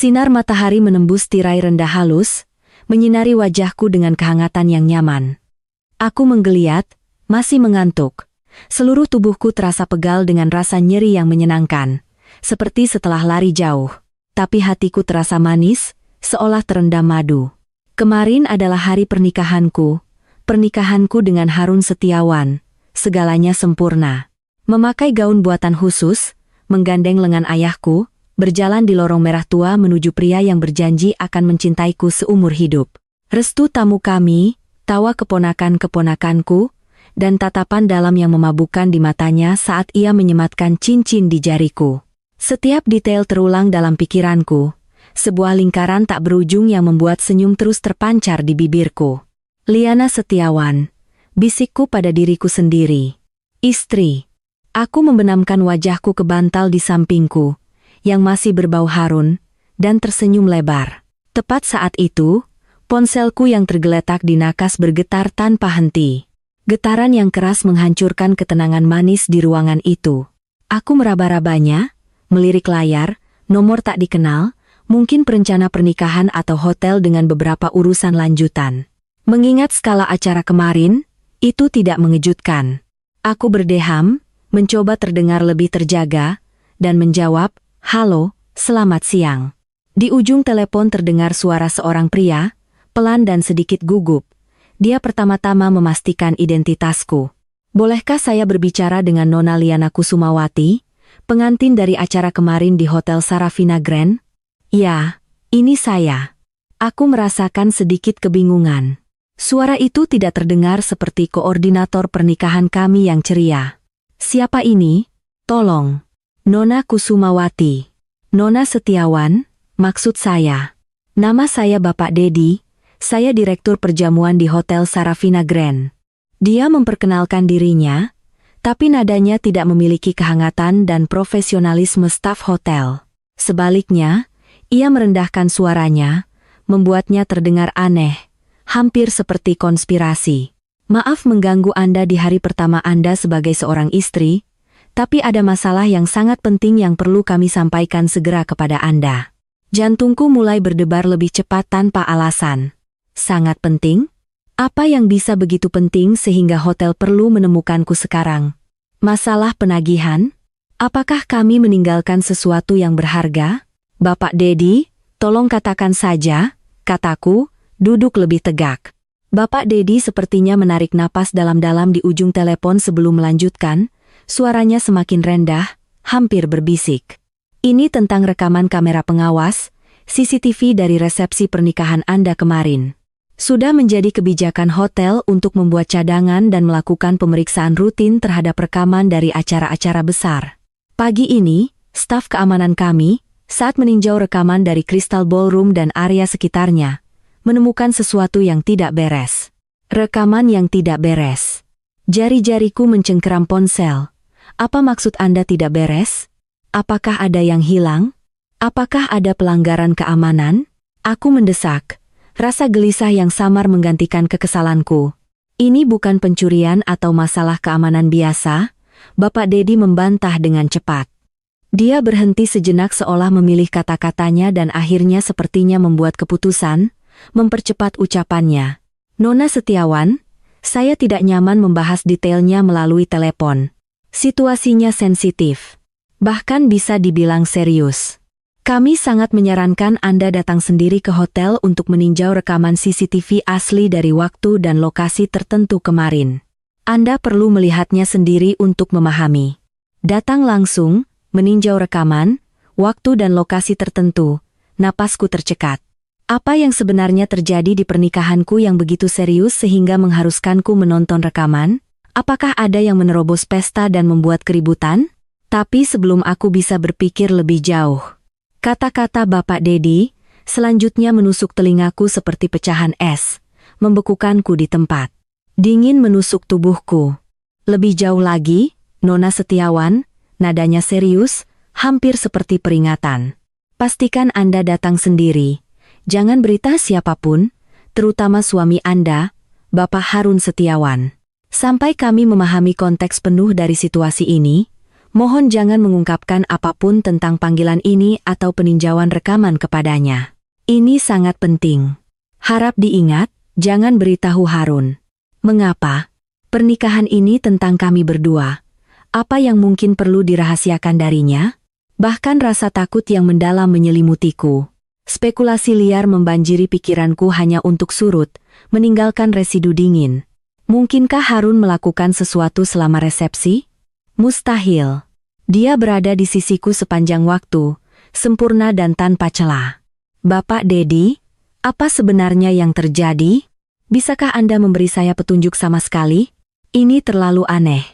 Sinar matahari menembus tirai rendah halus, menyinari wajahku dengan kehangatan yang nyaman. Aku menggeliat, masih mengantuk. Seluruh tubuhku terasa pegal dengan rasa nyeri yang menyenangkan, seperti setelah lari jauh. Tapi hatiku terasa manis, seolah terendam madu. Kemarin adalah hari pernikahanku dengan Harun Setiawan, segalanya sempurna. Memakai gaun buatan khusus, menggandeng lengan ayahku, berjalan di lorong merah tua menuju pria yang berjanji akan mencintaiku seumur hidup. Restu tamu kami, tawa keponakan-keponakanku, dan tatapan dalam yang memabukkan di matanya saat ia menyematkan cincin di jariku. Setiap detail terulang dalam pikiranku, sebuah lingkaran tak berujung yang membuat senyum terus terpancar di bibirku. Liana Setiawan, bisikku pada diriku sendiri. Istri. Aku membenamkan wajahku ke bantal di sampingku, yang masih berbau Harun, dan tersenyum lebar. Tepat saat itu, ponselku yang tergeletak di nakas bergetar tanpa henti. Getaran yang keras menghancurkan ketenangan manis di ruangan itu. Aku meraba-rabanya, melirik layar, nomor tak dikenal, mungkin perencana pernikahan atau hotel dengan beberapa urusan lanjutan. Mengingat skala acara kemarin, itu tidak mengejutkan. Aku berdeham, mencoba terdengar lebih terjaga, dan menjawab, "Halo, selamat siang." Di ujung telepon terdengar suara seorang pria, pelan dan sedikit gugup. Dia pertama-tama memastikan identitasku. "Bolehkah saya berbicara dengan Nona Liana Kusumawati, pengantin dari acara kemarin di Hotel Sarafina Grand?" "Ya, ini saya." Aku merasakan sedikit kebingungan. Suara itu tidak terdengar seperti koordinator pernikahan kami yang ceria. "Siapa ini? Tolong." "Nona Kusumawati." "Nona Setiawan, maksud saya." "Nama saya Bapak Dedi, saya direktur perjamuan di Hotel Sarafina Grand." Dia memperkenalkan dirinya, tapi nadanya tidak memiliki kehangatan dan profesionalisme staf hotel. Sebaliknya, ia merendahkan suaranya, membuatnya terdengar aneh, hampir seperti konspirasi. "Maaf mengganggu Anda di hari pertama Anda sebagai seorang istri, tapi ada masalah yang sangat penting yang perlu kami sampaikan segera kepada Anda." Jantungku mulai berdebar lebih cepat tanpa alasan. Sangat penting? Apa yang bisa begitu penting sehingga hotel perlu menemukanku sekarang? Masalah penagihan? Apakah kami meninggalkan sesuatu yang berharga? "Bapak Dedi, tolong katakan saja," kataku, duduk lebih tegak. Bapak Dedi sepertinya menarik napas dalam-dalam di ujung telepon sebelum melanjutkan. Suaranya semakin rendah, hampir berbisik. "Ini tentang rekaman kamera pengawas, CCTV dari resepsi pernikahan Anda kemarin. Sudah menjadi kebijakan hotel untuk membuat cadangan dan melakukan pemeriksaan rutin terhadap rekaman dari acara-acara besar. Pagi ini, staf keamanan kami, saat meninjau rekaman dari Crystal Ballroom dan area sekitarnya, menemukan sesuatu yang tidak beres." "Rekaman yang tidak beres?" Jari-jariku mencengkeram ponsel. "Apa maksud Anda tidak beres? Apakah ada yang hilang? Apakah ada pelanggaran keamanan?" Aku mendesak. Rasa gelisah yang samar menggantikan kekesalanku. "Ini bukan pencurian atau masalah keamanan biasa," Bapak Dedi membantah dengan cepat. Dia berhenti sejenak seolah memilih kata-katanya dan akhirnya sepertinya membuat keputusan, mempercepat ucapannya. "Nona Setiawan, saya tidak nyaman membahas detailnya melalui telepon. Situasinya sensitif. Bahkan bisa dibilang serius. Kami sangat menyarankan Anda datang sendiri ke hotel untuk meninjau rekaman CCTV asli dari waktu dan lokasi tertentu kemarin. Anda perlu melihatnya sendiri untuk memahami. Datang langsung, meninjau rekaman, waktu dan lokasi tertentu." Napasku tercekat. Apa yang sebenarnya terjadi di pernikahanku yang begitu serius sehingga mengharuskanku menonton rekaman? Apakah ada yang menerobos pesta dan membuat keributan? Tapi sebelum aku bisa berpikir lebih jauh, kata-kata Bapak Dedi selanjutnya menusuk telingaku seperti pecahan es, membekukanku di tempat. Dingin menusuk tubuhku. "Lebih jauh lagi, Nona Setiawan," nadanya serius, hampir seperti peringatan. "Pastikan Anda datang sendiri. Jangan berita siapapun, terutama suami Anda, Bapak Harun Setiawan. Sampai kami memahami konteks penuh dari situasi ini, Mohon jangan mengungkapkan apapun tentang panggilan ini atau peninjauan rekaman kepadanya. Ini sangat penting. Harap diingat, jangan beritahu Harun. Mengapa? Pernikahan ini tentang kami berdua. Apa yang mungkin perlu dirahasiakan darinya? Bahkan rasa takut yang mendalam menyelimutiku. Spekulasi liar membanjiri pikiranku hanya untuk surut, meninggalkan residu dingin. Mungkinkah Harun melakukan sesuatu selama resepsi? Mustahil. Dia berada di sisiku sepanjang waktu, sempurna dan tanpa celah. Bapak Dedi, apa sebenarnya yang terjadi? Bisakah Anda memberi saya petunjuk sama sekali? Ini terlalu aneh.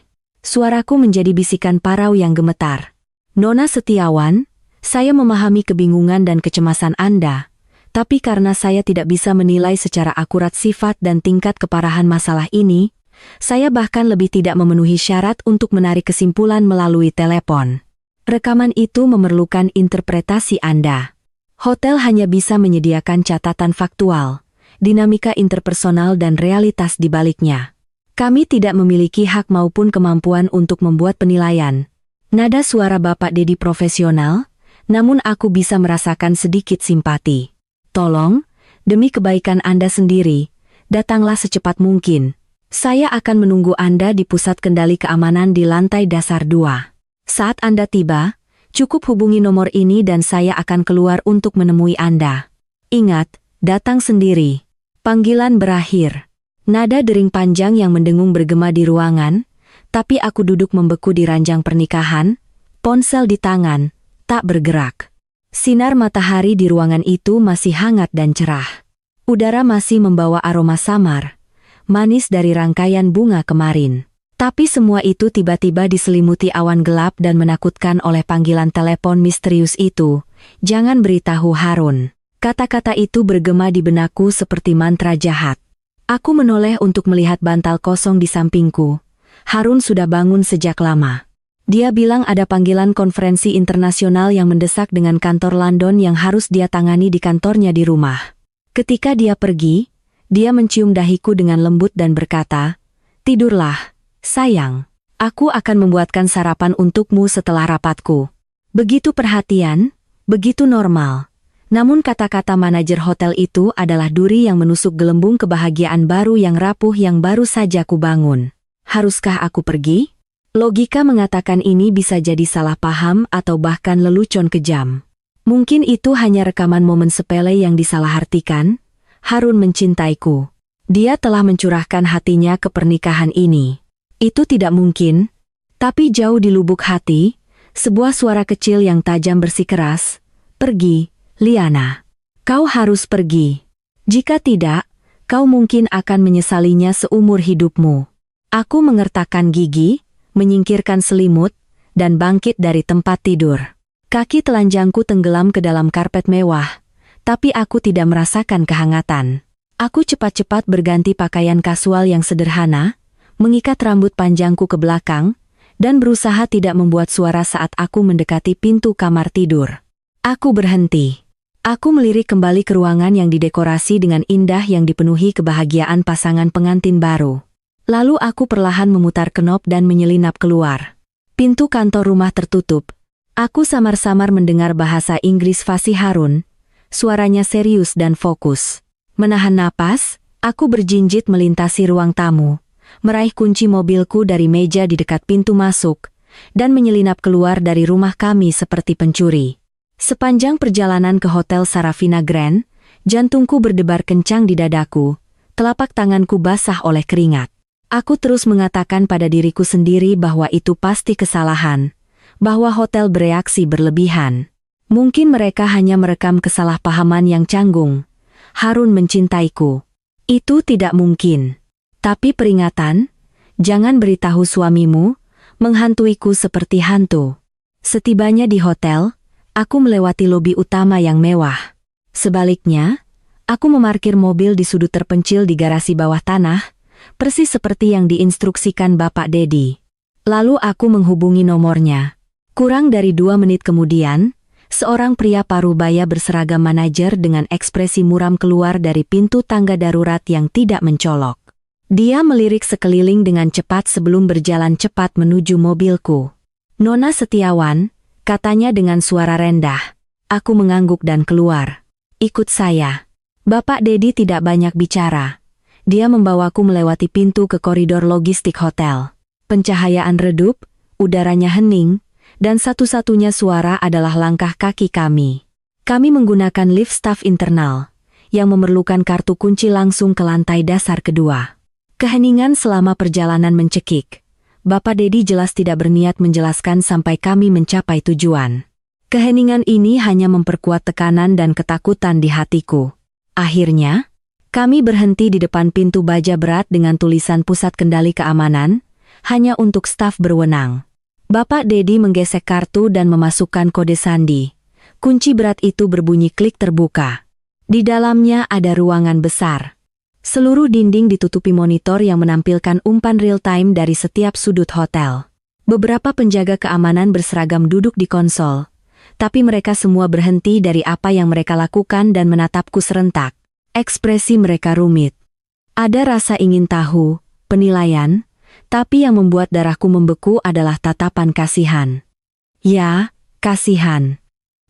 Suaraku menjadi bisikan parau yang gemetar. Nona Setiawan, saya memahami kebingungan dan kecemasan Anda, tapi karena saya tidak bisa menilai secara akurat sifat dan tingkat keparahan masalah ini, saya bahkan lebih tidak memenuhi syarat untuk menarik kesimpulan melalui telepon. Rekaman itu memerlukan interpretasi Anda. Hotel hanya bisa menyediakan catatan faktual, dinamika interpersonal dan realitas di baliknya. Kami tidak memiliki hak maupun kemampuan untuk membuat penilaian. Nada suara Bapak Dedi profesional, namun aku bisa merasakan sedikit simpati. Tolong, demi kebaikan Anda sendiri, datanglah secepat mungkin. Saya akan menunggu Anda di pusat kendali keamanan di lantai dasar 2. Saat Anda tiba, cukup hubungi nomor ini dan saya akan keluar untuk menemui Anda. Ingat, datang sendiri. Panggilan berakhir. Nada dering panjang yang mendengung bergema di ruangan, tapi aku duduk membeku di ranjang pernikahan, ponsel di tangan, tak bergerak. Sinar matahari di ruangan itu masih hangat dan cerah. Udara masih membawa aroma samar, manis dari rangkaian bunga kemarin. Tapi semua itu tiba-tiba diselimuti awan gelap dan menakutkan oleh panggilan telepon misterius itu. Jangan beritahu Harun. Kata-kata itu bergema di benakku seperti mantra jahat. Aku menoleh untuk melihat bantal kosong di sampingku. Harun sudah bangun sejak lama. Dia bilang ada panggilan konferensi internasional yang mendesak dengan kantor London yang harus dia tangani di kantornya di rumah. Ketika dia pergi, dia mencium dahiku dengan lembut dan berkata, "Tidurlah, sayang. Aku akan membuatkan sarapan untukmu setelah rapatku." Begitu perhatian, begitu normal. Namun kata-kata manajer hotel itu adalah duri yang menusuk gelembung kebahagiaan baru yang rapuh yang baru saja kubangun. Haruskah aku pergi? Logika mengatakan ini bisa jadi salah paham atau bahkan lelucon kejam. Mungkin itu hanya rekaman momen sepele yang disalahartikan. Harun mencintaiku. Dia telah mencurahkan hatinya ke pernikahan ini. Itu tidak mungkin. Tapi jauh di lubuk hati, sebuah suara kecil yang tajam bersikeras, "Pergi, Liana. Kau harus pergi. Jika tidak, kau mungkin akan menyesalinya seumur hidupmu." Aku mengertakkan gigi, menyingkirkan selimut, dan bangkit dari tempat tidur. Kaki telanjangku tenggelam ke dalam karpet mewah, tapi aku tidak merasakan kehangatan. Aku cepat-cepat berganti pakaian kasual yang sederhana, mengikat rambut panjangku ke belakang, dan berusaha tidak membuat suara saat aku mendekati pintu kamar tidur. Aku berhenti. Aku melirik kembali ke ruangan yang didekorasi dengan indah yang dipenuhi kebahagiaan pasangan pengantin baru. Lalu aku perlahan memutar knob dan menyelinap keluar. Pintu kantor rumah tertutup. Aku samar-samar mendengar bahasa Inggris fasih Harun. Suaranya serius dan fokus. Menahan napas, aku berjinjit melintasi ruang tamu, meraih kunci mobilku dari meja di dekat pintu masuk, dan menyelinap keluar dari rumah kami seperti pencuri. Sepanjang perjalanan ke Hotel Sarafina Grand, jantungku berdebar kencang di dadaku, telapak tanganku basah oleh keringat. Aku terus mengatakan pada diriku sendiri bahwa itu pasti kesalahan, bahwa hotel bereaksi berlebihan. Mungkin mereka hanya merekam kesalahpahaman yang canggung. Harun mencintaiku. Itu tidak mungkin. Tapi peringatan, jangan beritahu suamimu, menghantuiku seperti hantu. Setibanya di hotel, aku melewati lobi utama yang mewah. Sebaliknya, aku memarkir mobil di sudut terpencil di garasi bawah tanah, persis seperti yang diinstruksikan Bapak Dedi. Lalu aku menghubungi nomornya. Kurang dari 2 menit kemudian, seorang pria parubaya berseragam manajer dengan ekspresi muram keluar dari pintu tangga darurat yang tidak mencolok. Dia melirik sekeliling dengan cepat sebelum berjalan cepat menuju mobilku. Nona Setiawan, katanya dengan suara rendah. Aku mengangguk dan keluar. Ikut saya. Bapak Dedi tidak banyak bicara. Dia membawaku melewati pintu ke koridor logistik hotel. Pencahayaan redup, udaranya hening, dan satu-satunya suara adalah langkah kaki kami. Kami menggunakan lift staf internal, yang memerlukan kartu kunci langsung ke lantai dasar kedua. Keheningan selama perjalanan mencekik. Bapak Dedi jelas tidak berniat menjelaskan sampai kami mencapai tujuan. Keheningan ini hanya memperkuat tekanan dan ketakutan di hatiku. Akhirnya, kami berhenti di depan pintu baja berat dengan tulisan Pusat Kendali Keamanan, hanya untuk staf berwenang. Bapak Dedi menggesek kartu dan memasukkan kode sandi. Kunci berat itu berbunyi klik terbuka. Di dalamnya ada ruangan besar. Seluruh dinding ditutupi monitor yang menampilkan umpan real-time dari setiap sudut hotel. Beberapa penjaga keamanan berseragam duduk di konsol, tapi mereka semua berhenti dari apa yang mereka lakukan dan menatapku serentak. Ekspresi mereka rumit. Ada rasa ingin tahu, penilaian, tapi yang membuat darahku membeku adalah tatapan kasihan. Ya, kasihan.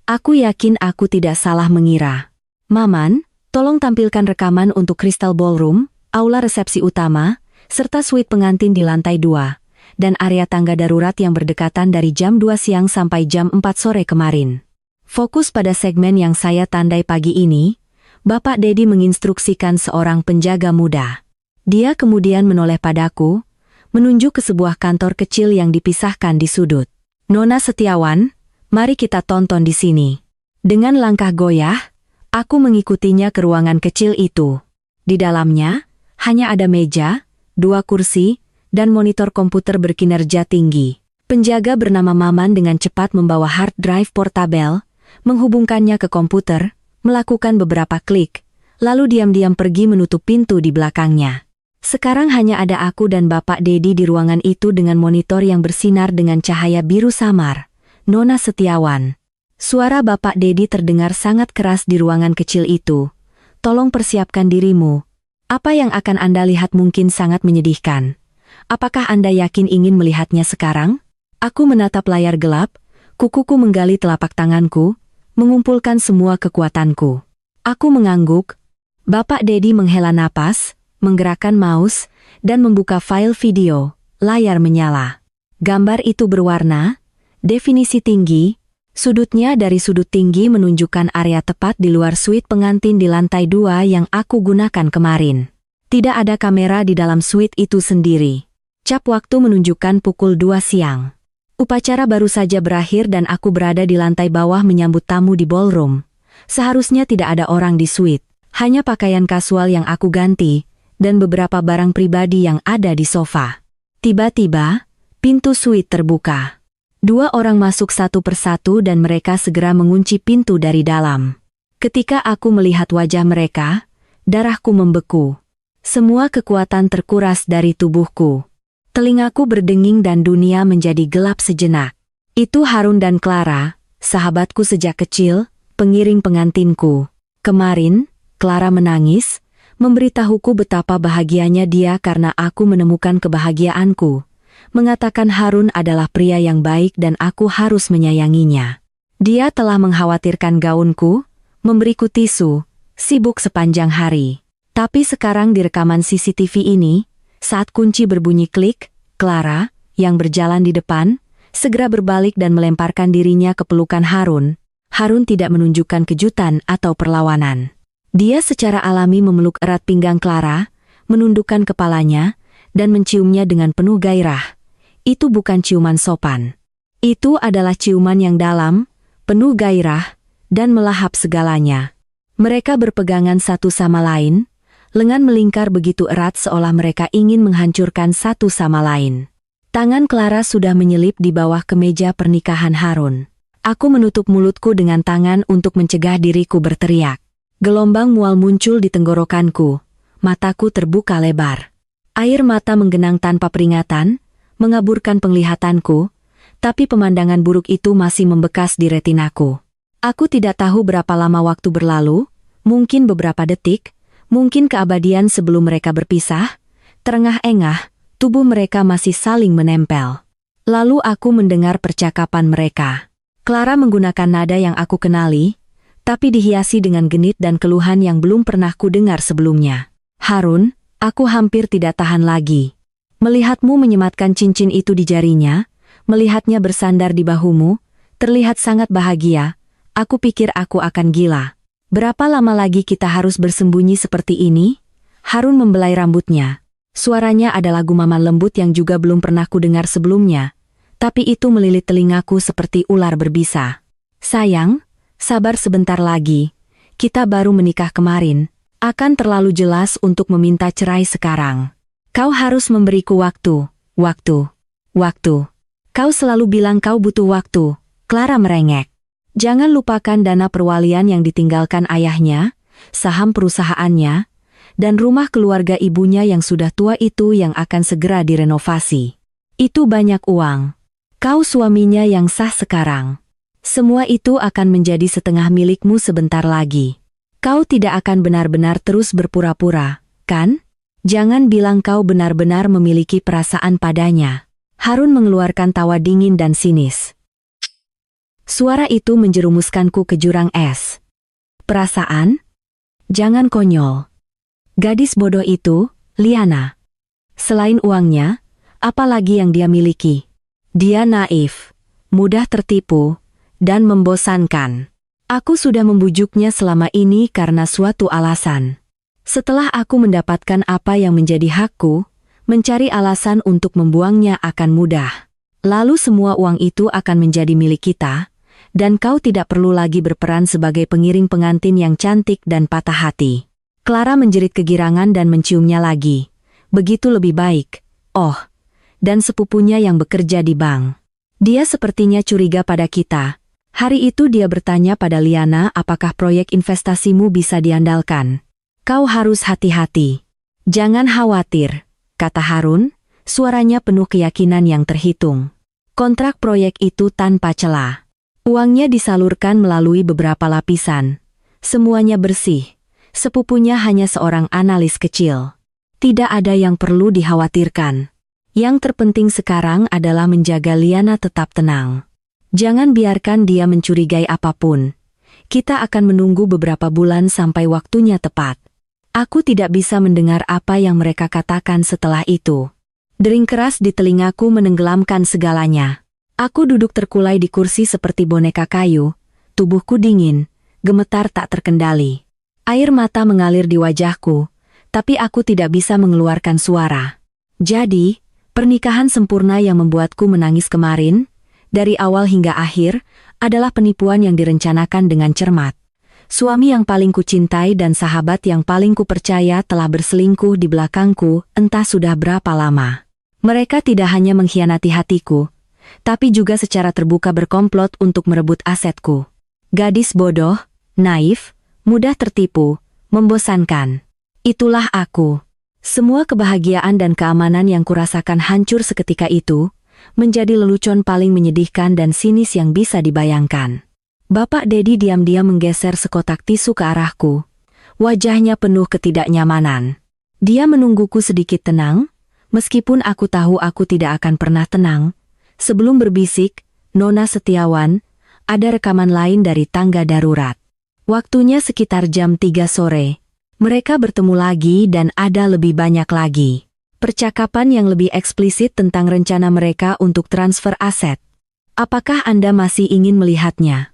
Aku yakin aku tidak salah mengira. Maman, tolong tampilkan rekaman untuk Crystal Ballroom, aula resepsi utama, serta suite pengantin di lantai 2, dan area tangga darurat yang berdekatan dari jam 2 siang sampai jam 4 sore kemarin. Fokus pada segmen yang saya tandai pagi ini, Bapak Dedi menginstruksikan seorang penjaga muda. Dia kemudian menoleh padaku, menunjuk ke sebuah kantor kecil yang dipisahkan di sudut. Nona Setiawan, mari kita tonton di sini. Dengan langkah goyah, aku mengikutinya ke ruangan kecil itu. Di dalamnya, hanya ada meja, 2 kursi, dan monitor komputer berkinerja tinggi. Penjaga bernama Maman dengan cepat membawa hard drive portabel, menghubungkannya ke komputer, melakukan beberapa klik, lalu diam-diam pergi menutup pintu di belakangnya. Sekarang hanya ada aku dan Bapak Dedi di ruangan itu dengan monitor yang bersinar dengan cahaya biru samar. Nona Setiawan. Suara Bapak Dedi terdengar sangat keras di ruangan kecil itu. Tolong persiapkan dirimu. Apa yang akan Anda lihat mungkin sangat menyedihkan. Apakah Anda yakin ingin melihatnya sekarang? Aku menatap layar gelap, kukuku menggali telapak tanganku, mengumpulkan semua kekuatanku. Aku mengangguk. Bapak Dedi menghela napas, menggerakkan mouse, dan membuka file video. Layar menyala. Gambar itu berwarna, definisi tinggi, sudutnya dari sudut tinggi menunjukkan area tepat di luar suite pengantin di lantai 2 yang aku gunakan kemarin. Tidak ada kamera di dalam suite itu sendiri. Cap waktu menunjukkan pukul 2 siang. Upacara baru saja berakhir dan aku berada di lantai bawah menyambut tamu di ballroom. Seharusnya tidak ada orang di suite, hanya pakaian kasual yang aku ganti, dan beberapa barang pribadi yang ada di sofa. Tiba-tiba, pintu suite terbuka. 2 orang masuk satu persatu dan mereka segera mengunci pintu dari dalam. Ketika aku melihat wajah mereka, darahku membeku. Semua kekuatan terkuras dari tubuhku. Telingaku berdenging dan dunia menjadi gelap sejenak. Itu Harun dan Clara, sahabatku sejak kecil, pengiring pengantinku. Kemarin, Clara menangis, memberitahuku betapa bahagianya dia karena aku menemukan kebahagiaanku. Mengatakan Harun adalah pria yang baik dan aku harus menyayanginya. Dia telah mengkhawatirkan gaunku, memberiku tisu, sibuk sepanjang hari. Tapi sekarang di rekaman CCTV ini, saat kunci berbunyi klik, Clara, yang berjalan di depan, segera berbalik dan melemparkan dirinya ke pelukan Harun. Harun tidak menunjukkan kejutan atau perlawanan. Dia secara alami memeluk erat pinggang Clara, menundukkan kepalanya, dan menciumnya dengan penuh gairah. Itu bukan ciuman sopan. Itu adalah ciuman yang dalam, penuh gairah, dan melahap segalanya. Mereka berpegangan satu sama lain, lengan melingkar begitu erat seolah mereka ingin menghancurkan satu sama lain. Tangan Clara sudah menyelip di bawah kemeja pernikahan Harun. Aku menutup mulutku dengan tangan untuk mencegah diriku berteriak. Gelombang mual muncul di tenggorokanku, mataku terbuka lebar. Air mata menggenang tanpa peringatan, mengaburkan penglihatanku, tapi pemandangan buruk itu masih membekas di retinaku. Aku tidak tahu berapa lama waktu berlalu, mungkin beberapa detik, mungkin keabadian sebelum mereka berpisah, terengah-engah, tubuh mereka masih saling menempel. Lalu aku mendengar percakapan mereka. Clara menggunakan nada yang aku kenali, tapi dihiasi dengan genit dan keluhan yang belum pernah ku dengar sebelumnya. Harun, aku hampir tidak tahan lagi. Melihatmu menyematkan cincin itu di jarinya, melihatnya bersandar di bahumu, terlihat sangat bahagia, aku pikir aku akan gila. Berapa lama lagi kita harus bersembunyi seperti ini? Harun membelai rambutnya. Suaranya adalah gumaman lembut yang juga belum pernah ku dengar sebelumnya, tapi itu melilit telingaku seperti ular berbisa. Sayang, sabar sebentar lagi. Kita baru menikah kemarin. Akan terlalu jelas untuk meminta cerai sekarang. Kau harus memberiku waktu. Kau selalu bilang kau butuh waktu. Clara merengek. Jangan lupakan dana perwalian yang ditinggalkan ayahnya, saham perusahaannya, dan rumah keluarga ibunya yang sudah tua itu yang akan segera direnovasi. Itu banyak uang. Kau suaminya yang sah sekarang. Semua itu akan menjadi setengah milikmu sebentar lagi. Kau tidak akan benar-benar terus berpura-pura, kan? Jangan bilang kau benar-benar memiliki perasaan padanya. Harun mengeluarkan tawa dingin dan sinis. Suara itu menjerumuskanku ke jurang es. Perasaan? Jangan konyol. Gadis bodoh itu, Liana. Selain uangnya, apa lagi yang dia miliki? Dia naif, mudah tertipu, dan membosankan. Aku sudah membujuknya selama ini karena suatu alasan. Setelah aku mendapatkan apa yang menjadi hakku, mencari alasan untuk membuangnya akan mudah. Lalu semua uang itu akan menjadi milik kita, dan kau tidak perlu lagi berperan sebagai pengiring pengantin yang cantik dan patah hati. Clara menjerit kegirangan dan menciumnya lagi. Begitu lebih baik. Oh, dan sepupunya yang bekerja di bank. Dia sepertinya curiga pada kita. Hari itu dia bertanya pada Liana apakah proyek investasimu bisa diandalkan. Kau harus hati-hati. Jangan khawatir, kata Harun, suaranya penuh keyakinan yang terhitung. Kontrak proyek itu tanpa celah. Uangnya disalurkan melalui beberapa lapisan. Semuanya bersih. Sepupunya hanya seorang analis kecil. Tidak ada yang perlu dikhawatirkan. Yang terpenting sekarang adalah menjaga Liana tetap tenang. Jangan biarkan dia mencurigai apapun. Kita akan menunggu beberapa bulan sampai waktunya tepat. Aku tidak bisa mendengar apa yang mereka katakan setelah itu. Dering keras di telingaku menenggelamkan segalanya. Aku duduk terkulai di kursi seperti boneka kayu, tubuhku dingin, gemetar tak terkendali. Air mata mengalir di wajahku, tapi aku tidak bisa mengeluarkan suara. Jadi, pernikahan sempurna yang membuatku menangis kemarin, dari awal hingga akhir, adalah penipuan yang direncanakan dengan cermat. Suami yang paling kucintai dan sahabat yang paling kupercaya telah berselingkuh di belakangku entah sudah berapa lama. Mereka tidak hanya mengkhianati hatiku, tapi juga secara terbuka berkomplot untuk merebut asetku. Gadis bodoh, naif, mudah tertipu, membosankan. Itulah aku. Semua kebahagiaan dan keamanan yang kurasakan hancur seketika itu, menjadi lelucon paling menyedihkan dan sinis yang bisa dibayangkan. Bapak Dedi diam-diam menggeser sekotak tisu ke arahku. Wajahnya penuh ketidaknyamanan. Dia menungguku sedikit tenang, meskipun aku tahu aku tidak akan pernah tenang. Sebelum berbisik, Nona Setiawan, ada rekaman lain dari tangga darurat. Waktunya sekitar jam 3 sore. Mereka bertemu lagi dan ada lebih banyak lagi. Percakapan yang lebih eksplisit tentang rencana mereka untuk transfer aset. Apakah Anda masih ingin melihatnya?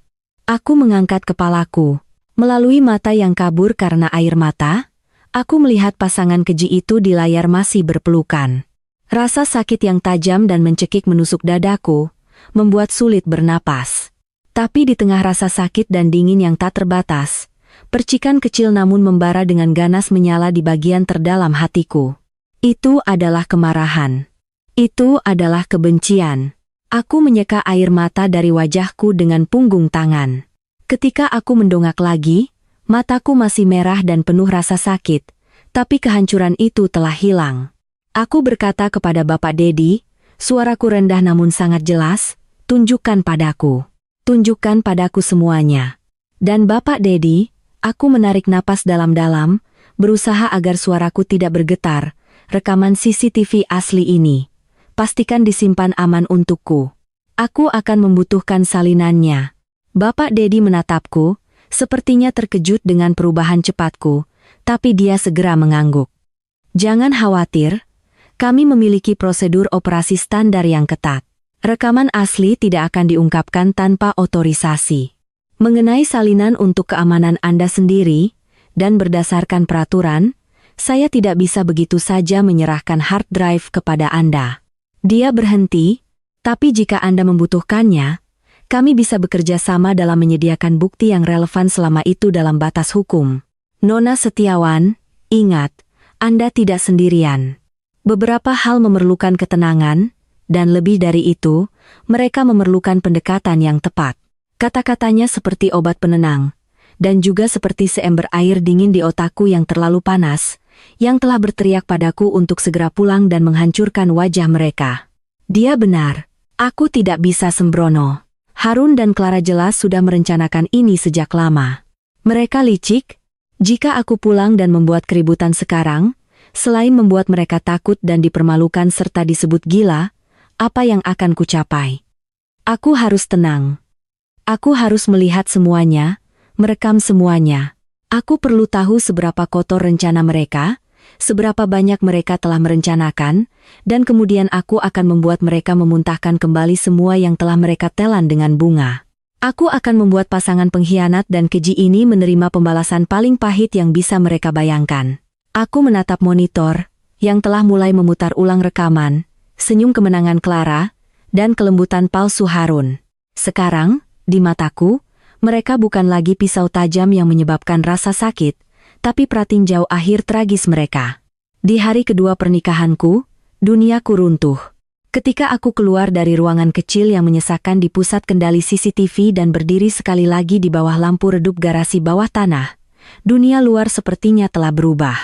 Aku mengangkat kepalaku. Melalui mata yang kabur karena air mata, aku melihat pasangan keji itu di layar masih berpelukan. Rasa sakit yang tajam dan mencekik menusuk dadaku, membuat sulit bernapas. Tapi di tengah rasa sakit dan dingin yang tak terbatas, percikan kecil namun membara dengan ganas menyala di bagian terdalam hatiku. Itu adalah kemarahan. Itu adalah kebencian. Aku menyeka air mata dari wajahku dengan punggung tangan. Ketika aku mendongak lagi, mataku masih merah dan penuh rasa sakit, tapi kehancuran itu telah hilang. Aku berkata kepada Bapak Dedi, suaraku rendah namun sangat jelas, tunjukkan padaku. Tunjukkan padaku semuanya. Dan Bapak Dedi, aku menarik napas dalam-dalam, berusaha agar suaraku tidak bergetar. Rekaman CCTV asli ini. pastikan disimpan aman untukku. Aku akan membutuhkan salinannya. Bapak Dedi menatapku, sepertinya terkejut dengan perubahan cepatku, tapi dia segera mengangguk. Jangan khawatir, kami memiliki prosedur operasi standar yang ketat. Rekaman asli tidak akan diungkapkan tanpa otorisasi. Mengenai salinan untuk keamanan Anda sendiri, dan berdasarkan peraturan, saya tidak bisa begitu saja menyerahkan hard drive kepada Anda. Dia berhenti, tapi jika Anda membutuhkannya, kami bisa bekerja sama dalam menyediakan bukti yang relevan selama itu dalam batas hukum. Nona Setiawan, ingat, Anda tidak sendirian. Beberapa hal memerlukan ketenangan, dan lebih dari itu, mereka memerlukan pendekatan yang tepat. Kata-katanya seperti obat penenang, dan juga seperti seember air dingin di otakku yang terlalu panas, yang telah berteriak padaku untuk segera pulang dan menghancurkan wajah mereka. Dia benar, aku tidak bisa sembrono. Harun dan Clara jelas sudah merencanakan ini sejak lama. Mereka licik. Jika aku pulang dan membuat keributan sekarang, selain membuat mereka takut dan dipermalukan serta disebut gila, apa yang akan kucapai? Aku harus tenang. Aku harus melihat semuanya, merekam semuanya. Aku perlu tahu seberapa kotor rencana mereka, seberapa banyak mereka telah merencanakan, dan kemudian aku akan membuat mereka memuntahkan kembali semua yang telah mereka telan dengan bunga. Aku akan membuat pasangan pengkhianat dan keji ini menerima pembalasan paling pahit yang bisa mereka bayangkan. Aku menatap monitor, yang telah mulai memutar ulang rekaman, senyum kemenangan Clara, dan kelembutan palsu Harun. Sekarang, di mataku, mereka bukan lagi pisau tajam yang menyebabkan rasa sakit, tapi pratinjau akhir tragis mereka. Di hari kedua pernikahanku, duniaku runtuh. Ketika aku keluar dari ruangan kecil yang menyesakan di pusat kendali CCTV dan berdiri sekali lagi di bawah lampu redup garasi bawah tanah, dunia luar sepertinya telah berubah.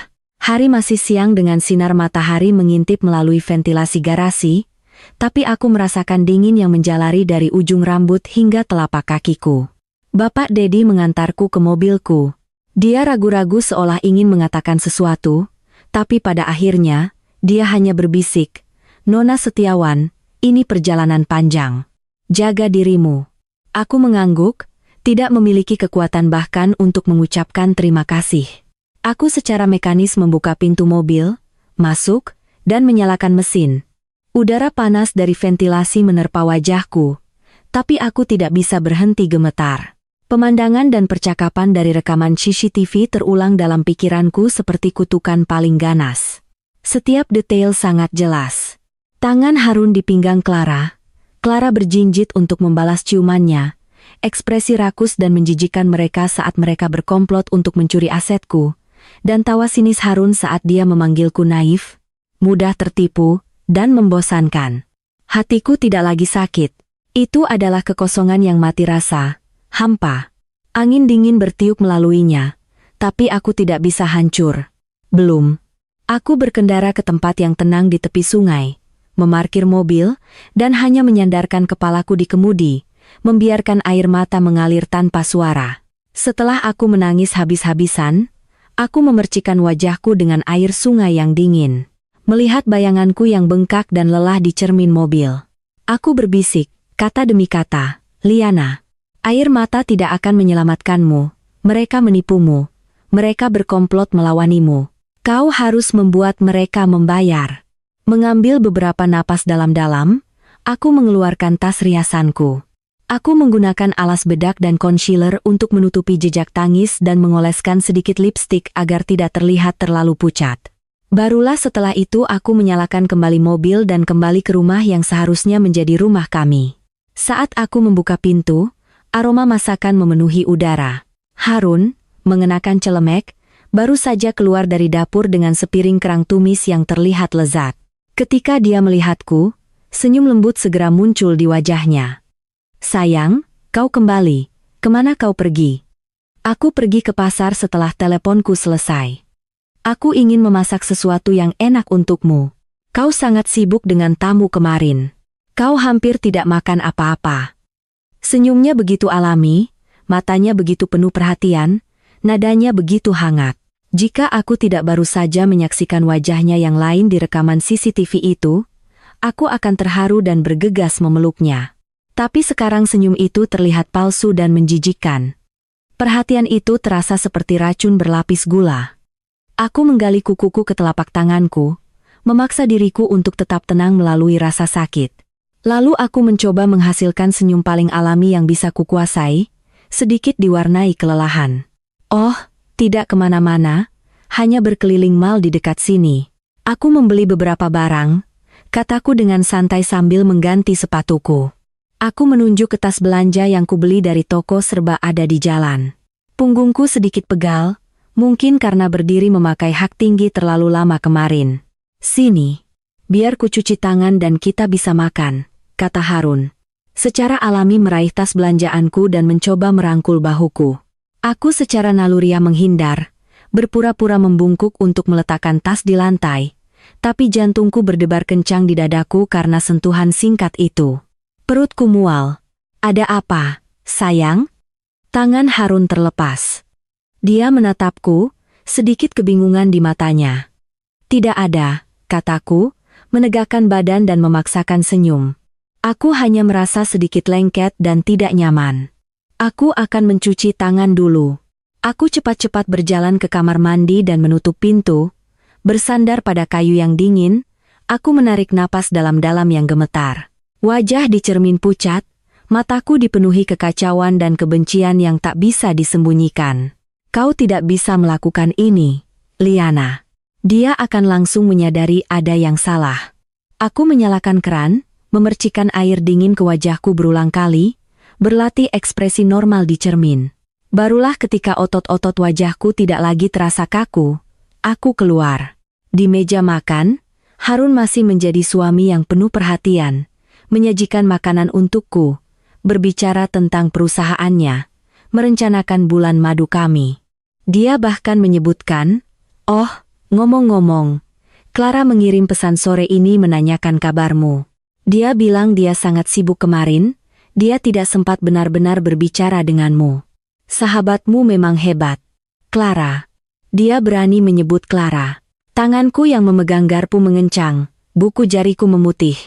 Hari masih siang dengan sinar matahari mengintip melalui ventilasi garasi, tapi aku merasakan dingin yang menjalari dari ujung rambut hingga telapak kakiku. Bapak Dedi mengantarku ke mobilku. Dia ragu-ragu seolah ingin mengatakan sesuatu, tapi pada akhirnya, dia hanya berbisik, "Nona Setiawan, ini perjalanan panjang. Jaga dirimu." Aku mengangguk, tidak memiliki kekuatan bahkan untuk mengucapkan terima kasih. Aku secara mekanis membuka pintu mobil, masuk, dan menyalakan mesin. Udara panas dari ventilasi menerpa wajahku, tapi aku tidak bisa berhenti gemetar. Pemandangan dan percakapan dari rekaman CCTV terulang dalam pikiranku seperti kutukan paling ganas. Setiap detail sangat jelas. Tangan Harun di pinggang Clara. Clara berjinjit untuk membalas ciumannya. Ekspresi rakus dan menjijikan mereka saat mereka berkomplot untuk mencuri asetku. Dan tawa sinis Harun saat dia memanggilku naif, mudah tertipu, dan membosankan. Hatiku tidak lagi sakit. Itu adalah kekosongan yang mati rasa. Hampa. Angin dingin bertiup melaluinya, tapi aku tidak bisa hancur. Belum. Aku berkendara ke tempat yang tenang di tepi sungai, memarkir mobil, dan hanya menyandarkan kepalaku di kemudi, membiarkan air mata mengalir tanpa suara. Setelah aku menangis habis-habisan, aku memercikan wajahku dengan air sungai yang dingin. Melihat bayanganku yang bengkak dan lelah di cermin mobil. Aku berbisik, kata demi kata, "Liana. Air mata tidak akan menyelamatkanmu, mereka menipumu, mereka berkomplot melawanimu. Kau harus membuat mereka membayar." Mengambil beberapa napas dalam-dalam, aku mengeluarkan tas riasanku. Aku menggunakan alas bedak dan concealer untuk menutupi jejak tangis dan mengoleskan sedikit lipstik agar tidak terlihat terlalu pucat. Barulah setelah itu aku menyalakan kembali mobil dan kembali ke rumah yang seharusnya menjadi rumah kami. Saat aku membuka pintu, aroma masakan memenuhi udara. Harun, mengenakan celemek, baru saja keluar dari dapur dengan sepiring kerang tumis yang terlihat lezat. Ketika dia melihatku, senyum lembut segera muncul di wajahnya. "Sayang, kau kembali. Kemana kau pergi?" "Aku pergi ke pasar setelah teleponku selesai. Aku ingin memasak sesuatu yang enak untukmu. Kau sangat sibuk dengan tamu kemarin. Kau hampir tidak makan apa-apa." Senyumnya begitu alami, matanya begitu penuh perhatian, nadanya begitu hangat. Jika aku tidak baru saja menyaksikan wajahnya yang lain di rekaman CCTV itu, aku akan terharu dan bergegas memeluknya. Tapi sekarang senyum itu terlihat palsu dan menjijikkan. Perhatian itu terasa seperti racun berlapis gula. Aku menggali kukuku ke telapak tanganku, memaksa diriku untuk tetap tenang melalui rasa sakit. Lalu aku mencoba menghasilkan senyum paling alami yang bisa kukuasai, sedikit diwarnai kelelahan. Oh, tidak kemana-mana, hanya berkeliling mal di dekat sini. Aku membeli beberapa barang, kataku dengan santai sambil mengganti sepatuku. Aku menunjuk ke tas belanja yang kubeli dari toko serba ada di jalan. Punggungku sedikit pegal, mungkin karena berdiri memakai hak tinggi terlalu lama kemarin. Sini, biar ku cuci tangan dan kita bisa makan, kata Harun. Secara alami meraih tas belanjaanku dan mencoba merangkul bahuku. Aku secara naluriah menghindar, berpura-pura membungkuk untuk meletakkan tas di lantai, tapi jantungku berdebar kencang di dadaku karena sentuhan singkat itu. Perutku mual. Ada apa, sayang? Tangan Harun terlepas. Dia menatapku, sedikit kebingungan di matanya. Tidak ada, kataku, menegakkan badan dan memaksakan senyum. Aku hanya merasa sedikit lengket dan tidak nyaman. Aku akan mencuci tangan dulu. Aku cepat-cepat berjalan ke kamar mandi dan menutup pintu. Bersandar pada kayu yang dingin, aku menarik napas dalam-dalam yang gemetar. Wajah di cermin pucat, mataku dipenuhi kekacauan dan kebencian yang tak bisa disembunyikan. Kau tidak bisa melakukan ini, Liana. Dia akan langsung menyadari ada yang salah. Aku menyalakan keran, memercikan air dingin ke wajahku berulang kali, berlatih ekspresi normal di cermin. Barulah ketika otot-otot wajahku tidak lagi terasa kaku, aku keluar. Di meja makan, Harun masih menjadi suami yang penuh perhatian, menyajikan makanan untukku, berbicara tentang perusahaannya, merencanakan bulan madu kami. Dia bahkan menyebutkan, "Oh, ngomong-ngomong, Clara mengirim pesan sore ini menanyakan kabarmu. Dia bilang dia sangat sibuk kemarin, dia tidak sempat benar-benar berbicara denganmu. Sahabatmu memang hebat." Clara. Dia berani menyebut Clara. Tanganku yang memegang garpu mengencang, buku jariku memutih.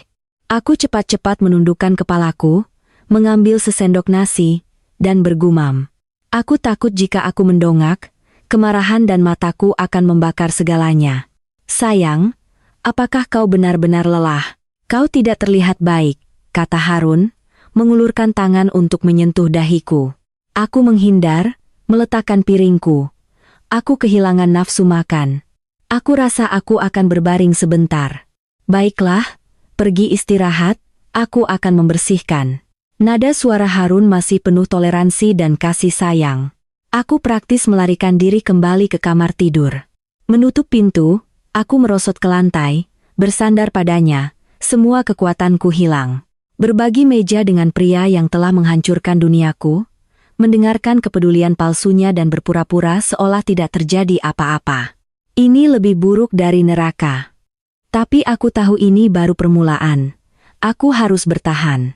Aku cepat-cepat menundukkan kepalaku, mengambil sesendok nasi, dan bergumam. Aku takut jika aku mendongak, kemarahan dan mataku akan membakar segalanya. Sayang, apakah kau benar-benar lelah? Kau tidak terlihat baik, kata Harun, mengulurkan tangan untuk menyentuh dahiku. Aku menghindar, meletakkan piringku. Aku kehilangan nafsu makan. Aku rasa aku akan berbaring sebentar. Baiklah, pergi istirahat, aku akan membersihkan. Nada suara Harun masih penuh toleransi dan kasih sayang. Aku praktis melarikan diri kembali ke kamar tidur. Menutup pintu, aku merosot ke lantai, bersandar padanya, semua kekuatanku hilang. Berbagi meja dengan pria yang telah menghancurkan duniaku, mendengarkan kepedulian palsunya dan berpura-pura seolah tidak terjadi apa-apa. Ini lebih buruk dari neraka. Tapi aku tahu ini baru permulaan. Aku harus bertahan.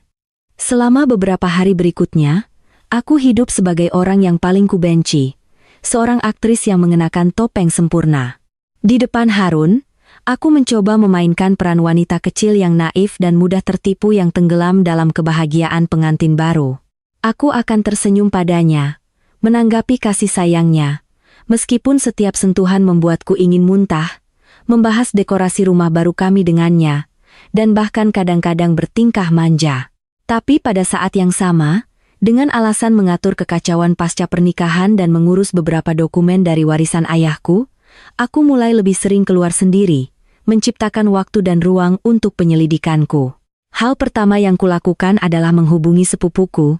Selama beberapa hari berikutnya, aku hidup sebagai orang yang paling kubenci. Seorang aktris yang mengenakan topeng sempurna. Di depan Harun, aku mencoba memainkan peran wanita kecil yang naif dan mudah tertipu yang tenggelam dalam kebahagiaan pengantin baru. Aku akan tersenyum padanya, menanggapi kasih sayangnya, meskipun setiap sentuhan membuatku ingin muntah, membahas dekorasi rumah baru kami dengannya, dan bahkan kadang-kadang bertingkah manja. Tapi pada saat yang sama, dengan alasan mengatur kekacauan pasca pernikahan dan mengurus beberapa dokumen dari warisan ayahku, aku mulai lebih sering keluar sendiri, menciptakan waktu dan ruang untuk penyelidikanku. Hal pertama yang kulakukan adalah menghubungi sepupuku,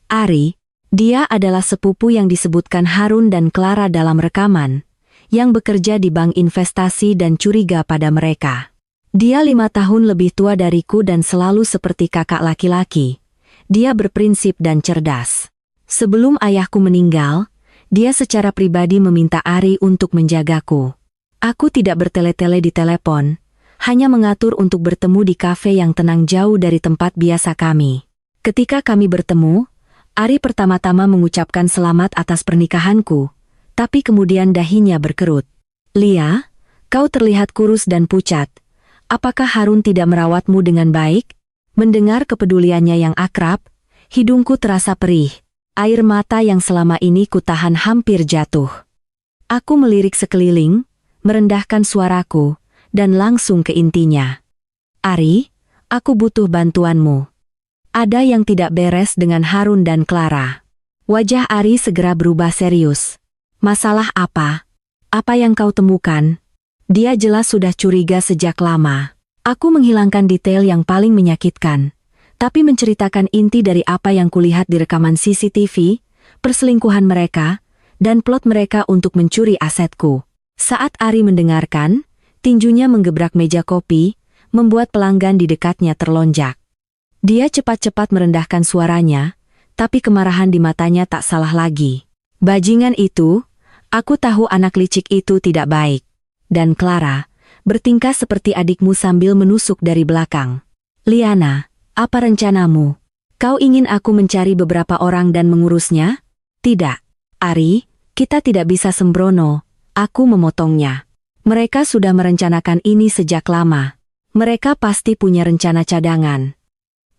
Ari. Dia adalah sepupu yang disebutkan Harun dan Clara dalam rekaman, yang bekerja di bank investasi dan curiga pada mereka. Dia 5 tahun lebih tua dariku dan selalu seperti kakak laki-laki. Dia berprinsip dan cerdas. Sebelum ayahku meninggal, dia secara pribadi meminta Ari untuk menjagaku. Aku tidak bertele-tele di telepon, hanya mengatur untuk bertemu di kafe yang tenang jauh dari tempat biasa kami. Ketika kami bertemu, Ari pertama-tama mengucapkan selamat atas pernikahanku, tapi kemudian dahinya berkerut. "Lia, kau terlihat kurus dan pucat. apakah Harun tidak merawatmu dengan baik? Mendengar kepeduliannya yang akrab, hidungku terasa perih. Air mata yang selama ini kutahan hampir jatuh. Aku melirik sekeliling, merendahkan suaraku, dan langsung ke intinya. Ari, aku butuh bantuanmu. Ada yang tidak beres dengan Harun dan Clara. Wajah Ari segera berubah serius. Masalah apa? Apa yang kau temukan? Dia jelas sudah curiga sejak lama. Aku menghilangkan detail yang paling menyakitkan, tapi menceritakan inti dari apa yang kulihat di rekaman CCTV, perselingkuhan mereka, dan plot mereka untuk mencuri asetku. Saat Ari mendengarkan, tinjunya menggebrak meja kopi, membuat pelanggan di dekatnya terlonjak. Dia cepat-cepat merendahkan suaranya, tapi kemarahan di matanya tak salah lagi. Bajingan itu, aku tahu anak licik itu tidak baik. Dan Clara, bertingkah seperti adikmu sambil menusuk dari belakang. Liana, apa rencanamu? Kau ingin aku mencari beberapa orang dan mengurusnya? Tidak. Ari, kita tidak bisa sembrono, aku memotongnya. Mereka sudah merencanakan ini sejak lama. Mereka pasti punya rencana cadangan.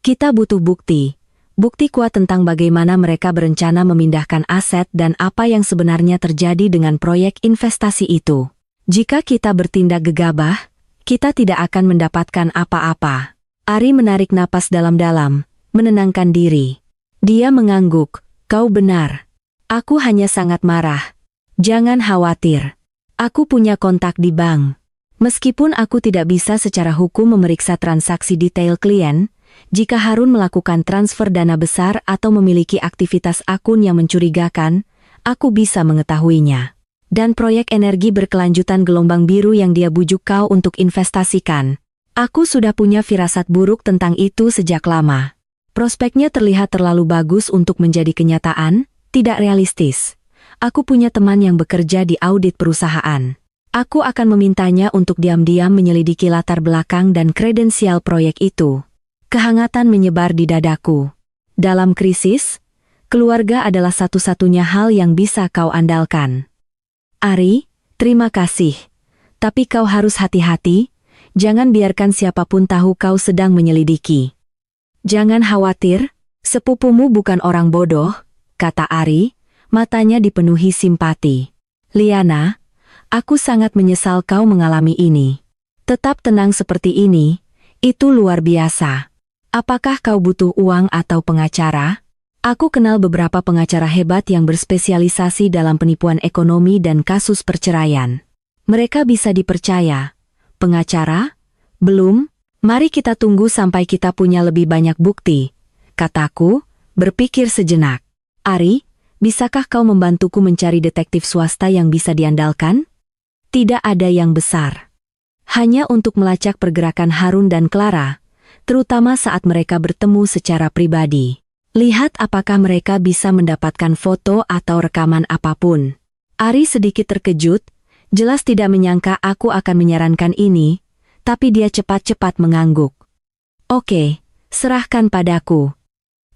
Kita butuh bukti. Bukti kuat tentang bagaimana mereka berencana memindahkan aset dan apa yang sebenarnya terjadi dengan proyek investasi itu. Jika kita bertindak gegabah, kita tidak akan mendapatkan apa-apa. Ari menarik napas dalam-dalam, menenangkan diri. Dia mengangguk, kau benar. Aku hanya sangat marah. Jangan khawatir. Aku punya kontak di bank. Meskipun aku tidak bisa secara hukum memeriksa transaksi detail klien, jika Harun melakukan transfer dana besar atau memiliki aktivitas akun yang mencurigakan, aku bisa mengetahuinya. Dan proyek energi berkelanjutan gelombang biru yang dia bujuk kau untuk investasikan. Aku sudah punya firasat buruk tentang itu sejak lama. Prospeknya terlihat terlalu bagus untuk menjadi kenyataan, tidak realistis. Aku punya teman yang bekerja di audit perusahaan. Aku akan memintanya untuk diam-diam menyelidiki latar belakang dan kredensial proyek itu. Kehangatan menyebar di dadaku. Dalam krisis, keluarga adalah satu-satunya hal yang bisa kau andalkan. Ari, terima kasih. Tapi kau harus hati-hati, jangan biarkan siapapun tahu kau sedang menyelidiki. Jangan khawatir, sepupumu bukan orang bodoh, kata Ari, matanya dipenuhi simpati. Liana, aku sangat menyesal kau mengalami ini. Tetap tenang seperti ini, itu luar biasa. Apakah kau butuh uang atau pengacara? Aku kenal beberapa pengacara hebat yang berspesialisasi dalam penipuan ekonomi dan kasus perceraian. Mereka bisa dipercaya. Pengacara? Belum? Mari kita tunggu sampai kita punya lebih banyak bukti, kataku, berpikir sejenak. Ari, bisakah kau membantuku mencari detektif swasta yang bisa diandalkan? Tidak ada yang besar. Hanya untuk melacak pergerakan Harun dan Clara, terutama saat mereka bertemu secara pribadi. Lihat apakah mereka bisa mendapatkan foto atau rekaman apapun. Ari sedikit terkejut, jelas tidak menyangka aku akan menyarankan ini, tapi dia cepat-cepat mengangguk. Oke, serahkan padaku.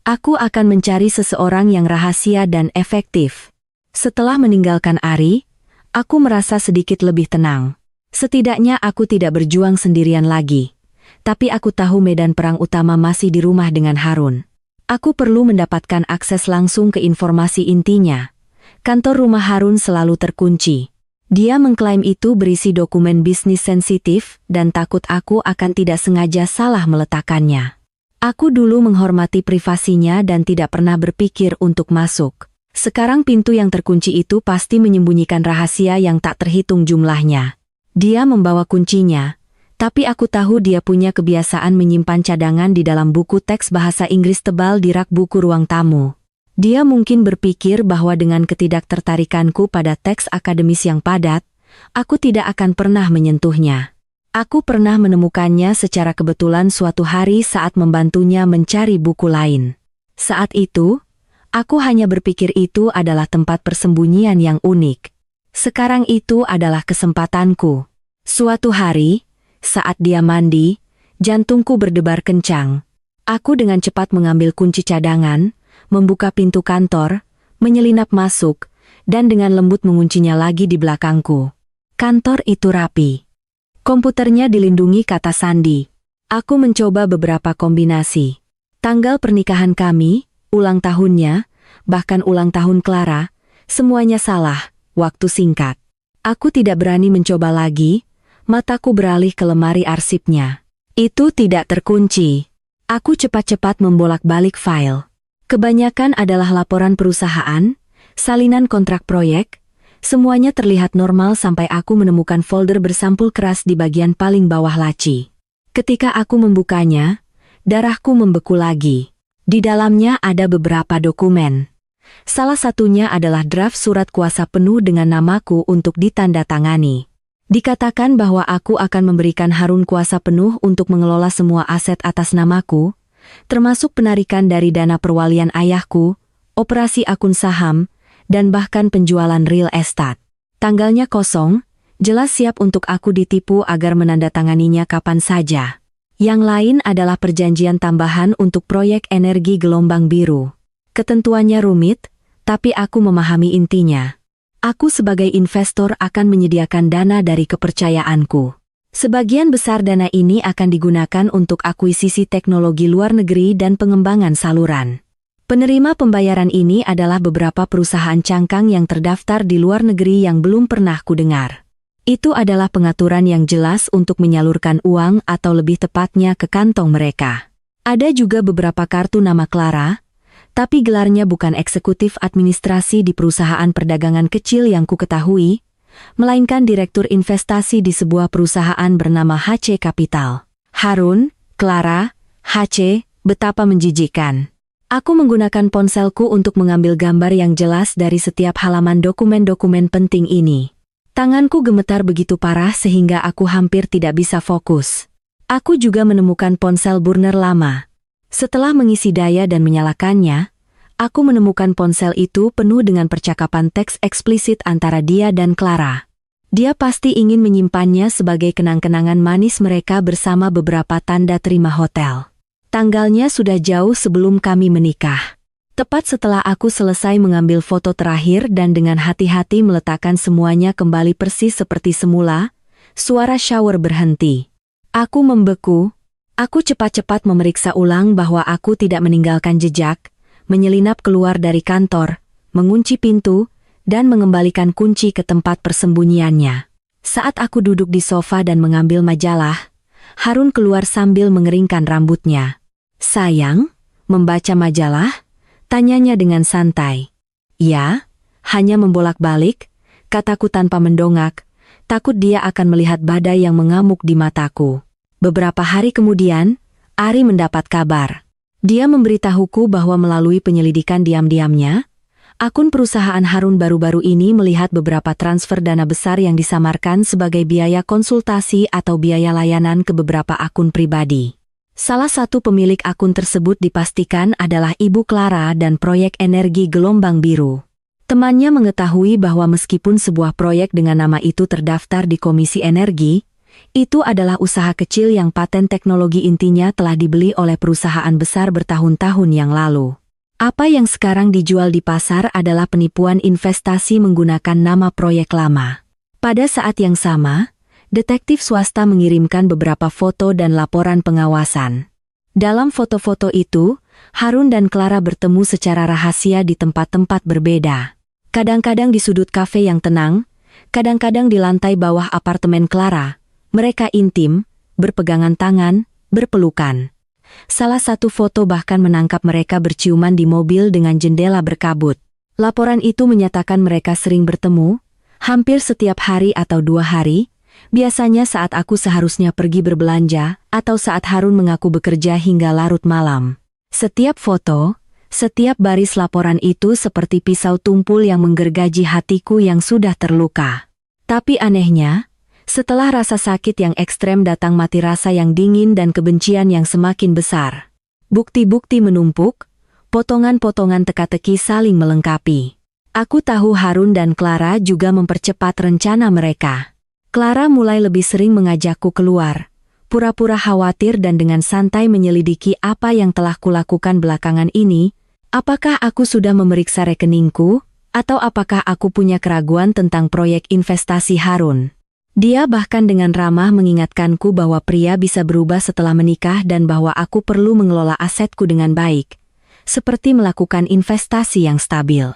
Aku akan mencari seseorang yang rahasia dan efektif. Setelah meninggalkan Ari, aku merasa sedikit lebih tenang. Setidaknya aku tidak berjuang sendirian lagi. Tapi aku tahu medan perang utama masih di rumah dengan Harun. Aku perlu mendapatkan akses langsung ke informasi intinya. Kantor rumah Harun selalu terkunci. Dia mengklaim itu berisi dokumen bisnis sensitif dan takut aku akan tidak sengaja salah meletakkannya. Aku dulu menghormati privasinya dan tidak pernah berpikir untuk masuk. Sekarang pintu yang terkunci itu pasti menyembunyikan rahasia yang tak terhitung jumlahnya. Dia membawa kuncinya. Tapi aku tahu dia punya kebiasaan menyimpan cadangan di dalam buku teks bahasa Inggris tebal di rak buku ruang tamu. Dia mungkin berpikir bahwa dengan ketidaktertarikanku pada teks akademis yang padat, aku tidak akan pernah menyentuhnya. Aku pernah menemukannya secara kebetulan suatu hari saat membantunya mencari buku lain. Saat itu, aku hanya berpikir itu adalah tempat persembunyian yang unik. Sekarang itu adalah kesempatanku. Suatu hari, saat dia mandi, jantungku berdebar kencang. Aku dengan cepat mengambil kunci cadangan, membuka pintu kantor, menyelinap masuk, dan dengan lembut menguncinya lagi di belakangku. Kantor itu rapi. Komputernya dilindungi, kata Sandi. Aku mencoba beberapa kombinasi. Tanggal pernikahan kami, ulang tahunnya, bahkan ulang tahun Clara, semuanya salah, waktu singkat. Aku tidak berani mencoba lagi, mataku beralih ke lemari arsipnya. Itu tidak terkunci. Aku cepat-cepat membolak-balik file. Kebanyakan adalah laporan perusahaan, salinan kontrak proyek, semuanya terlihat normal sampai aku menemukan folder bersampul keras di bagian paling bawah laci. Ketika aku membukanya, darahku membeku lagi. Di dalamnya ada beberapa dokumen. Salah satunya adalah draft surat kuasa penuh dengan namaku untuk ditandatangani. Dikatakan bahwa aku akan memberikan Harun kuasa penuh untuk mengelola semua aset atas namaku, termasuk penarikan dari dana perwalian ayahku, operasi akun saham, dan bahkan penjualan real estate. Tanggalnya kosong, jelas siap untuk aku ditipu agar menandatanganinya kapan saja. Yang lain adalah perjanjian tambahan untuk proyek energi gelombang biru. Ketentuannya rumit, tapi aku memahami intinya. Aku sebagai investor akan menyediakan dana dari kepercayaanku. Sebagian besar dana ini akan digunakan untuk akuisisi teknologi luar negeri dan pengembangan saluran. Penerima pembayaran ini adalah beberapa perusahaan cangkang yang terdaftar di luar negeri yang belum pernah kudengar. Itu adalah pengaturan yang jelas untuk menyalurkan uang atau lebih tepatnya ke kantong mereka. Ada juga beberapa kartu nama Clara, tapi gelarnya bukan eksekutif administrasi di perusahaan perdagangan kecil yang ku ketahui, melainkan direktur investasi di sebuah perusahaan bernama HC Capital. Harun, Clara, HC, betapa menjijikkan. Aku menggunakan ponselku untuk mengambil gambar yang jelas dari setiap halaman dokumen-dokumen penting ini. Tanganku gemetar begitu parah sehingga aku hampir tidak bisa fokus. Aku juga menemukan ponsel burner lama. Setelah mengisi daya dan menyalakannya, aku menemukan ponsel itu penuh dengan percakapan teks eksplisit antara dia dan Clara. Dia pasti ingin menyimpannya sebagai kenang-kenangan manis mereka bersama beberapa tanda terima hotel. Tanggalnya sudah jauh sebelum kami menikah. Tepat setelah aku selesai mengambil foto terakhir dan dengan hati-hati meletakkan semuanya kembali persis seperti semula, suara shower berhenti. Aku membeku. Aku cepat-cepat memeriksa ulang bahwa aku tidak meninggalkan jejak, menyelinap keluar dari kantor, mengunci pintu, dan mengembalikan kunci ke tempat persembunyiannya. Saat aku duduk di sofa dan mengambil majalah, Harun keluar sambil mengeringkan rambutnya. "Sayang, membaca majalah?" tanyanya dengan santai. "Ya, hanya membolak-balik," kataku tanpa mendongak, takut dia akan melihat badai yang mengamuk di mataku. Beberapa hari kemudian, Ari mendapat kabar. Dia memberitahuku bahwa melalui penyelidikan diam-diamnya, akun perusahaan Harun baru-baru ini melihat beberapa transfer dana besar yang disamarkan sebagai biaya konsultasi atau biaya layanan ke beberapa akun pribadi. Salah satu pemilik akun tersebut dipastikan adalah Ibu Clara dan proyek energi gelombang biru. Temannya mengetahui bahwa meskipun sebuah proyek dengan nama itu terdaftar di Komisi Energi, itu adalah usaha kecil yang paten teknologi intinya telah dibeli oleh perusahaan besar bertahun-tahun yang lalu. Apa yang sekarang dijual di pasar adalah penipuan investasi menggunakan nama proyek lama. Pada saat yang sama, detektif swasta mengirimkan beberapa foto dan laporan pengawasan. Dalam foto-foto itu, Harun dan Clara bertemu secara rahasia di tempat-tempat berbeda. Kadang-kadang di sudut kafe yang tenang, kadang-kadang di lantai bawah apartemen Clara. Mereka intim, berpegangan tangan, berpelukan. Salah satu foto bahkan menangkap mereka berciuman di mobil dengan jendela berkabut. Laporan itu menyatakan mereka sering bertemu, hampir setiap hari atau 2 hari, biasanya saat aku seharusnya pergi berbelanja, atau saat Harun mengaku bekerja hingga larut malam. Setiap foto, setiap baris laporan itu seperti pisau tumpul yang menggergaji hatiku yang sudah terluka. Tapi anehnya, setelah rasa sakit yang ekstrem datang mati rasa yang dingin dan kebencian yang semakin besar. Bukti-bukti menumpuk, potongan-potongan teka-teki saling melengkapi. Aku tahu Harun dan Clara juga mempercepat rencana mereka. Clara mulai lebih sering mengajakku keluar, pura-pura khawatir dan dengan santai menyelidiki apa yang telah kulakukan belakangan ini, apakah aku sudah memeriksa rekeningku, atau apakah aku punya keraguan tentang proyek investasi Harun. Dia bahkan dengan ramah mengingatkanku bahwa pria bisa berubah setelah menikah dan bahwa aku perlu mengelola asetku dengan baik, seperti melakukan investasi yang stabil.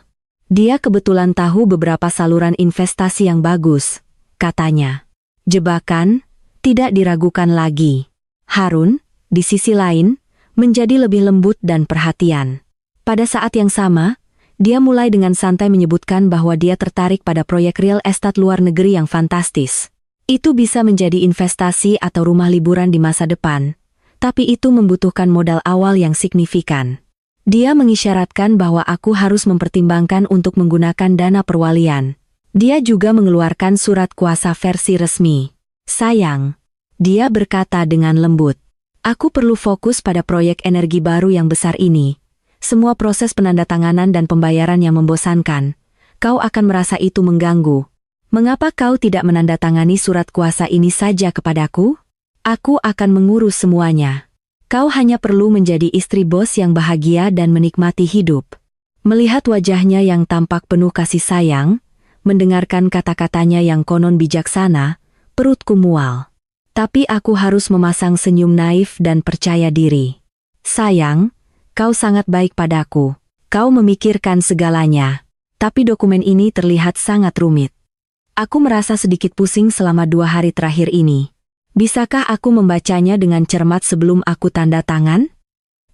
Dia kebetulan tahu beberapa saluran investasi yang bagus, katanya. Jebakan, tidak diragukan lagi. Harun, di sisi lain, menjadi lebih lembut dan perhatian. Pada saat yang sama, dia mulai dengan santai menyebutkan bahwa dia tertarik pada proyek real estate luar negeri yang fantastis. Itu bisa menjadi investasi atau rumah liburan di masa depan, tapi itu membutuhkan modal awal yang signifikan. Dia mengisyaratkan bahwa aku harus mempertimbangkan untuk menggunakan dana perwalian. Dia juga mengeluarkan surat kuasa versi resmi. Sayang, dia berkata dengan lembut. Aku perlu fokus pada proyek energi baru yang besar ini. Semua proses penandatanganan dan pembayaran yang membosankan. Kau akan merasa itu mengganggu. Mengapa kau tidak menandatangani surat kuasa ini saja kepadaku? Aku akan mengurus semuanya. Kau hanya perlu menjadi istri bos yang bahagia dan menikmati hidup. Melihat wajahnya yang tampak penuh kasih sayang, mendengarkan kata-katanya yang konon bijaksana, perutku mual. Tapi aku harus memasang senyum naif dan percaya diri. Sayang, kau sangat baik padaku. Kau memikirkan segalanya. Tapi dokumen ini terlihat sangat rumit. Aku merasa sedikit pusing selama 2 hari terakhir ini. Bisakah aku membacanya dengan cermat sebelum aku tanda tangan?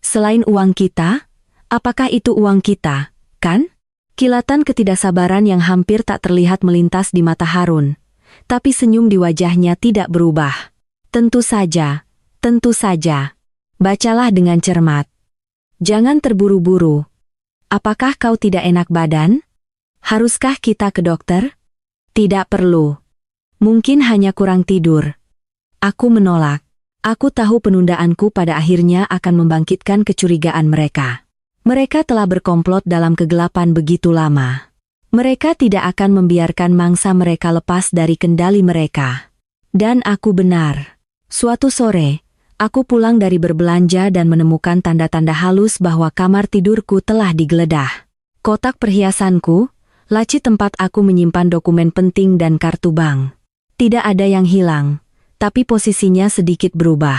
Selain uang kita, apakah itu uang kita, kan? Kilatan ketidaksabaran yang hampir tak terlihat melintas di mata Harun. Tapi senyum di wajahnya tidak berubah. Tentu saja, tentu saja. Bacalah dengan cermat. Jangan terburu-buru. Apakah kau tidak enak badan? Haruskah kita ke dokter? Tidak perlu. Mungkin hanya kurang tidur. Aku menolak. Aku tahu penundaanku pada akhirnya akan membangkitkan kecurigaan mereka. Mereka telah berkomplot dalam kegelapan begitu lama. Mereka tidak akan membiarkan mangsa mereka lepas dari kendali mereka. Dan aku benar. Suatu sore, aku pulang dari berbelanja dan menemukan tanda-tanda halus bahwa kamar tidurku telah digeledah. Kotak perhiasanku, laci tempat aku menyimpan dokumen penting dan kartu bank. Tidak ada yang hilang, tapi posisinya sedikit berubah.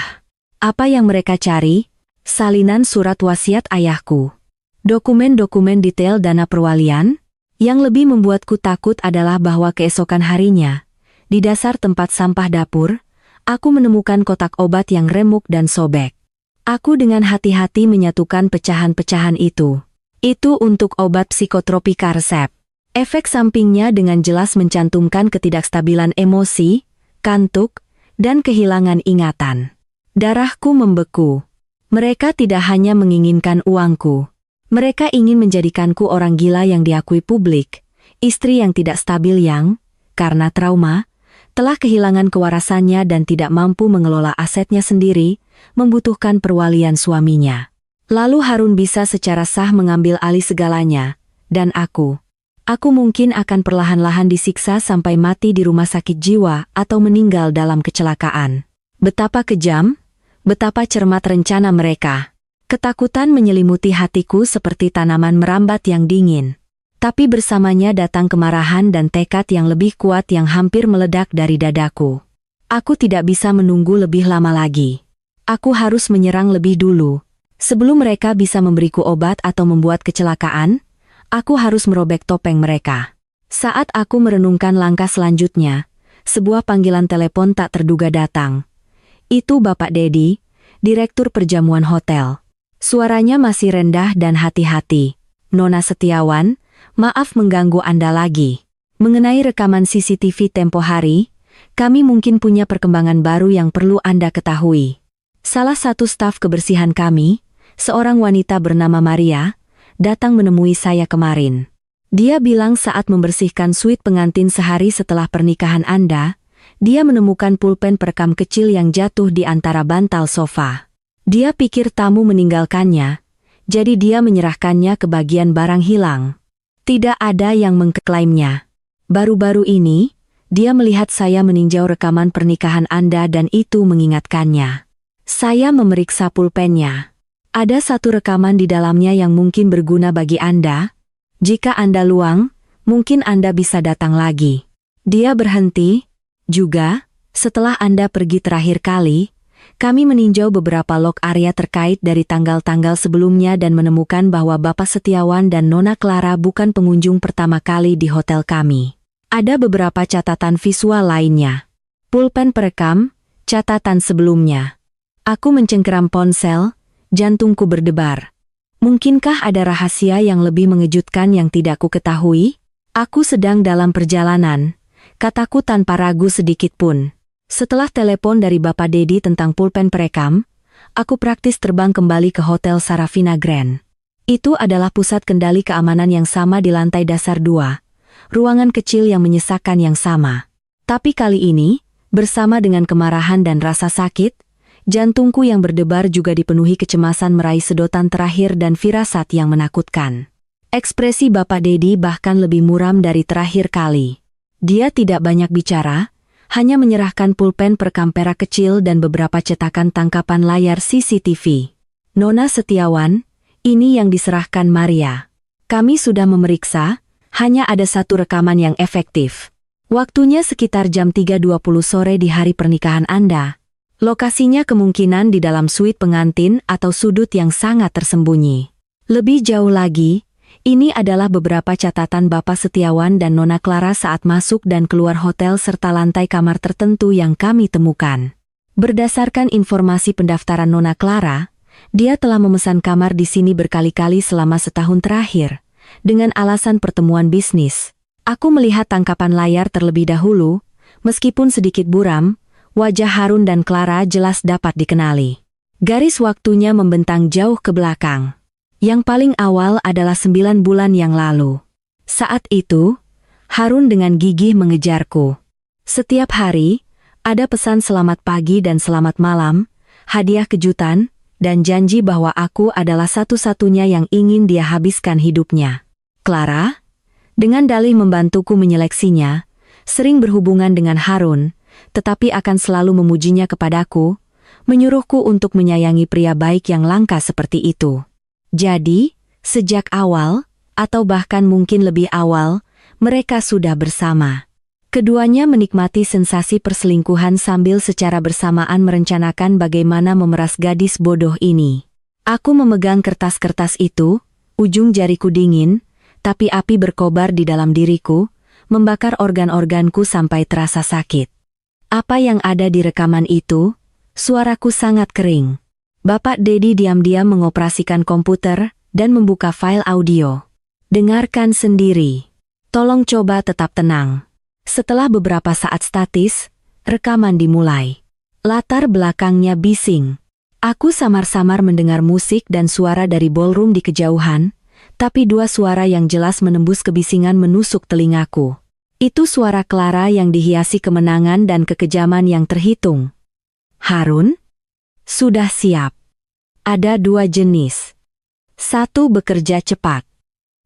Apa yang mereka cari? Salinan surat wasiat ayahku. Dokumen-dokumen detail dana perwalian? Yang lebih membuatku takut adalah bahwa keesokan harinya, di dasar tempat sampah dapur, aku menemukan kotak obat yang remuk dan sobek. Aku dengan hati-hati menyatukan pecahan-pecahan itu. Itu untuk obat psikotropika resep. Efek sampingnya dengan jelas mencantumkan ketidakstabilan emosi, kantuk, dan kehilangan ingatan. Darahku membeku. Mereka tidak hanya menginginkan uangku. Mereka ingin menjadikanku orang gila yang diakui publik, istri yang tidak stabil yang, karena trauma, telah kehilangan kewarasannya dan tidak mampu mengelola asetnya sendiri, membutuhkan perwalian suaminya. Lalu Harun bisa secara sah mengambil alih segalanya, dan aku mungkin akan perlahan-lahan disiksa sampai mati di rumah sakit jiwa atau meninggal dalam kecelakaan. Betapa kejam, betapa cermat rencana mereka. Ketakutan menyelimuti hatiku seperti tanaman merambat yang dingin. Tapi bersamanya datang kemarahan dan tekad yang lebih kuat yang hampir meledak dari dadaku. Aku tidak bisa menunggu lebih lama lagi. Aku harus menyerang lebih dulu. Sebelum mereka bisa memberiku obat atau membuat kecelakaan, aku harus merobek topeng mereka. Saat aku merenungkan langkah selanjutnya, sebuah panggilan telepon tak terduga datang. Itu Bapak Dedi, Direktur Perjamuan Hotel. Suaranya masih rendah dan hati-hati. Nona Setiawan, maaf mengganggu Anda lagi. Mengenai rekaman CCTV tempo hari, kami mungkin punya perkembangan baru yang perlu Anda ketahui. Salah satu staf kebersihan kami, seorang wanita bernama Maria, datang menemui saya kemarin. Dia bilang saat membersihkan suite pengantin sehari setelah pernikahan Anda, dia menemukan pulpen perekam kecil yang jatuh di antara bantal sofa. Dia pikir tamu meninggalkannya, jadi dia menyerahkannya ke bagian barang hilang. Tidak ada yang mengklaimnya. Baru-baru ini, dia melihat saya meninjau rekaman pernikahan Anda dan itu mengingatkannya. Saya memeriksa pulpennya. Ada satu rekaman di dalamnya yang mungkin berguna bagi Anda. Jika Anda luang, mungkin Anda bisa datang lagi. Dia berhenti, Juga, setelah Anda pergi terakhir kali, kami meninjau beberapa log area terkait dari tanggal-tanggal sebelumnya dan menemukan bahwa Bapak Setiawan dan Nona Clara bukan pengunjung pertama kali di hotel kami. Ada beberapa catatan visual lainnya. Pulpen perekam, catatan sebelumnya. Aku mencengkeram ponsel, jantungku berdebar. Mungkinkah ada rahasia yang lebih mengejutkan yang tidak ku ketahui? Aku sedang dalam perjalanan, kataku tanpa ragu sedikit pun. Setelah telepon dari Bapak Dedi tentang pulpen perekam, aku praktis terbang kembali ke Hotel Sarafina Grand. Itu adalah pusat kendali keamanan yang sama di lantai dasar 2, ruangan kecil yang menyesakkan yang sama. Tapi kali ini, bersama dengan kemarahan dan rasa sakit, jantungku yang berdebar juga dipenuhi kecemasan meraih sedotan terakhir dan firasat yang menakutkan. Ekspresi Bapak Dedi bahkan lebih muram dari terakhir kali. Dia tidak banyak bicara, hanya menyerahkan pulpen perekam perak kecil dan beberapa cetakan tangkapan layar CCTV. Nona Setiawan, ini yang diserahkan Maria. Kami sudah memeriksa, hanya ada satu rekaman yang efektif. Waktunya sekitar jam 3.20 sore di hari pernikahan Anda. Lokasinya kemungkinan di dalam suite pengantin atau sudut yang sangat tersembunyi. Lebih jauh lagi, ini adalah beberapa catatan Bapak Setiawan dan Nona Clara saat masuk dan keluar hotel serta lantai kamar tertentu yang kami temukan. Berdasarkan informasi pendaftaran Nona Clara, dia telah memesan kamar di sini berkali-kali selama setahun terakhir, dengan alasan pertemuan bisnis. Aku melihat tangkapan layar terlebih dahulu, meskipun sedikit buram, wajah Harun dan Clara jelas dapat dikenali. Garis waktunya membentang jauh ke belakang. Yang paling awal adalah 9 bulan yang lalu. Saat itu, Harun dengan gigih mengejarku. Setiap hari, ada pesan selamat pagi dan selamat malam, hadiah kejutan, dan janji bahwa aku adalah satu-satunya yang ingin dia habiskan hidupnya. Clara, dengan dalih membantuku menyeleksinya, sering berhubungan dengan Harun, tetapi akan selalu memujinya kepadaku, menyuruhku untuk menyayangi pria baik yang langka seperti itu. Jadi, sejak awal, atau bahkan mungkin lebih awal, mereka sudah bersama. Keduanya menikmati sensasi perselingkuhan sambil secara bersamaan merencanakan bagaimana memeras gadis bodoh ini. Aku memegang kertas-kertas itu, ujung jariku dingin, tapi api berkobar di dalam diriku, membakar organ-organku sampai terasa sakit. Apa yang ada di rekaman itu? Suaraku sangat kering. Bapak Dedi diam-diam mengoperasikan komputer dan membuka file audio. Dengarkan sendiri. Tolong coba tetap tenang. Setelah beberapa saat statis, rekaman dimulai. Latar belakangnya bising. Aku samar-samar mendengar musik dan suara dari ballroom di kejauhan, tapi dua suara yang jelas menembus kebisingan menusuk telingaku. Itu suara Clara yang dihiasi kemenangan dan kekejaman yang terhitung. Harun? Sudah siap. Ada dua jenis. Satu bekerja cepat.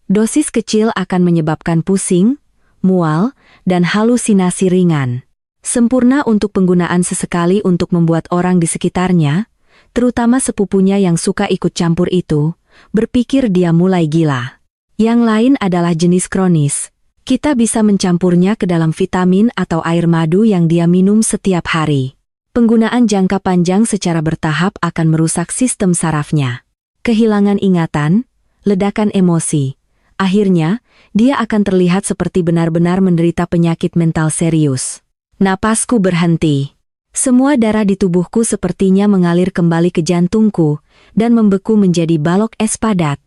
Dosis kecil akan menyebabkan pusing, mual, dan halusinasi ringan. Sempurna untuk penggunaan sesekali untuk membuat orang di sekitarnya, terutama sepupunya yang suka ikut campur itu, berpikir dia mulai gila. Yang lain adalah jenis kronis. Kita bisa mencampurnya ke dalam vitamin atau air madu yang dia minum setiap hari. Penggunaan jangka panjang secara bertahap akan merusak sistem sarafnya. Kehilangan ingatan, ledakan emosi. Akhirnya, dia akan terlihat seperti benar-benar menderita penyakit mental serius. Napasku berhenti. Semua darah di tubuhku sepertinya mengalir kembali ke jantungku dan membeku menjadi balok es padat.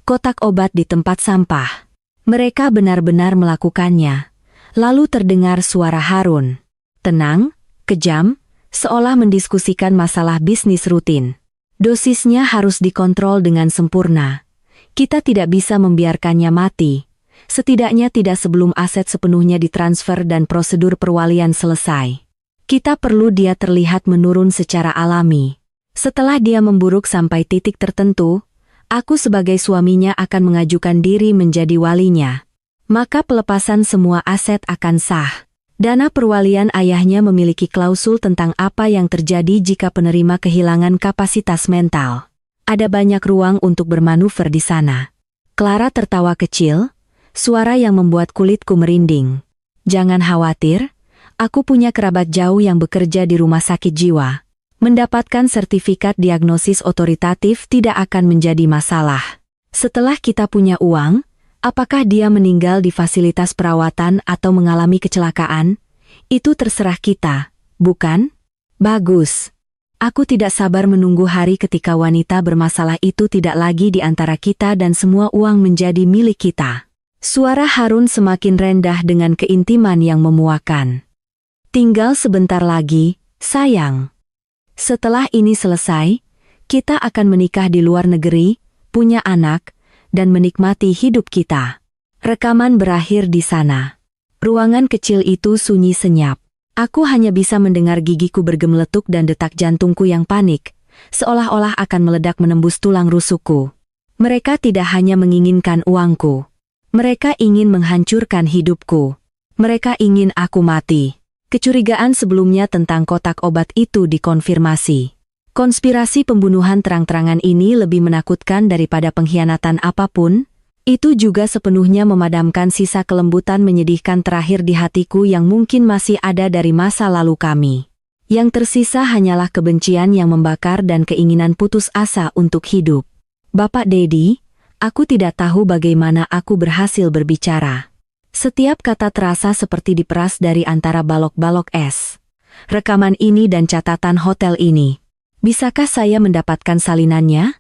Kotak obat di tempat sampah. Mereka benar-benar melakukannya. Lalu terdengar suara Harun. Tenang, kejam, seolah mendiskusikan masalah bisnis rutin. Dosisnya harus dikontrol dengan sempurna. Kita tidak bisa membiarkannya mati. Setidaknya tidak sebelum aset sepenuhnya ditransfer dan prosedur perwalian selesai. Kita perlu dia terlihat menurun secara alami. Setelah dia memburuk sampai titik tertentu, aku sebagai suaminya akan mengajukan diri menjadi walinya. Maka pelepasan semua aset akan sah. Dana perwalian ayahnya memiliki klausul tentang apa yang terjadi jika penerima kehilangan kapasitas mental. Ada banyak ruang untuk bermanuver di sana. Clara tertawa kecil, suara yang membuat kulitku merinding. Jangan khawatir, Aku punya kerabat jauh yang bekerja di rumah sakit jiwa. Mendapatkan sertifikat diagnosis otoritatif tidak akan menjadi masalah. Setelah kita punya uang, apakah dia meninggal di fasilitas perawatan atau mengalami kecelakaan? Itu terserah kita, bukan? Bagus. Aku tidak sabar menunggu hari ketika wanita bermasalah itu tidak lagi di antara kita dan semua uang menjadi milik kita. Suara Harun semakin rendah dengan keintiman yang memuakan. Tinggal sebentar lagi, sayang. Setelah ini selesai, kita akan menikah di luar negeri, punya anak, dan menikmati hidup kita. Rekaman berakhir di sana. Ruangan kecil itu sunyi senyap. Aku hanya bisa mendengar gigiku bergemeletuk dan detak jantungku yang panik, seolah-olah akan meledak menembus tulang rusukku. Mereka tidak hanya menginginkan uangku. Mereka ingin menghancurkan hidupku. Mereka ingin aku mati. Kecurigaan sebelumnya tentang kotak obat itu dikonfirmasi. Konspirasi pembunuhan terang-terangan ini lebih menakutkan daripada pengkhianatan apapun. Itu juga sepenuhnya memadamkan sisa kelembutan menyedihkan terakhir di hatiku yang mungkin masih ada dari masa lalu kami. Yang tersisa hanyalah kebencian yang membakar dan keinginan putus asa untuk hidup. Bapak Dedi, aku tidak tahu bagaimana aku berhasil berbicara. Setiap kata terasa seperti diperas dari antara balok-balok es. Rekaman ini dan catatan hotel ini. Bisakah saya mendapatkan salinannya?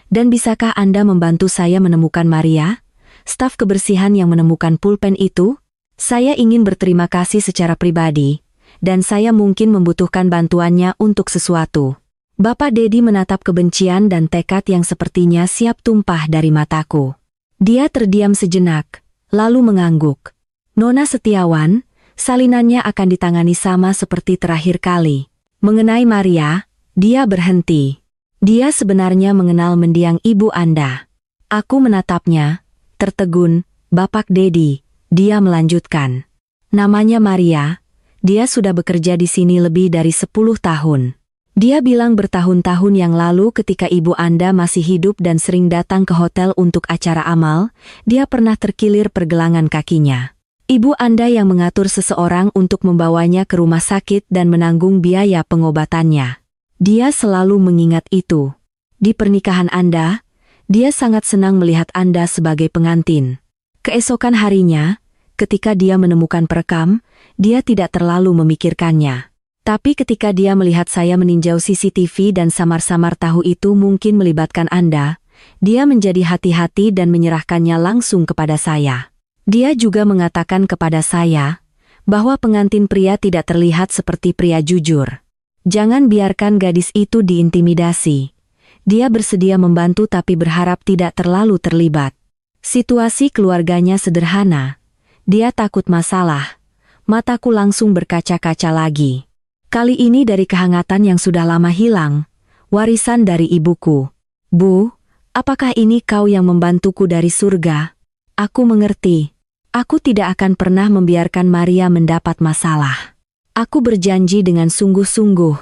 Dan bisakah Anda membantu saya menemukan Maria, staf kebersihan yang menemukan pulpen itu? Saya ingin berterima kasih secara pribadi, dan saya mungkin membutuhkan bantuannya untuk sesuatu. Bapak Dedi menatap kebencian dan tekad yang sepertinya siap tumpah dari mataku. Dia terdiam sejenak, lalu mengangguk. Nona Setiawan, salinannya akan ditangani sama seperti terakhir kali. Mengenai Maria, dia berhenti. Dia sebenarnya mengenal mendiang ibu Anda. Aku menatapnya, tertegun, Bapak Dedi. Dia melanjutkan. Namanya Maria, dia sudah bekerja di sini lebih dari 10 tahun. Dia bilang bertahun-tahun yang lalu ketika ibu Anda masih hidup dan sering datang ke hotel untuk acara amal, dia pernah terkilir pergelangan kakinya. Ibu Anda yang mengatur seseorang untuk membawanya ke rumah sakit dan menanggung biaya pengobatannya. Dia selalu mengingat itu. Di pernikahan Anda, dia sangat senang melihat Anda sebagai pengantin. Keesokan harinya, ketika dia menemukan perekam, dia tidak terlalu memikirkannya. Tapi ketika dia melihat saya meninjau CCTV dan samar-samar tahu itu mungkin melibatkan Anda, dia menjadi hati-hati dan menyerahkannya langsung kepada saya. Dia juga mengatakan kepada saya bahwa pengantin pria tidak terlihat seperti pria jujur. Jangan biarkan gadis itu diintimidasi. Dia bersedia membantu tapi berharap tidak terlalu terlibat. Situasi keluarganya sederhana. Dia takut masalah. Mataku langsung berkaca-kaca lagi. Kali ini dari kehangatan yang sudah lama hilang. Warisan dari ibuku. Bu, apakah ini kau yang membantuku dari surga? Aku mengerti. Aku tidak akan pernah membiarkan Maria mendapat masalah. Aku berjanji dengan sungguh-sungguh.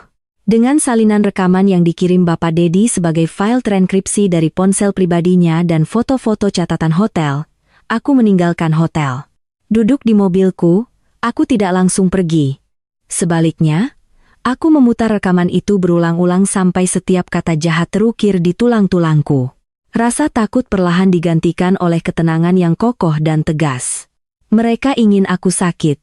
Dengan salinan rekaman yang dikirim Bapak Dedi sebagai file transkripsi dari ponsel pribadinya dan foto-foto catatan hotel, aku meninggalkan hotel. Duduk di mobilku, aku tidak langsung pergi. Sebaliknya, aku memutar rekaman itu berulang-ulang sampai setiap kata jahat terukir di tulang-tulangku. Rasa takut perlahan digantikan oleh ketenangan yang kokoh dan tegas. Mereka ingin aku sakit.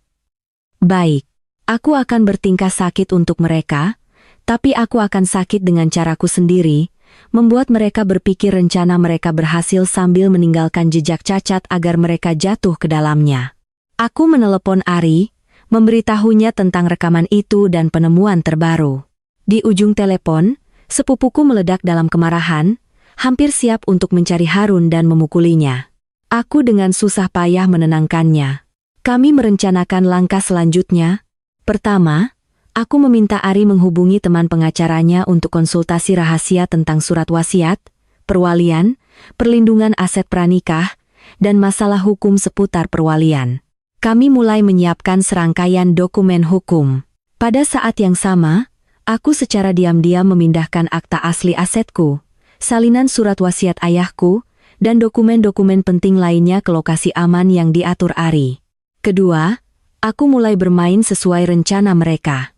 Baik. Aku akan bertingkah sakit untuk mereka, tapi aku akan sakit dengan caraku sendiri, membuat mereka berpikir rencana mereka berhasil sambil meninggalkan jejak cacat agar mereka jatuh ke dalamnya. Aku menelepon Ari, memberitahunya tentang rekaman itu dan penemuan terbaru. Di ujung telepon, sepupuku meledak dalam kemarahan, hampir siap untuk mencari Harun dan memukulinya. Aku dengan susah payah menenangkannya. Kami merencanakan langkah selanjutnya. Pertama, aku meminta Ari menghubungi teman pengacaranya untuk konsultasi rahasia tentang surat wasiat, perwalian, perlindungan aset pranikah, dan masalah hukum seputar perwalian. Kami mulai menyiapkan serangkaian dokumen hukum. Pada saat yang sama, aku secara diam-diam memindahkan akta asli asetku, salinan surat wasiat ayahku, dan dokumen-dokumen penting lainnya ke lokasi aman yang diatur Ari. Kedua, Aku mulai bermain sesuai rencana mereka.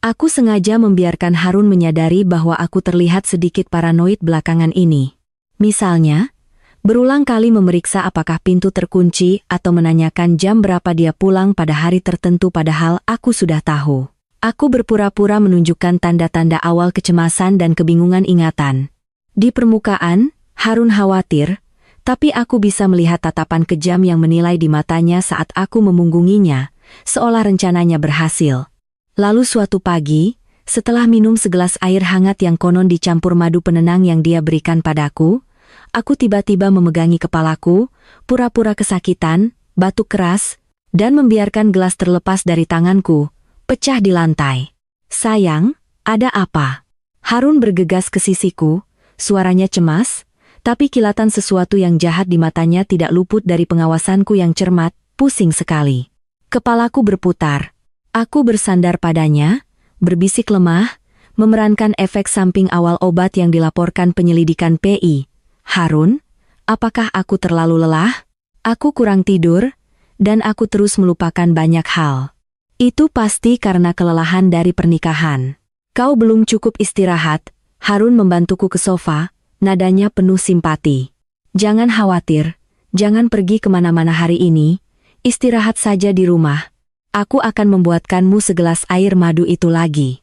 Aku sengaja membiarkan Harun menyadari bahwa aku terlihat sedikit paranoid belakangan ini. Misalnya, berulang kali memeriksa apakah pintu terkunci atau menanyakan jam berapa dia pulang pada hari tertentu padahal aku sudah tahu. Aku berpura-pura menunjukkan tanda-tanda awal kecemasan dan kebingungan ingatan. Di permukaan, Harun khawatir, tapi aku bisa melihat tatapan kejam yang menilai di matanya saat aku memunggunginya, seolah rencananya berhasil. Lalu suatu pagi, setelah minum segelas air hangat yang konon dicampur madu penenang yang dia berikan padaku, aku tiba-tiba memegangi kepalaku, pura-pura kesakitan, batuk keras, dan membiarkan gelas terlepas dari tanganku, pecah di lantai. "Sayang, ada apa?" Harun bergegas ke sisiku, suaranya cemas, tapi kilatan sesuatu yang jahat di matanya tidak luput dari pengawasanku yang cermat, pusing sekali. Kepalaku berputar. Aku bersandar padanya, berbisik lemah, memerankan efek samping awal obat yang dilaporkan penyelidikan PI. "Harun, apakah aku terlalu lelah? Aku kurang tidur, dan aku terus melupakan banyak hal." "Itu pasti karena kelelahan dari pernikahan. Kau belum cukup istirahat." Harun membantuku ke sofa, nadanya penuh simpati. "Jangan khawatir, jangan pergi kemana-mana hari ini, istirahat saja di rumah. Aku akan membuatkanmu segelas air madu itu lagi."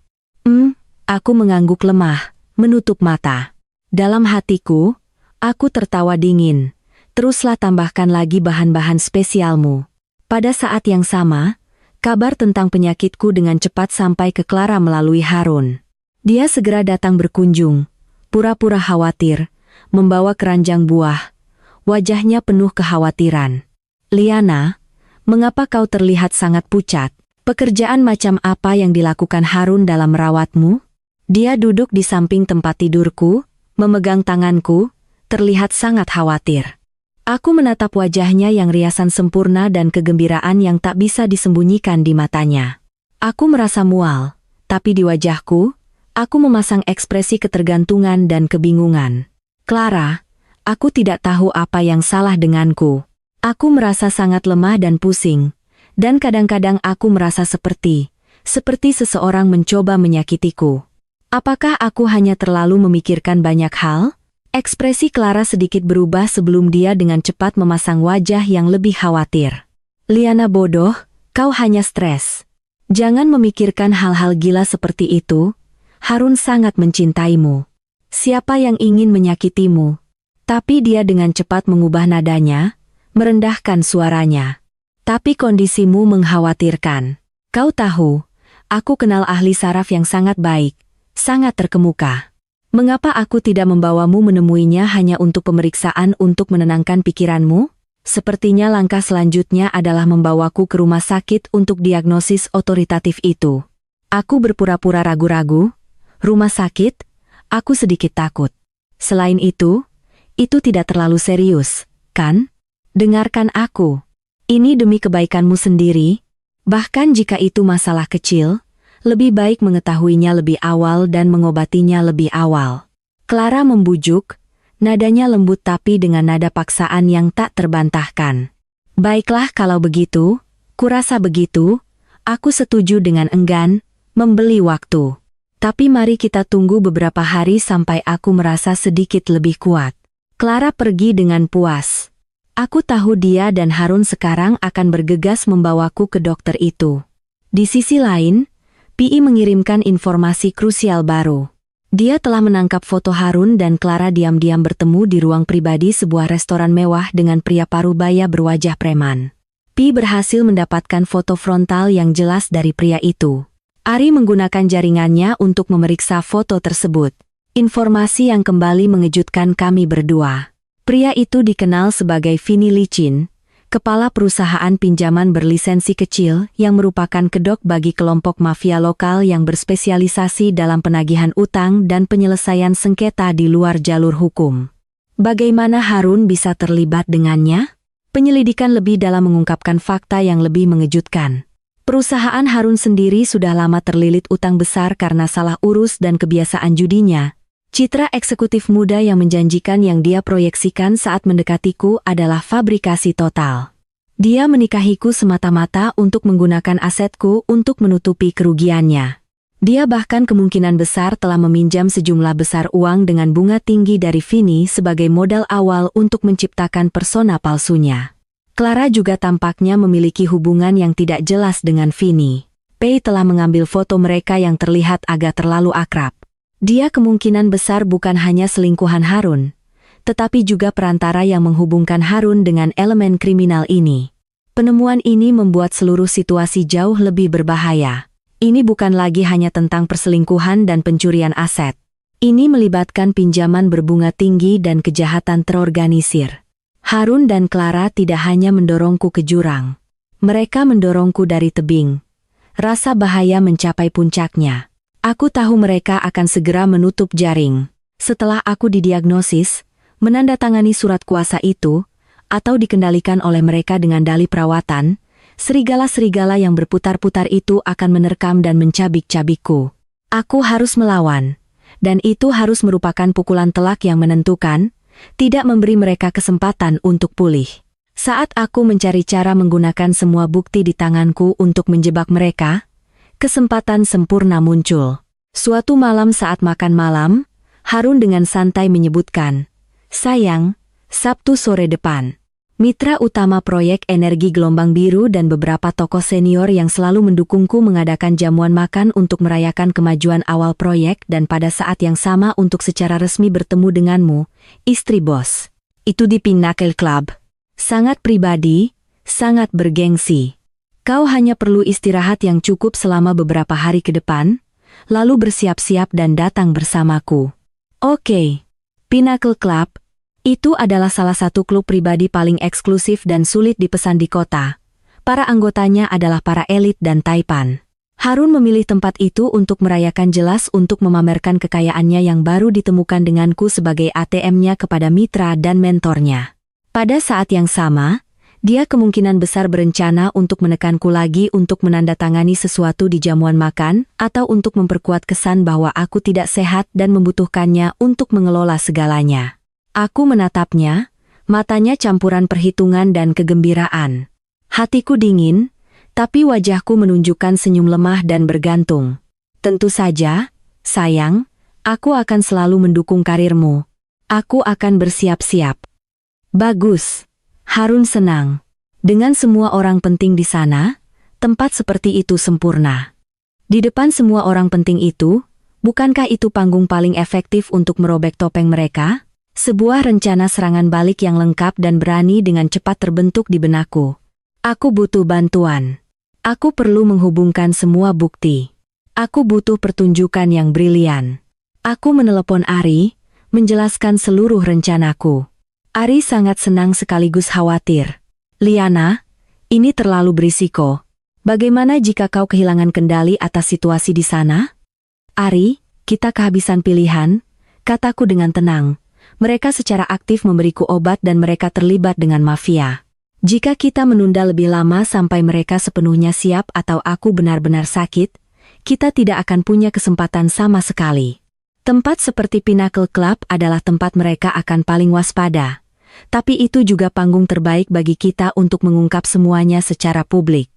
Aku mengangguk lemah, menutup mata. Dalam hatiku, aku tertawa dingin. "Teruslah tambahkan lagi bahan-bahan spesialmu." Pada saat yang sama, kabar tentang penyakitku dengan cepat sampai ke Clara melalui Harun. Dia segera datang berkunjung, pura-pura khawatir, membawa keranjang buah. Wajahnya penuh kekhawatiran. "Liana, mengapa kau terlihat sangat pucat? Pekerjaan macam apa yang dilakukan Harun dalam merawatmu?" Dia duduk di samping tempat tidurku, memegang tanganku, terlihat sangat khawatir. Aku menatap wajahnya yang riasan sempurna dan kegembiraan yang tak bisa disembunyikan di matanya. Aku merasa mual, tapi di wajahku, aku memasang ekspresi ketergantungan dan kebingungan. "Clara, aku tidak tahu apa yang salah denganku. Aku merasa sangat lemah dan pusing, dan kadang-kadang aku merasa seperti seseorang mencoba menyakitiku. Apakah aku hanya terlalu memikirkan banyak hal?" Ekspresi Clara sedikit berubah sebelum dia dengan cepat memasang wajah yang lebih khawatir. "Liana bodoh, kau hanya stres. Jangan memikirkan hal-hal gila seperti itu. Harun sangat mencintaimu. Siapa yang ingin menyakitimu?" Tapi dia dengan cepat mengubah nadanya, merendahkan suaranya. "Tapi kondisimu mengkhawatirkan. Kau tahu, aku kenal ahli saraf yang sangat baik, sangat terkemuka. Mengapa aku tidak membawamu menemuinya hanya untuk pemeriksaan untuk menenangkan pikiranmu? Sepertinya langkah selanjutnya adalah membawaku ke rumah sakit untuk diagnosis otoritatif itu." Aku berpura-pura ragu-ragu. "Rumah sakit?" Aku sedikit takut. "Selain itu tidak terlalu serius, kan? Dengarkan aku. Ini demi kebaikanmu sendiri. Bahkan jika itu masalah kecil, lebih baik mengetahuinya lebih awal dan mengobatinya lebih awal." Clara membujuk, nadanya lembut tapi dengan nada paksaan yang tak terbantahkan. "Baiklah kalau begitu, kurasa begitu, aku setuju dengan enggan, membeli waktu. Tapi mari kita tunggu beberapa hari sampai aku merasa sedikit lebih kuat." Clara pergi dengan puas. Aku tahu dia dan Harun sekarang akan bergegas membawaku ke dokter itu. Di sisi lain, PI mengirimkan informasi krusial baru. Dia telah menangkap foto Harun dan Clara diam-diam bertemu di ruang pribadi sebuah restoran mewah dengan pria parubaya berwajah preman. PI berhasil mendapatkan foto frontal yang jelas dari pria itu. Ari menggunakan jaringannya untuk memeriksa foto tersebut. Informasi yang kembali mengejutkan kami berdua. Pria itu dikenal sebagai Vini Licin, kepala perusahaan pinjaman berlisensi kecil yang merupakan kedok bagi kelompok mafia lokal yang berspesialisasi dalam penagihan utang dan penyelesaian sengketa di luar jalur hukum. Bagaimana Harun bisa terlibat dengannya? Penyelidikan lebih dalam mengungkapkan fakta yang lebih mengejutkan. Perusahaan Harun sendiri sudah lama terlilit utang besar karena salah urus dan kebiasaan judinya. Citra eksekutif muda yang menjanjikan yang dia proyeksikan saat mendekatiku adalah fabrikasi total. Dia menikahiku semata-mata untuk menggunakan asetku untuk menutupi kerugiannya. Dia bahkan kemungkinan besar telah meminjam sejumlah besar uang dengan bunga tinggi dari Vini sebagai modal awal untuk menciptakan persona palsunya. Clara juga tampaknya memiliki hubungan yang tidak jelas dengan Vini. Pei telah mengambil foto mereka yang terlihat agak terlalu akrab. Dia kemungkinan besar bukan hanya selingkuhan Harun, tetapi juga perantara yang menghubungkan Harun dengan elemen kriminal ini. Penemuan ini membuat seluruh situasi jauh lebih berbahaya. Ini bukan lagi hanya tentang perselingkuhan dan pencurian aset. Ini melibatkan pinjaman berbunga tinggi dan kejahatan terorganisir. Harun dan Clara tidak hanya mendorongku ke jurang. Mereka mendorongku dari tebing. Rasa bahaya mencapai puncaknya. Aku tahu mereka akan segera menutup jaring. Setelah aku didiagnosis, menandatangani surat kuasa itu, atau dikendalikan oleh mereka dengan dalih perawatan, serigala-serigala yang berputar-putar itu akan menerkam dan mencabik-cabikku. Aku harus melawan, dan itu harus merupakan pukulan telak yang menentukan, tidak memberi mereka kesempatan untuk pulih. Saat aku mencari cara menggunakan semua bukti di tanganku untuk menjebak mereka, kesempatan sempurna muncul. Suatu malam saat makan malam, Harun dengan santai menyebutkan, "Sayang, Sabtu sore depan." Mitra utama proyek energi gelombang biru dan beberapa tokoh senior yang selalu mendukungku mengadakan jamuan makan untuk merayakan kemajuan awal proyek dan pada saat yang sama untuk secara resmi bertemu denganmu, istri bos. Itu di Pinnacle Club. Sangat pribadi, sangat bergengsi. Kau hanya perlu istirahat yang cukup selama beberapa hari ke depan, lalu bersiap-siap dan datang bersamaku. Oke. Pinnacle Club. Itu adalah salah satu klub pribadi paling eksklusif dan sulit dipesan di kota. Para anggotanya adalah para elit dan taipan. Harun memilih tempat itu untuk merayakan jelas untuk memamerkan kekayaannya yang baru ditemukan denganku sebagai ATM-nya kepada mitra dan mentornya. Pada saat yang sama, dia kemungkinan besar berencana untuk menekanku lagi untuk menandatangani sesuatu di jamuan makan atau untuk memperkuat kesan bahwa aku tidak sehat dan membutuhkannya untuk mengelola segalanya. Aku menatapnya, matanya campuran perhitungan dan kegembiraan. Hatiku dingin, tapi wajahku menunjukkan senyum lemah dan bergantung. Tentu saja, sayang, aku akan selalu mendukung karirmu. Aku akan bersiap-siap. Bagus. Harun senang. Dengan semua orang penting di sana, tempat seperti itu sempurna. Di depan semua orang penting itu, bukankah itu panggung paling efektif untuk merobek topeng mereka? Sebuah rencana serangan balik yang lengkap dan berani dengan cepat terbentuk di benakku. Aku butuh bantuan. Aku perlu menghubungkan semua bukti. Aku butuh pertunjukan yang brilian. Aku menelepon Ari, menjelaskan seluruh rencanaku. Ari sangat senang sekaligus khawatir. "Liana, ini terlalu berisiko. Bagaimana jika kau kehilangan kendali atas situasi di sana?" "Ari, kita kehabisan pilihan," kataku dengan tenang. Mereka secara aktif memberiku obat dan mereka terlibat dengan mafia. Jika kita menunda lebih lama sampai mereka sepenuhnya siap atau aku benar-benar sakit, kita tidak akan punya kesempatan sama sekali. Tempat seperti Pinnacle Club adalah tempat mereka akan paling waspada. Tapi itu juga panggung terbaik bagi kita untuk mengungkap semuanya secara publik.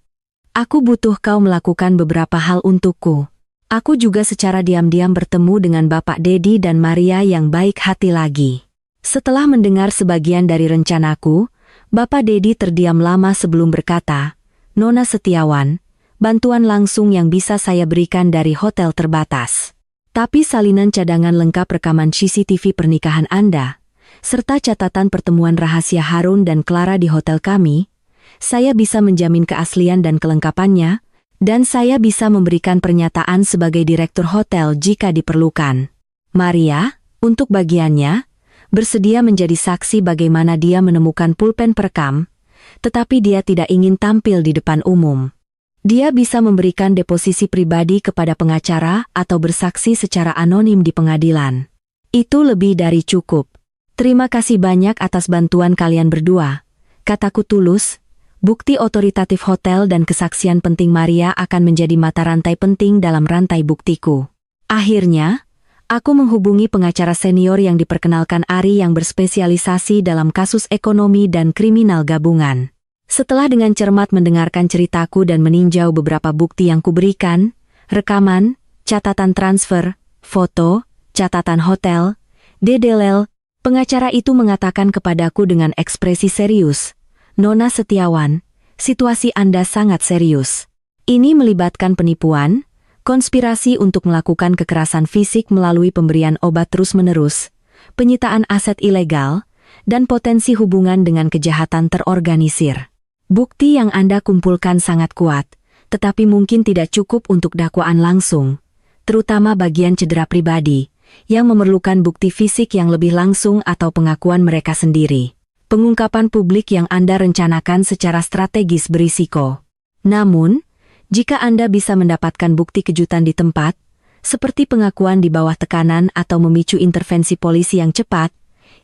Aku butuh kau melakukan beberapa hal untukku. Aku juga secara diam-diam bertemu dengan Bapak Dedi dan Maria yang baik hati lagi. Setelah mendengar sebagian dari rencanaku, Bapak Dedi terdiam lama sebelum berkata, "Nona Setiawan, bantuan langsung yang bisa saya berikan dari hotel terbatas. Tapi salinan cadangan lengkap rekaman CCTV pernikahan Anda, serta catatan pertemuan rahasia Harun dan Clara di hotel kami, saya bisa menjamin keaslian dan kelengkapannya, dan saya bisa memberikan pernyataan sebagai direktur hotel jika diperlukan." Maria, untuk bagiannya, bersedia menjadi saksi bagaimana dia menemukan pulpen perekam, tetapi dia tidak ingin tampil di depan umum. Dia bisa memberikan deposisi pribadi kepada pengacara atau bersaksi secara anonim di pengadilan. Itu lebih dari cukup. "Terima kasih banyak atas bantuan kalian berdua," kataku tulus. Bukti otoritatif hotel dan kesaksian penting Maria akan menjadi mata rantai penting dalam rantai buktiku. Akhirnya, aku menghubungi pengacara senior yang diperkenalkan Ari yang berspesialisasi dalam kasus ekonomi dan kriminal gabungan. Setelah dengan cermat mendengarkan ceritaku dan meninjau beberapa bukti yang kuberikan, rekaman, catatan transfer, foto, catatan hotel, DDL, pengacara itu mengatakan kepadaku dengan ekspresi serius, "Nona Setiawan, situasi Anda sangat serius. Ini melibatkan penipuan, konspirasi untuk melakukan kekerasan fisik melalui pemberian obat terus-menerus, penyitaan aset ilegal, dan potensi hubungan dengan kejahatan terorganisir. Bukti yang Anda kumpulkan sangat kuat, tetapi mungkin tidak cukup untuk dakwaan langsung, terutama bagian cedera pribadi, yang memerlukan bukti fisik yang lebih langsung atau pengakuan mereka sendiri. Pengungkapan publik yang Anda rencanakan secara strategis berisiko. Namun, jika Anda bisa mendapatkan bukti kejutan di tempat, seperti pengakuan di bawah tekanan atau memicu intervensi polisi yang cepat,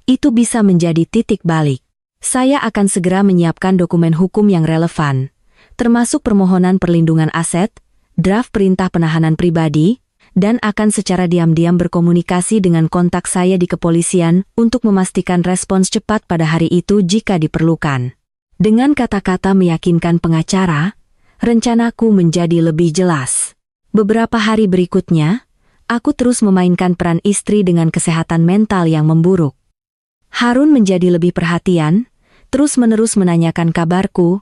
itu bisa menjadi titik balik. Saya akan segera menyiapkan dokumen hukum yang relevan, termasuk permohonan perlindungan aset, draft perintah penahanan pribadi, dan akan secara diam-diam berkomunikasi dengan kontak saya di kepolisian untuk memastikan respons cepat pada hari itu jika diperlukan." Dengan kata-kata meyakinkan pengacara, rencanaku menjadi lebih jelas. Beberapa hari berikutnya, aku terus memainkan peran istri dengan kesehatan mental yang memburuk. Harun menjadi lebih perhatian, terus-menerus menanyakan kabarku,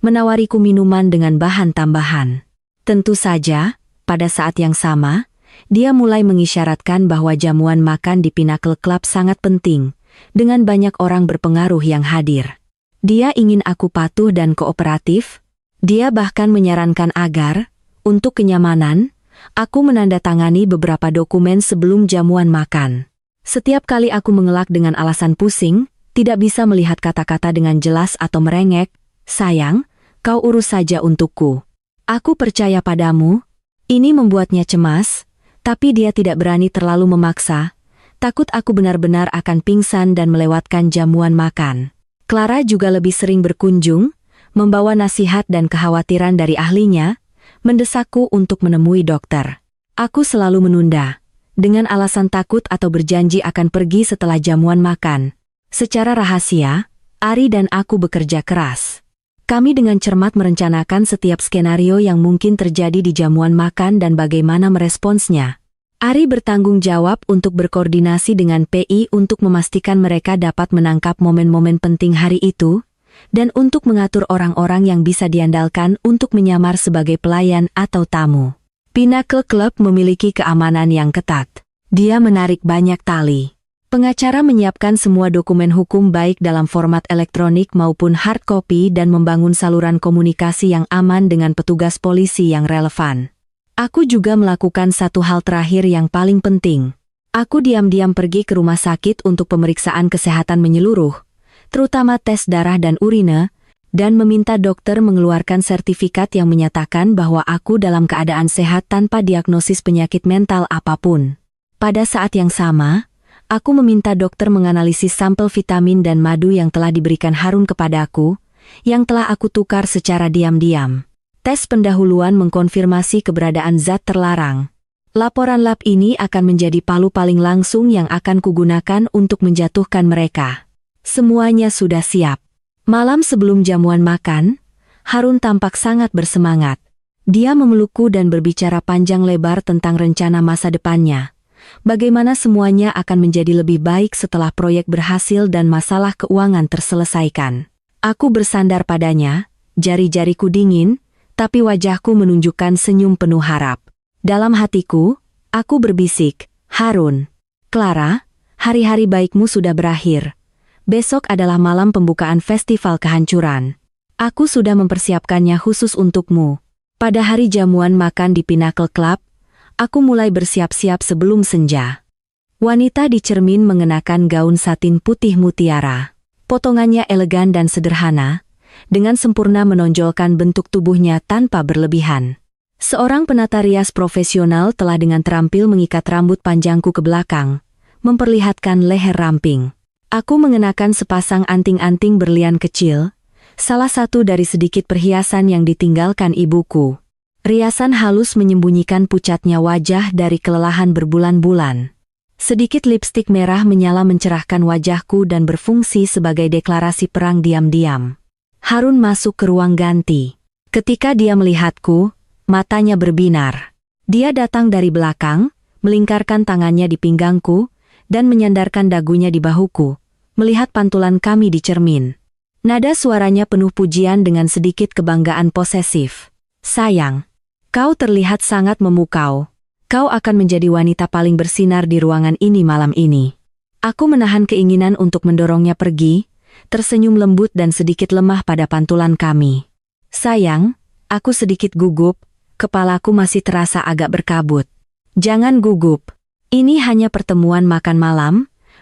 menawariku minuman dengan bahan tambahan. Tentu saja, pada saat yang sama, dia mulai mengisyaratkan bahwa jamuan makan di Pinnacle Club sangat penting, dengan banyak orang berpengaruh yang hadir. Dia ingin aku patuh dan kooperatif. Dia bahkan menyarankan agar, untuk kenyamanan, aku menandatangani beberapa dokumen sebelum jamuan makan. Setiap kali aku mengelak dengan alasan pusing, tidak bisa melihat kata-kata dengan jelas atau merengek, "Sayang, kau urus saja untukku. Aku percaya padamu." Ini membuatnya cemas, tapi dia tidak berani terlalu memaksa, takut aku benar-benar akan pingsan dan melewatkan jamuan makan. Clara juga lebih sering berkunjung, membawa nasihat dan kekhawatiran dari ahlinya, mendesakku untuk menemui dokter. Aku selalu menunda, dengan alasan takut atau berjanji akan pergi setelah jamuan makan. Secara rahasia, Ari dan aku bekerja keras. Kami dengan cermat merencanakan setiap skenario yang mungkin terjadi di jamuan makan dan bagaimana meresponsnya. Ari bertanggung jawab untuk berkoordinasi dengan PI untuk memastikan mereka dapat menangkap momen-momen penting hari itu, dan untuk mengatur orang-orang yang bisa diandalkan untuk menyamar sebagai pelayan atau tamu. Pinnacle Club memiliki keamanan yang ketat. Dia menarik banyak tali. Pengacara menyiapkan semua dokumen hukum baik dalam format elektronik maupun hard copy dan membangun saluran komunikasi yang aman dengan petugas polisi yang relevan. Aku juga melakukan satu hal terakhir yang paling penting. Aku diam-diam pergi ke rumah sakit untuk pemeriksaan kesehatan menyeluruh, terutama tes darah dan urine, dan meminta dokter mengeluarkan sertifikat yang menyatakan bahwa aku dalam keadaan sehat tanpa diagnosis penyakit mental apapun. Pada saat yang sama, aku meminta dokter menganalisis sampel vitamin dan madu yang telah diberikan Harun kepadaku, yang telah aku tukar secara diam-diam. Tes pendahuluan mengkonfirmasi keberadaan zat terlarang. Laporan lab ini akan menjadi palu paling langsung yang akan kugunakan untuk menjatuhkan mereka. Semuanya sudah siap. Malam sebelum jamuan makan, Harun tampak sangat bersemangat. Dia memelukku dan berbicara panjang lebar tentang rencana masa depannya. Bagaimana semuanya akan menjadi lebih baik setelah proyek berhasil dan masalah keuangan terselesaikan. Aku bersandar padanya, jari-jariku dingin, tapi wajahku menunjukkan senyum penuh harap. Dalam hatiku, aku berbisik, "Harun, Clara, hari-hari baikmu sudah berakhir. Besok adalah malam pembukaan festival kehancuran. Aku sudah mempersiapkannya khusus untukmu." Pada hari jamuan makan di Pinnacle Club, aku mulai bersiap-siap sebelum senja. Wanita di cermin mengenakan gaun satin putih mutiara. Potongannya elegan dan sederhana, dengan sempurna menonjolkan bentuk tubuhnya tanpa berlebihan. Seorang penata rias profesional telah dengan terampil mengikat rambut panjangku ke belakang, memperlihatkan leher ramping. Aku mengenakan sepasang anting-anting berlian kecil, salah satu dari sedikit perhiasan yang ditinggalkan ibuku. Riasan halus menyembunyikan pucatnya wajah dari kelelahan berbulan-bulan. Sedikit lipstik merah menyala mencerahkan wajahku dan berfungsi sebagai deklarasi perang diam-diam. Harun masuk ke ruang ganti. Ketika dia melihatku, matanya berbinar. Dia datang dari belakang, melingkarkan tangannya di pinggangku, dan menyandarkan dagunya di bahuku, melihat pantulan kami di cermin. Nada suaranya penuh pujian dengan sedikit kebanggaan posesif. "Sayang, kau terlihat sangat memukau. Kau akan menjadi wanita paling bersinar di ruangan ini malam ini." Aku menahan keinginan untuk mendorongnya pergi, tersenyum lembut dan sedikit lemah pada pantulan kami. "Sayang," aku sedikit gugup, kepalaku masih terasa agak berkabut. "Jangan gugup. Ini hanya pertemuan makan malam,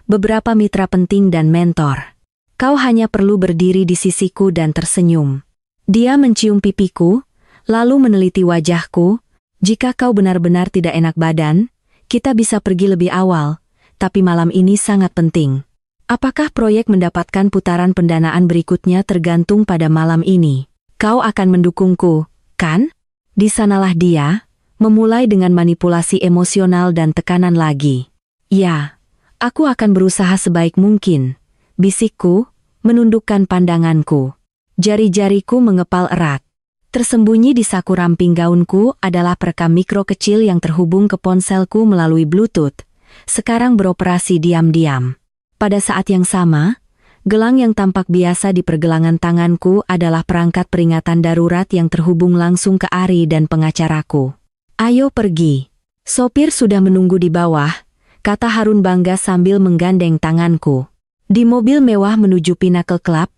beberapa mitra penting dan mentor. Kau hanya perlu berdiri di sisiku dan tersenyum." Dia mencium pipiku, lalu meneliti wajahku. "Jika kau benar-benar tidak enak badan, kita bisa pergi lebih awal, tapi malam ini sangat penting. Apakah proyek mendapatkan putaran pendanaan berikutnya tergantung pada malam ini. Kau akan mendukungku, kan?" Di sanalah dia, memulai dengan manipulasi emosional dan tekanan lagi. "Ya, aku akan berusaha sebaik mungkin," bisikku, menundukkan pandanganku. Jari-jariku mengepal erat. Tersembunyi di saku ramping gaunku adalah perekam mikro kecil yang terhubung ke ponselku melalui Bluetooth, sekarang beroperasi diam-diam. Pada saat yang sama, gelang yang tampak biasa di pergelangan tanganku adalah perangkat peringatan darurat yang terhubung langsung ke Ari dan pengacaraku. "Ayo pergi. Sopir sudah menunggu di bawah," kata Harun bangga sambil menggandeng tanganku. Di mobil mewah menuju Pinnacle Club,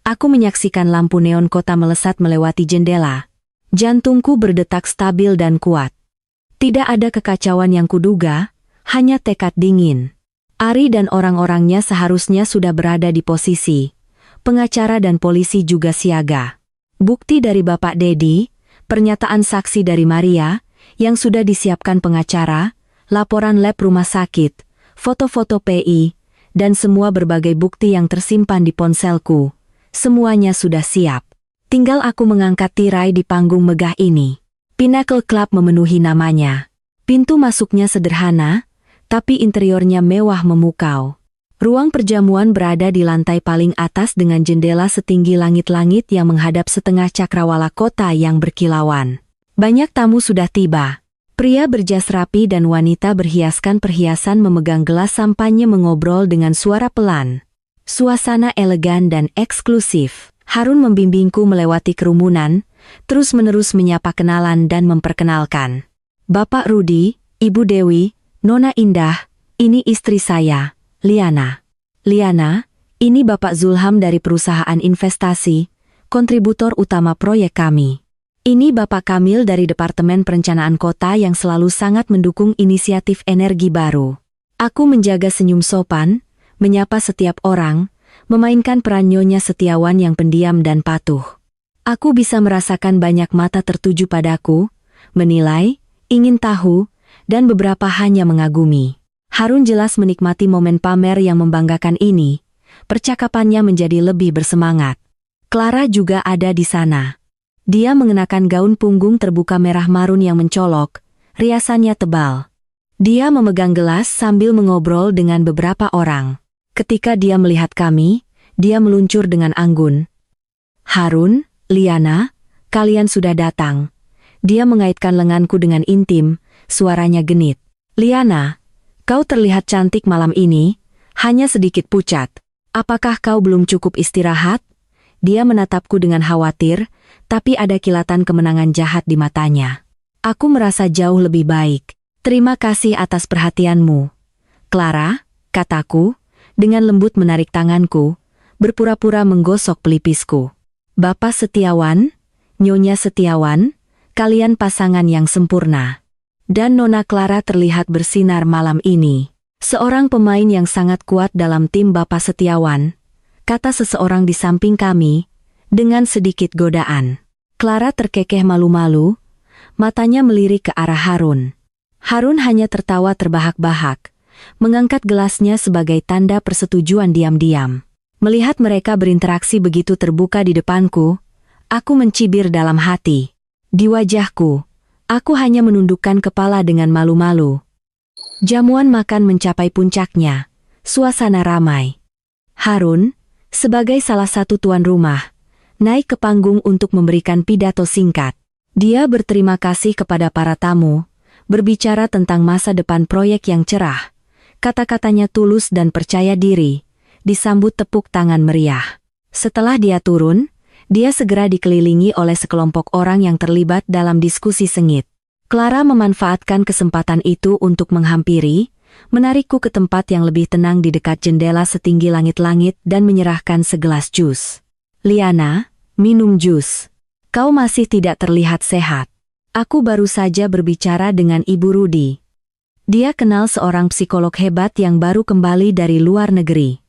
aku menyaksikan lampu neon kota melesat melewati jendela. Jantungku berdetak stabil dan kuat. Tidak ada kekacauan yang kuduga, hanya tekad dingin. Ari dan orang-orangnya seharusnya sudah berada di posisi. Pengacara dan polisi juga siaga. Bukti dari Bapak Dedi, pernyataan saksi dari Maria, yang sudah disiapkan pengacara, laporan lab rumah sakit, foto-foto PI, dan semua berbagai bukti yang tersimpan di ponselku. Semuanya sudah siap. Tinggal aku mengangkat tirai di panggung megah ini. Pinnacle Club memenuhi namanya. Pintu masuknya sederhana, tapi interiornya mewah memukau. Ruang perjamuan berada di lantai paling atas dengan jendela setinggi langit-langit yang menghadap setengah cakrawala kota yang berkilauan. Banyak tamu sudah tiba. Pria berjas rapi dan wanita berhiaskan perhiasan memegang gelas sampanye mengobrol dengan suara pelan. Suasana elegan dan eksklusif. Harun membimbingku melewati kerumunan, terus-menerus menyapa kenalan dan memperkenalkan. "Bapak Rudi, Ibu Dewi, Nona Indah, ini istri saya, Liana. Liana, ini Bapak Zulham dari perusahaan investasi, kontributor utama proyek kami. Ini Bapak Kamil dari Departemen Perencanaan Kota yang selalu sangat mendukung inisiatif energi baru." Aku menjaga senyum sopan, menyapa setiap orang, memainkan peran Nyonya Setiawan yang pendiam dan patuh. Aku bisa merasakan banyak mata tertuju padaku, menilai, ingin tahu, dan beberapa hanya mengagumi. Harun jelas menikmati momen pamer yang membanggakan ini. Percakapannya menjadi lebih bersemangat. Clara juga ada di sana. Dia mengenakan gaun punggung terbuka merah marun yang mencolok, riasannya tebal. Dia memegang gelas sambil mengobrol dengan beberapa orang. Ketika dia melihat kami, dia meluncur dengan anggun. "Harun, Liana, kalian sudah datang." Dia mengaitkan lenganku dengan intim, suaranya genit. "Liana, kau terlihat cantik malam ini, hanya sedikit pucat. Apakah kau belum cukup istirahat?" Dia menatapku dengan khawatir, tapi ada kilatan kemenangan jahat di matanya. Aku merasa jauh lebih baik. "Terima kasih atas perhatianmu, Clara," kataku, dengan lembut menarik tanganku, berpura-pura menggosok pelipisku. "Bapak Setiawan, Nyonya Setiawan, kalian pasangan yang sempurna." Dan Nona Clara terlihat bersinar malam ini. "Seorang pemain yang sangat kuat dalam tim Bapak Setiawan," kata seseorang di samping kami, dengan sedikit godaan. Clara terkekeh malu-malu, matanya melirik ke arah Harun. Harun hanya tertawa terbahak-bahak, mengangkat gelasnya sebagai tanda persetujuan diam-diam. Melihat mereka berinteraksi begitu terbuka di depanku, aku mencibir dalam hati. Di wajahku, aku hanya menundukkan kepala dengan malu-malu. Jamuan makan mencapai puncaknya, suasana ramai. Harun, sebagai salah satu tuan rumah, naik ke panggung untuk memberikan pidato singkat. Dia berterima kasih kepada para tamu, berbicara tentang masa depan proyek yang cerah. Kata-katanya tulus dan percaya diri, disambut tepuk tangan meriah. Setelah dia turun, dia segera dikelilingi oleh sekelompok orang yang terlibat dalam diskusi sengit. Clara memanfaatkan kesempatan itu untuk menghampiri, menarikku ke tempat yang lebih tenang di dekat jendela setinggi langit-langit dan menyerahkan segelas jus. Liana, minum jus. Kau masih tidak terlihat sehat. Aku baru saja berbicara dengan Ibu Rudy. Dia kenal seorang psikolog hebat yang baru kembali dari luar negeri.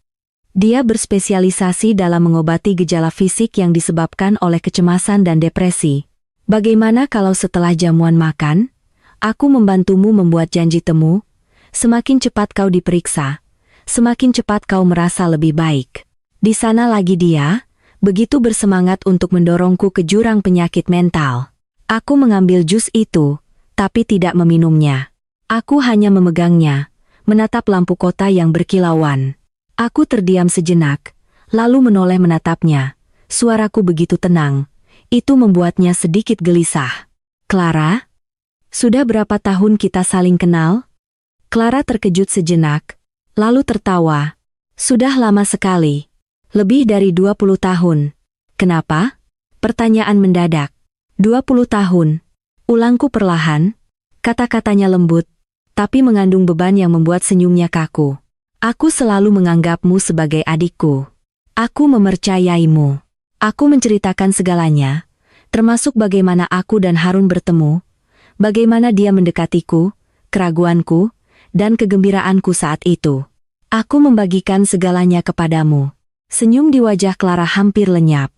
Dia berspesialisasi dalam mengobati gejala fisik yang disebabkan oleh kecemasan dan depresi. Bagaimana kalau setelah jamuan makan, aku membantumu membuat janji temu? Semakin cepat kau diperiksa, semakin cepat kau merasa lebih baik. Di sana lagi dia, begitu bersemangat untuk mendorongku ke jurang penyakit mental. Aku mengambil jus itu, tapi tidak meminumnya. Aku hanya memegangnya, menatap lampu kota yang berkilauan. Aku terdiam sejenak, lalu menoleh menatapnya. Suaraku begitu tenang, itu membuatnya sedikit gelisah. Clara? Sudah berapa tahun kita saling kenal? Clara terkejut sejenak, lalu tertawa. Sudah lama sekali. Lebih dari 20 tahun. Kenapa? Pertanyaan mendadak. 20 tahun. Ulangku perlahan. Kata-katanya lembut, tapi mengandung beban yang membuat senyumnya kaku. Aku selalu menganggapmu sebagai adikku. Aku mempercayaimu. Aku menceritakan segalanya, termasuk bagaimana aku dan Harun bertemu, bagaimana dia mendekatiku, keraguanku, dan kegembiraanku saat itu. Aku membagikan segalanya kepadamu. Senyum di wajah Clara hampir lenyap.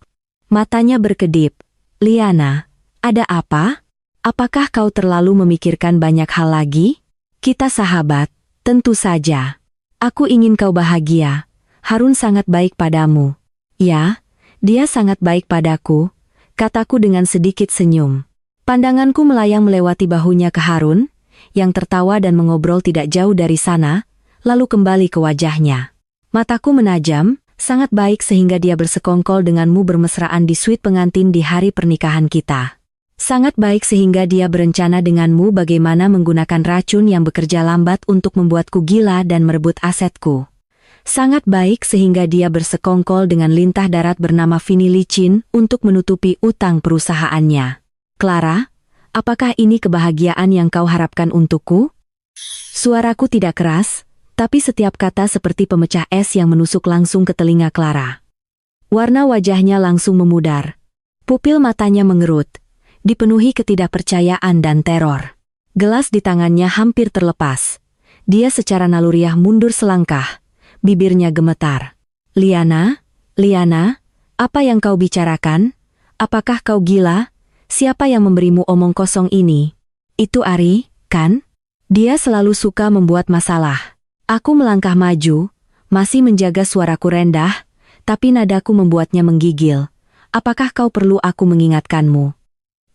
Matanya berkedip. Liana, ada apa? Apakah kau terlalu memikirkan banyak hal lagi? Kita sahabat, tentu saja. Aku ingin kau bahagia. Harun sangat baik padamu. Ya, dia sangat baik padaku, kataku dengan sedikit senyum. Pandanganku melayang melewati bahunya ke Harun, yang tertawa dan mengobrol tidak jauh dari sana, lalu kembali ke wajahnya. Mataku menajam, sangat baik sehingga dia bersekongkol denganmu bermesraan di suite pengantin di hari pernikahan kita. Sangat baik sehingga dia berencana denganmu bagaimana menggunakan racun yang bekerja lambat untuk membuatku gila dan merebut asetku. Sangat baik sehingga dia bersekongkol dengan lintah darat bernama Vini Licin untuk menutupi utang perusahaannya. Clara, apakah ini kebahagiaan yang kau harapkan untukku? Suaraku tidak keras, tapi setiap kata seperti pemecah es yang menusuk langsung ke telinga Clara. Warna wajahnya langsung memudar. Pupil matanya mengerut, dipenuhi ketidakpercayaan dan teror. Gelas di tangannya hampir terlepas. Dia secara naluriah mundur selangkah, bibirnya gemetar. Liana, Liana, apa yang kau bicarakan? Apakah kau gila? Siapa yang memberimu omong kosong ini? Itu Ari, kan? Dia selalu suka membuat masalah. Aku melangkah maju, masih menjaga suaraku rendah, tapi nadaku membuatnya menggigil. Apakah kau perlu aku mengingatkanmu?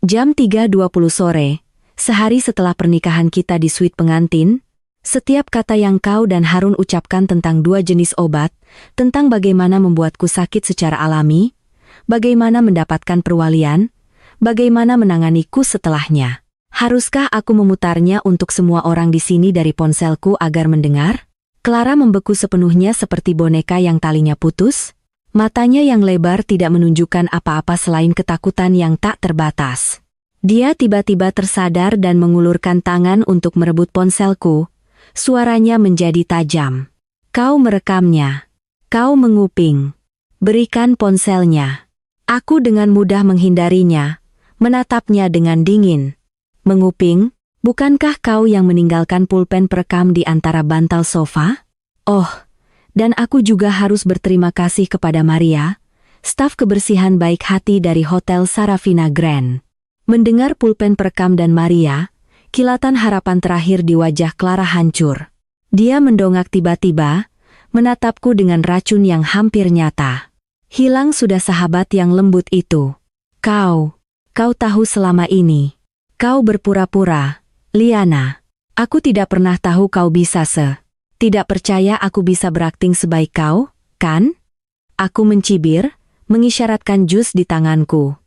Jam 3.20 sore, sehari setelah pernikahan kita di suite pengantin, setiap kata yang kau dan Harun ucapkan tentang dua jenis obat, tentang bagaimana membuatku sakit secara alami, bagaimana mendapatkan perwalian, bagaimana menanganiku setelahnya. Haruskah aku memutarnya untuk semua orang di sini dari ponselku agar mendengar? Clara membeku sepenuhnya seperti boneka yang talinya putus. Matanya yang lebar tidak menunjukkan apa-apa selain ketakutan yang tak terbatas. Dia tiba-tiba tersadar dan mengulurkan tangan untuk merebut ponselku. Suaranya menjadi tajam. Kau merekamnya. Kau menguping. Berikan ponselnya. Aku dengan mudah menghindarinya, menatapnya dengan dingin. Menguping, bukankah kau yang meninggalkan pulpen perekam di antara bantal sofa? Oh, dan aku juga harus berterima kasih kepada Maria, staf kebersihan baik hati dari Hotel Sarafina Grand. Mendengar pulpen perekam dan Maria, kilatan harapan terakhir di wajah Clara hancur. Dia mendongak tiba-tiba, menatapku dengan racun yang hampir nyata. Hilang sudah sahabat yang lembut itu. Kau tahu selama ini. Kau berpura-pura, Liana. Aku tidak pernah tahu kau bisa tidak percaya aku bisa berakting sebaik kau, kan? Aku mencibir, mengisyaratkan jus di tanganku.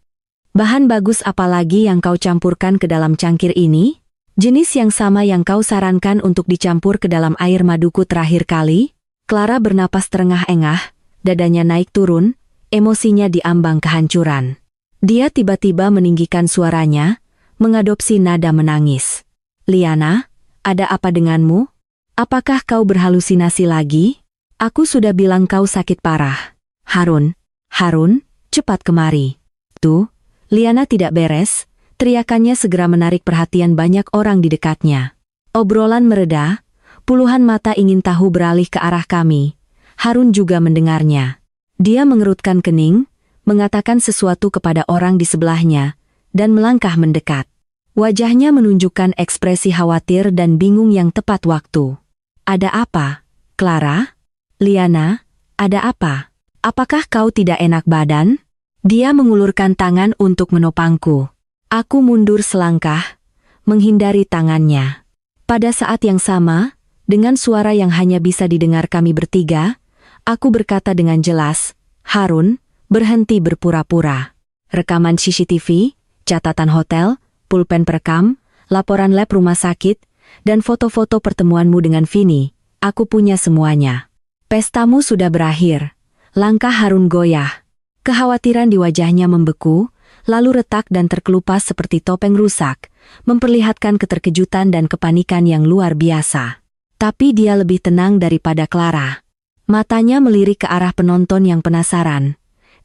Bahan bagus apa lagi yang kau campurkan ke dalam cangkir ini? Jenis yang sama yang kau sarankan untuk dicampur ke dalam air maduku terakhir kali? Clara bernapas terengah-engah, dadanya naik turun, emosinya diambang kehancuran. Dia tiba-tiba meninggikan suaranya, mengadopsi nada menangis. Liana, ada apa denganmu? Apakah kau berhalusinasi lagi? Aku sudah bilang kau sakit parah. Harun, cepat kemari. Tuh, Liana tidak beres, teriakannya segera menarik perhatian banyak orang di dekatnya. Obrolan mereda, puluhan mata ingin tahu beralih ke arah kami. Harun juga mendengarnya. Dia mengerutkan kening, mengatakan sesuatu kepada orang di sebelahnya, dan melangkah mendekat. Wajahnya menunjukkan ekspresi khawatir dan bingung yang tepat waktu. Ada apa, Clara? Liana, ada apa? Apakah kau tidak enak badan? Dia mengulurkan tangan untuk menopangku. Aku mundur selangkah, menghindari tangannya. Pada saat yang sama, dengan suara yang hanya bisa didengar kami bertiga, aku berkata dengan jelas, Harun, berhenti berpura-pura. Rekaman CCTV, catatan hotel, pulpen perekam, laporan lab rumah sakit, dan foto-foto pertemuanmu dengan Vini, aku punya semuanya. Pestamu sudah berakhir. Langkah Harun goyah. Kekhawatiran di wajahnya membeku, lalu retak dan terkelupas seperti topeng rusak, memperlihatkan keterkejutan dan kepanikan yang luar biasa. Tapi dia lebih tenang daripada Clara. Matanya melirik ke arah penonton yang penasaran.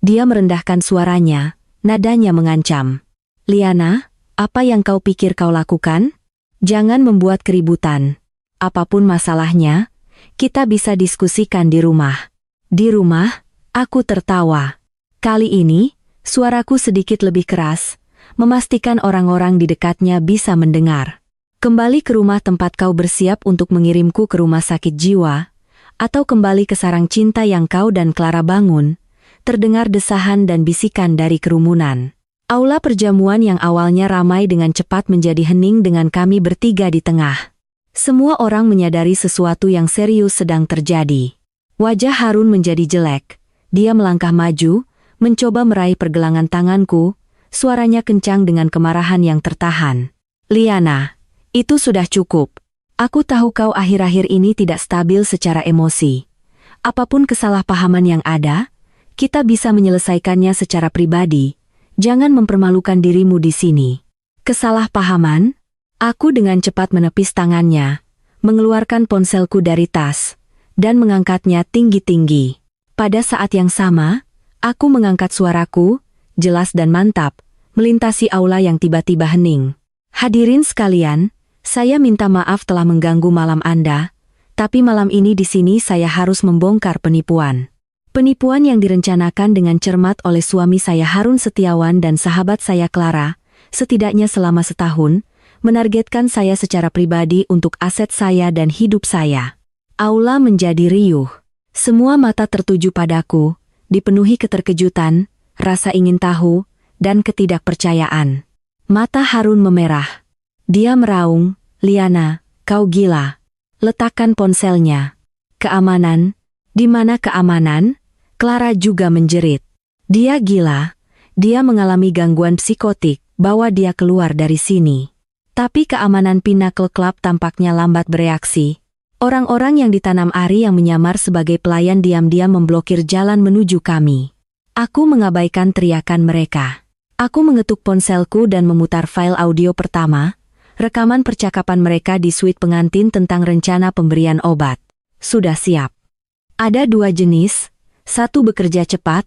Dia merendahkan suaranya, nadanya mengancam. Liana, apa yang kau pikir kau lakukan? Jangan membuat keributan. Apapun masalahnya, kita bisa diskusikan di rumah. Di rumah, aku tertawa. Kali ini, suaraku sedikit lebih keras, memastikan orang-orang di dekatnya bisa mendengar. Kembali ke rumah tempat kau bersiap untuk mengirimku ke rumah sakit jiwa, atau kembali ke sarang cinta yang kau dan Clara bangun, terdengar desahan dan bisikan dari kerumunan. Aula perjamuan yang awalnya ramai dengan cepat menjadi hening dengan kami bertiga di tengah. Semua orang menyadari sesuatu yang serius sedang terjadi. Wajah Harun menjadi jelek. Dia melangkah maju, mencoba meraih pergelangan tanganku, suaranya kencang dengan kemarahan yang tertahan. Liana, itu sudah cukup. Aku tahu kau akhir-akhir ini tidak stabil secara emosi. Apapun kesalahpahaman yang ada, kita bisa menyelesaikannya secara pribadi. Jangan mempermalukan dirimu di sini. Kesalahpahaman? Aku dengan cepat menepis tangannya, mengeluarkan ponselku dari tas, dan mengangkatnya tinggi-tinggi. Pada saat yang sama, aku mengangkat suaraku, jelas dan mantap, melintasi aula yang tiba-tiba hening. Hadirin sekalian, saya minta maaf telah mengganggu malam Anda, tapi malam ini di sini saya harus membongkar penipuan. Penipuan yang direncanakan dengan cermat oleh suami saya Harun Setiawan dan sahabat saya Clara, setidaknya selama setahun, menargetkan saya secara pribadi untuk aset saya dan hidup saya. Aula menjadi riuh. Semua mata tertuju padaku, dipenuhi keterkejutan, rasa ingin tahu, dan ketidakpercayaan. Mata Harun memerah. Dia meraung, Liana, kau gila. Letakkan ponselnya. Keamanan? Di mana keamanan? Clara juga menjerit. Dia gila. Dia mengalami gangguan psikotik, bawa dia keluar dari sini. Tapi keamanan Pinnacle Club tampaknya lambat bereaksi. Orang-orang yang ditanam Ari yang menyamar sebagai pelayan diam-diam memblokir jalan menuju kami. Aku mengabaikan teriakan mereka. Aku mengetuk ponselku dan memutar file audio pertama, rekaman percakapan mereka di suite pengantin tentang rencana pemberian obat. Sudah siap. Ada dua jenis, satu bekerja cepat,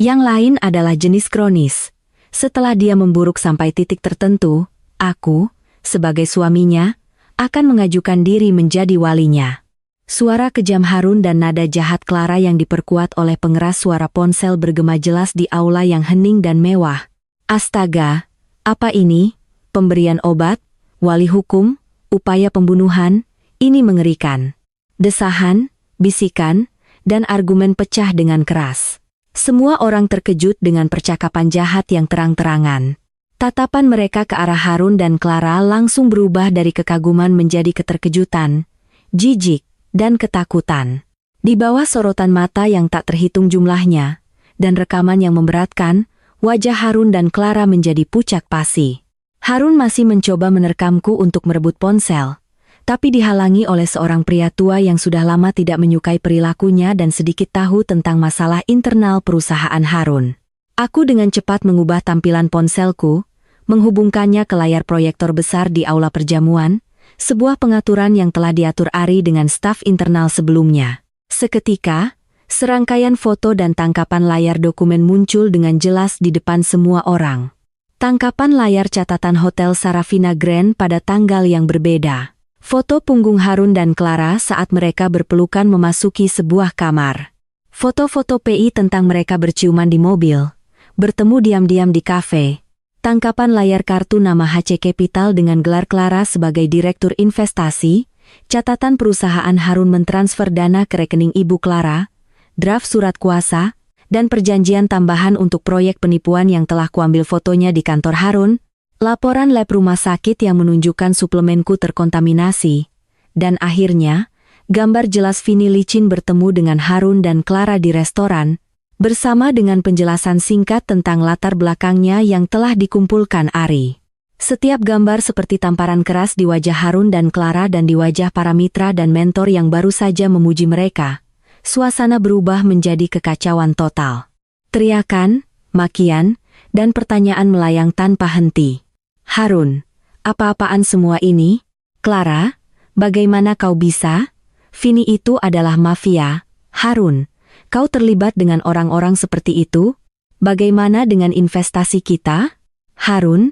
yang lain adalah jenis kronis. Setelah dia memburuk sampai titik tertentu, aku, sebagai suaminya, akan mengajukan diri menjadi walinya. Suara kejam Harun dan nada jahat Clara yang diperkuat oleh pengeras suara ponsel bergema jelas di aula yang hening dan mewah. Astaga, apa ini? Pemberian obat? Wali hukum? Upaya pembunuhan? Ini mengerikan. Desahan, bisikan, dan argumen pecah dengan keras. Semua orang terkejut dengan percakapan jahat yang terang-terangan. Tatapan mereka ke arah Harun dan Clara langsung berubah dari kekaguman menjadi keterkejutan, jijik, dan ketakutan. Di bawah sorotan mata yang tak terhitung jumlahnya, dan rekaman yang memberatkan, wajah Harun dan Clara menjadi pucat pasi. Harun masih mencoba menerkamku untuk merebut ponsel, tapi dihalangi oleh seorang pria tua yang sudah lama tidak menyukai perilakunya dan sedikit tahu tentang masalah internal perusahaan Harun. Aku dengan cepat mengubah tampilan ponselku, menghubungkannya ke layar proyektor besar di aula perjamuan, sebuah pengaturan yang telah diatur Ari dengan staf internal sebelumnya. Seketika, serangkaian foto dan tangkapan layar dokumen muncul dengan jelas di depan semua orang. Tangkapan layar catatan Hotel Sarafina Grand pada tanggal yang berbeda. Foto punggung Harun dan Clara saat mereka berpelukan memasuki sebuah kamar. Foto-foto PI tentang mereka berciuman di mobil, bertemu diam-diam di kafe. Tangkapan layar kartu nama HC Capital dengan gelar Clara sebagai direktur investasi, catatan perusahaan Harun mentransfer dana ke rekening ibu Clara, draft surat kuasa, dan perjanjian tambahan untuk proyek penipuan yang telah kuambil fotonya di kantor Harun, laporan lab rumah sakit yang menunjukkan suplemenku terkontaminasi, dan akhirnya, gambar jelas Vini licin bertemu dengan Harun dan Clara di restoran, bersama dengan penjelasan singkat tentang latar belakangnya yang telah dikumpulkan Ari. Setiap gambar seperti tamparan keras di wajah Harun dan Clara dan di wajah para mitra dan mentor yang baru saja memuji mereka. Suasana berubah menjadi kekacauan total. Teriakan, makian, dan pertanyaan melayang tanpa henti. Harun, apa-apaan semua ini? Clara, bagaimana kau bisa? Vini itu adalah mafia. Harun, kau terlibat dengan orang-orang seperti itu? Bagaimana dengan investasi kita? Harun,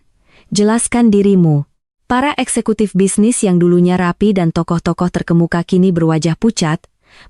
jelaskan dirimu. Para eksekutif bisnis yang dulunya rapi dan tokoh-tokoh terkemuka kini berwajah pucat,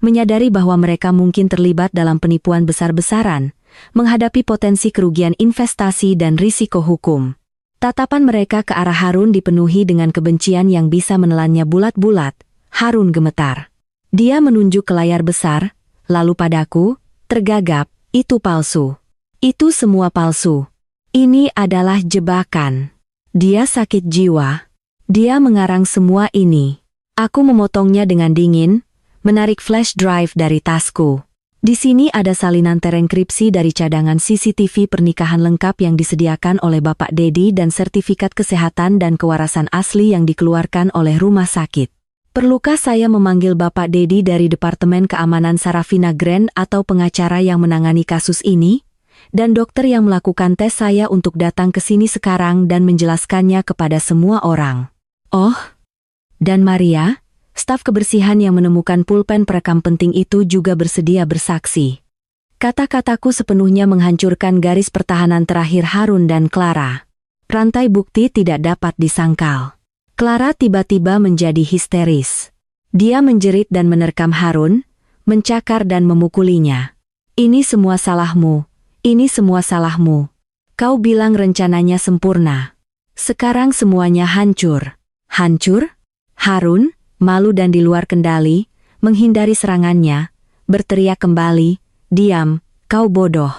menyadari bahwa mereka mungkin terlibat dalam penipuan besar-besaran, menghadapi potensi kerugian investasi dan risiko hukum. Tatapan mereka ke arah Harun dipenuhi dengan kebencian yang bisa menelannya bulat-bulat. Harun gemetar. Dia menunjuk ke layar besar, lalu padaku, tergagap, itu palsu. Itu semua palsu. Ini adalah jebakan. Dia sakit jiwa. Dia mengarang semua ini. Aku memotongnya dengan dingin, menarik flash drive dari tasku. Di sini ada salinan terenkripsi dari cadangan CCTV pernikahan lengkap yang disediakan oleh Bapak Dedi dan sertifikat kesehatan dan kewarasan asli yang dikeluarkan oleh rumah sakit. Perlukah saya memanggil Bapak Dedi dari Departemen Keamanan Sarafina Grand atau pengacara yang menangani kasus ini? Dan dokter yang melakukan tes saya untuk datang ke sini sekarang dan menjelaskannya kepada semua orang. Oh, dan Maria, staf kebersihan yang menemukan pulpen perekam penting itu juga bersedia bersaksi. Kata-kataku sepenuhnya menghancurkan garis pertahanan terakhir Harun dan Clara. Rantai bukti tidak dapat disangkal. Clara tiba-tiba menjadi histeris. Dia menjerit dan menerkam Harun, mencakar dan memukulinya. Ini semua salahmu, ini semua salahmu. Kau bilang rencananya sempurna. Sekarang semuanya hancur. Hancur? Harun, malu dan di luar kendali, menghindari serangannya, berteriak kembali, diam, kau bodoh.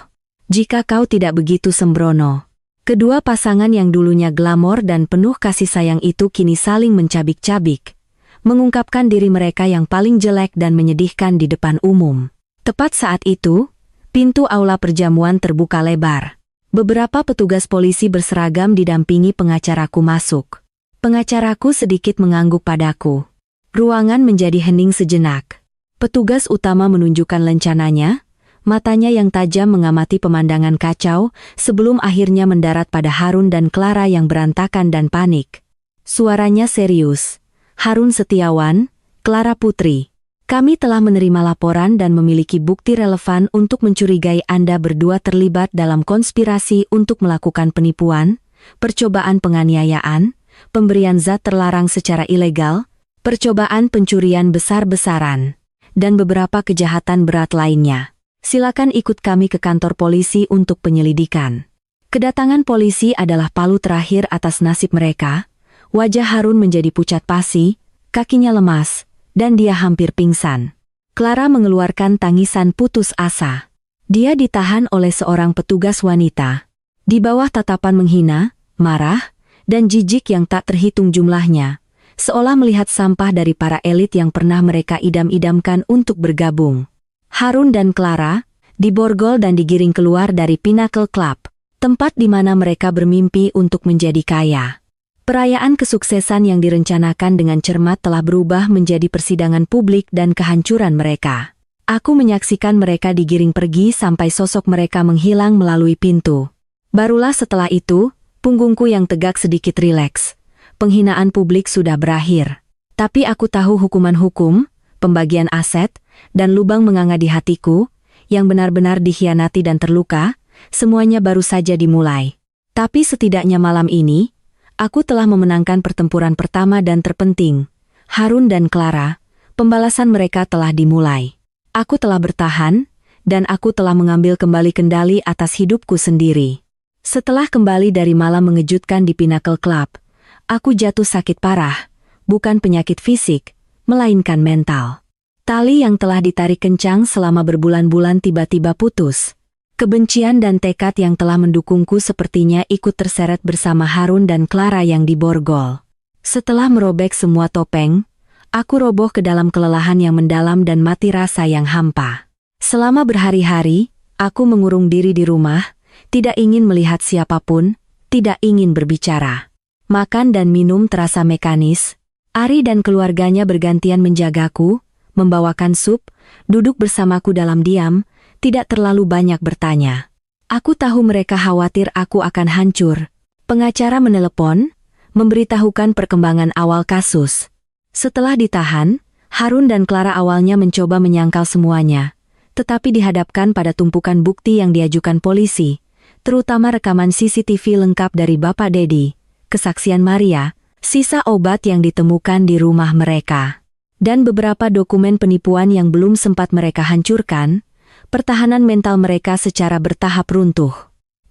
Jika kau tidak begitu sembrono. Kedua pasangan yang dulunya glamor dan penuh kasih sayang itu kini saling mencabik-cabik, mengungkapkan diri mereka yang paling jelek dan menyedihkan di depan umum. Tepat saat itu, pintu aula perjamuan terbuka lebar. Beberapa petugas polisi berseragam didampingi pengacaraku masuk. Pengacaraku sedikit mengangguk padaku. Ruangan menjadi hening sejenak. Petugas utama menunjukkan lencananya, matanya yang tajam mengamati pemandangan kacau, sebelum akhirnya mendarat pada Harun dan Clara yang berantakan dan panik. Suaranya serius. Harun Setiawan, Clara Putri. Kami telah menerima laporan dan memiliki bukti relevan untuk mencurigai Anda berdua terlibat dalam konspirasi untuk melakukan penipuan, percobaan penganiayaan, pemberian zat terlarang secara ilegal, percobaan pencurian besar-besaran, dan beberapa kejahatan berat lainnya. Silakan ikut kami ke kantor polisi untuk penyelidikan. Kedatangan polisi adalah palu terakhir atas nasib mereka. Wajah Harun menjadi pucat pasi, kakinya lemas, dan dia hampir pingsan. Clara mengeluarkan tangisan putus asa. Dia ditahan oleh seorang petugas wanita. Di bawah tatapan menghina, marah, dan jijik yang tak terhitung jumlahnya, seolah melihat sampah dari para elit yang pernah mereka idam-idamkan untuk bergabung. Harun dan Clara, diborgol dan digiring keluar dari Pinnacle Club, tempat di mana mereka bermimpi untuk menjadi kaya. Perayaan kesuksesan yang direncanakan dengan cermat telah berubah menjadi persidangan publik dan kehancuran mereka. Aku menyaksikan mereka digiring pergi sampai sosok mereka menghilang melalui pintu. Barulah setelah itu, punggungku yang tegak sedikit rileks. Penghinaan publik sudah berakhir. Tapi aku tahu hukuman hukum, pembagian aset, dan lubang menganga di hatiku, yang benar-benar dikhianati dan terluka, semuanya baru saja dimulai. Tapi setidaknya malam ini, aku telah memenangkan pertempuran pertama dan terpenting. Harun dan Clara, pembalasan mereka telah dimulai. Aku telah bertahan, dan aku telah mengambil kembali kendali atas hidupku sendiri. Setelah kembali dari malam mengejutkan di Pinnacle Club, aku jatuh sakit parah, bukan penyakit fisik, melainkan mental. Tali yang telah ditarik kencang selama berbulan-bulan tiba-tiba putus. Kebencian dan tekad yang telah mendukungku sepertinya ikut terseret bersama Harun dan Clara yang diborgol. Setelah merobek semua topeng, aku roboh ke dalam kelelahan yang mendalam dan mati rasa yang hampa. Selama berhari-hari, aku mengurung diri di rumah, tidak ingin melihat siapapun, tidak ingin berbicara. Makan dan minum terasa mekanis. Ari dan keluarganya bergantian menjagaku, membawakan sup, duduk bersamaku dalam diam, tidak terlalu banyak bertanya. Aku tahu mereka khawatir aku akan hancur. Pengacara menelepon, memberitahukan perkembangan awal kasus. Setelah ditahan, Harun dan Clara awalnya mencoba menyangkal semuanya, tetapi dihadapkan pada tumpukan bukti yang diajukan polisi, terutama rekaman CCTV lengkap dari Bapak Dedi, kesaksian Maria, sisa obat yang ditemukan di rumah mereka, dan beberapa dokumen penipuan yang belum sempat mereka hancurkan. Pertahanan mental mereka secara bertahap runtuh.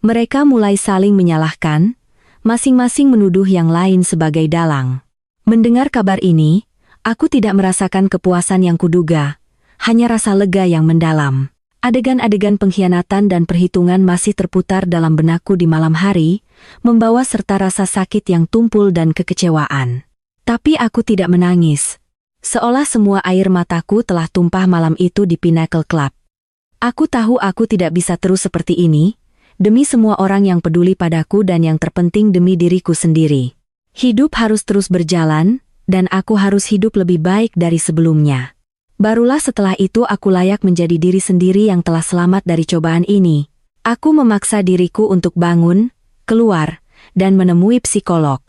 Mereka mulai saling menyalahkan, masing-masing menuduh yang lain sebagai dalang. Mendengar kabar ini, aku tidak merasakan kepuasan yang kuduga, hanya rasa lega yang mendalam. Adegan-adegan pengkhianatan dan perhitungan masih terputar dalam benakku di malam hari, membawa serta rasa sakit yang tumpul dan kekecewaan. Tapi aku tidak menangis. Seolah semua air mataku telah tumpah malam itu di Pinnacle Club. Aku tahu aku tidak bisa terus seperti ini, demi semua orang yang peduli padaku dan yang terpenting demi diriku sendiri. Hidup harus terus berjalan, dan aku harus hidup lebih baik dari sebelumnya. Barulah setelah itu aku layak menjadi diri sendiri yang telah selamat dari cobaan ini. Aku memaksa diriku untuk bangun, keluar, dan menemui psikolog.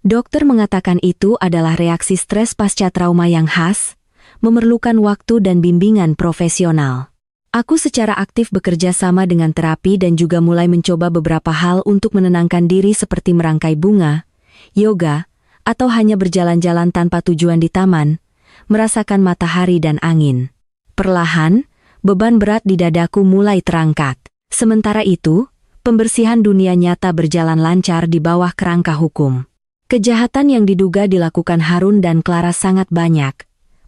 Dokter mengatakan itu adalah reaksi stres pasca trauma yang khas, memerlukan waktu dan bimbingan profesional. Aku secara aktif bekerja sama dengan terapi dan juga mulai mencoba beberapa hal untuk menenangkan diri seperti merangkai bunga, yoga, atau hanya berjalan-jalan tanpa tujuan di taman, merasakan matahari dan angin. Perlahan, beban berat di dadaku mulai terangkat. Sementara itu, pembersihan dunia nyata berjalan lancar di bawah kerangka hukum. Kejahatan yang diduga dilakukan Harun dan Clara sangat banyak.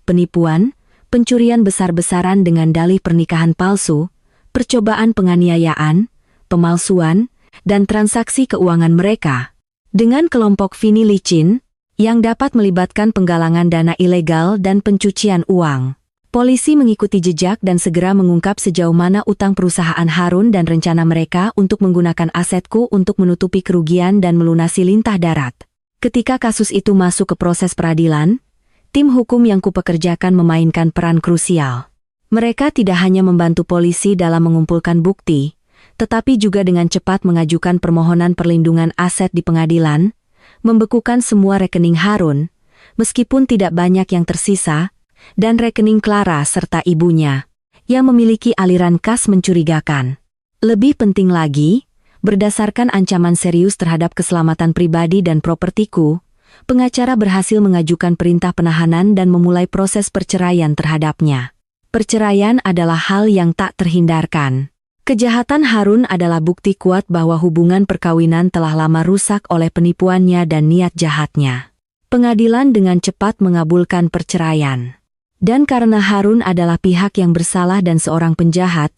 Penipuan, pencurian besar-besaran dengan dalih pernikahan palsu, percobaan penganiayaan, pemalsuan, dan transaksi keuangan mereka. Dengan kelompok Vini licin, yang dapat melibatkan penggalangan dana ilegal dan pencucian uang. Polisi mengikuti jejak dan segera mengungkap sejauh mana utang perusahaan Harun dan rencana mereka untuk menggunakan asetku untuk menutupi kerugian dan melunasi lintah darat. Ketika kasus itu masuk ke proses peradilan, tim hukum yang kupekerjakan memainkan peran krusial. Mereka tidak hanya membantu polisi dalam mengumpulkan bukti, tetapi juga dengan cepat mengajukan permohonan perlindungan aset di pengadilan, membekukan semua rekening Harun, meskipun tidak banyak yang tersisa, dan rekening Clara serta ibunya, yang memiliki aliran kas mencurigakan. Lebih penting lagi, berdasarkan ancaman serius terhadap keselamatan pribadi dan propertiku, pengacara berhasil mengajukan perintah penahanan dan memulai proses perceraian terhadapnya. Perceraian adalah hal yang tak terhindarkan. Kejahatan Harun adalah bukti kuat bahwa hubungan perkawinan telah lama rusak oleh penipuannya dan niat jahatnya. Pengadilan dengan cepat mengabulkan perceraian. Dan karena Harun adalah pihak yang bersalah dan seorang penjahat,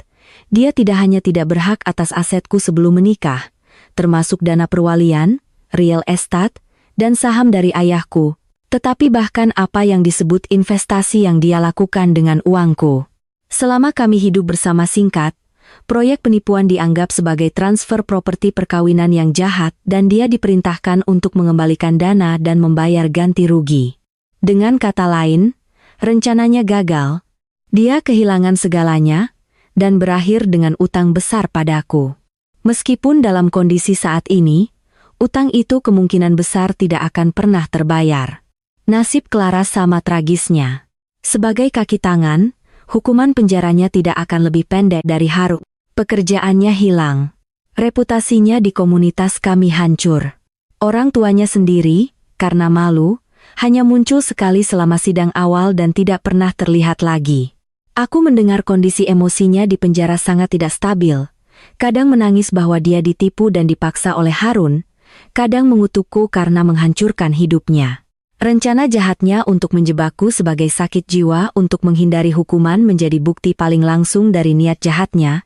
dia tidak hanya tidak berhak atas asetku sebelum menikah, termasuk dana perwalian, real estate, dan saham dari ayahku, tetapi bahkan apa yang disebut investasi yang dia lakukan dengan uangku. Selama kami hidup bersama singkat, Proyek penipuan dianggap sebagai transfer properti perkawinan yang jahat dan dia diperintahkan untuk mengembalikan dana dan membayar ganti rugi. Dengan kata lain, rencananya gagal. Dia kehilangan segalanya dan berakhir dengan utang besar padaku. Meskipun dalam kondisi saat ini, utang itu kemungkinan besar tidak akan pernah terbayar. Nasib Clara sama tragisnya. Sebagai kaki tangan, hukuman penjaranya tidak akan lebih pendek dari Harun. Pekerjaannya hilang. Reputasinya di komunitas kami hancur. Orang tuanya sendiri, karena malu, hanya muncul sekali selama sidang awal dan tidak pernah terlihat lagi. Aku mendengar kondisi emosinya di penjara sangat tidak stabil. Kadang menangis bahwa dia ditipu dan dipaksa oleh Harun, kadang mengutukku karena menghancurkan hidupnya. Rencana jahatnya untuk menjebakku sebagai sakit jiwa untuk menghindari hukuman menjadi bukti paling langsung dari niat jahatnya,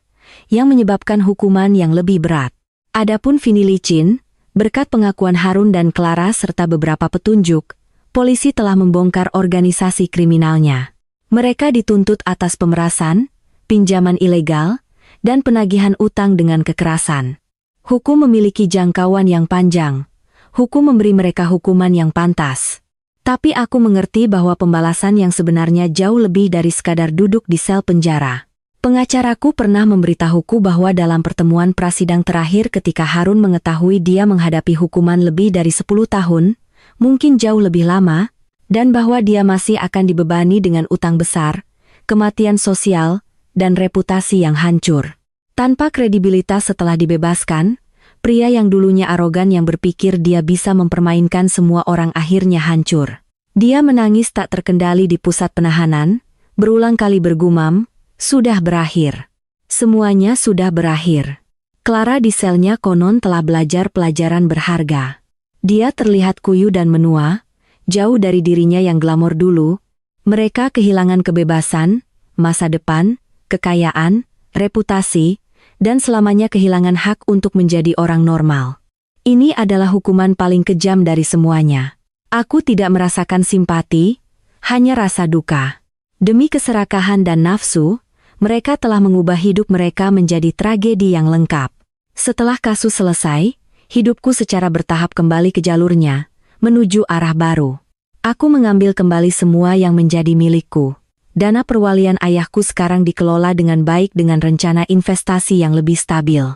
yang menyebabkan hukuman yang lebih berat. Adapun Vini licin, berkat pengakuan Harun dan Clara serta beberapa petunjuk, polisi telah membongkar organisasi kriminalnya. Mereka dituntut atas pemerasan, pinjaman ilegal, dan penagihan utang dengan kekerasan. Hukum memiliki jangkauan yang panjang. Hukum memberi mereka hukuman yang pantas. Tapi aku mengerti bahwa pembalasan yang sebenarnya jauh lebih dari sekadar duduk di sel penjara. Pengacaraku pernah memberitahuku bahwa dalam pertemuan prasidang terakhir ketika Harun mengetahui dia menghadapi hukuman lebih dari 10 tahun, mungkin jauh lebih lama, dan bahwa dia masih akan dibebani dengan utang besar, kematian sosial, dan reputasi yang hancur. Tanpa kredibilitas setelah dibebaskan, pria yang dulunya arogan yang berpikir dia bisa mempermainkan semua orang akhirnya hancur. Dia menangis tak terkendali di pusat penahanan, berulang kali bergumam, "Sudah berakhir. Semuanya sudah berakhir." Clara di selnya konon telah belajar pelajaran berharga. Dia terlihat kuyu dan menua, jauh dari dirinya yang glamor dulu. Mereka kehilangan kebebasan, masa depan, kekayaan, reputasi, dan selamanya kehilangan hak untuk menjadi orang normal. Ini adalah hukuman paling kejam dari semuanya. Aku tidak merasakan simpati, hanya rasa duka. Demi keserakahan dan nafsu, mereka telah mengubah hidup mereka menjadi tragedi yang lengkap. Setelah kasus selesai, hidupku secara bertahap kembali ke jalurnya, menuju arah baru. Aku mengambil kembali semua yang menjadi milikku. Dana perwalian ayahku sekarang dikelola dengan baik dengan rencana investasi yang lebih stabil.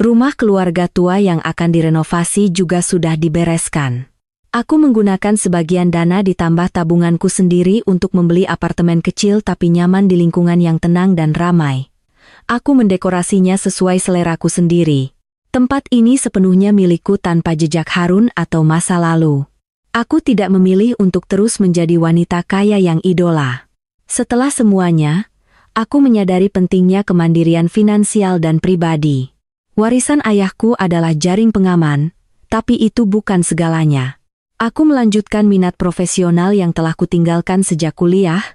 Rumah keluarga tua yang akan direnovasi juga sudah dibereskan. Aku menggunakan sebagian dana ditambah tabunganku sendiri untuk membeli apartemen kecil tapi nyaman di lingkungan yang tenang dan ramai. Aku mendekorasinya sesuai seleraku sendiri. Tempat ini sepenuhnya milikku tanpa jejak Harun atau masa lalu. Aku tidak memilih untuk terus menjadi wanita kaya yang idola. Setelah semuanya, aku menyadari pentingnya kemandirian finansial dan pribadi. Warisan ayahku adalah jaring pengaman, tapi itu bukan segalanya. Aku melanjutkan minat profesional yang telah kutinggalkan sejak kuliah,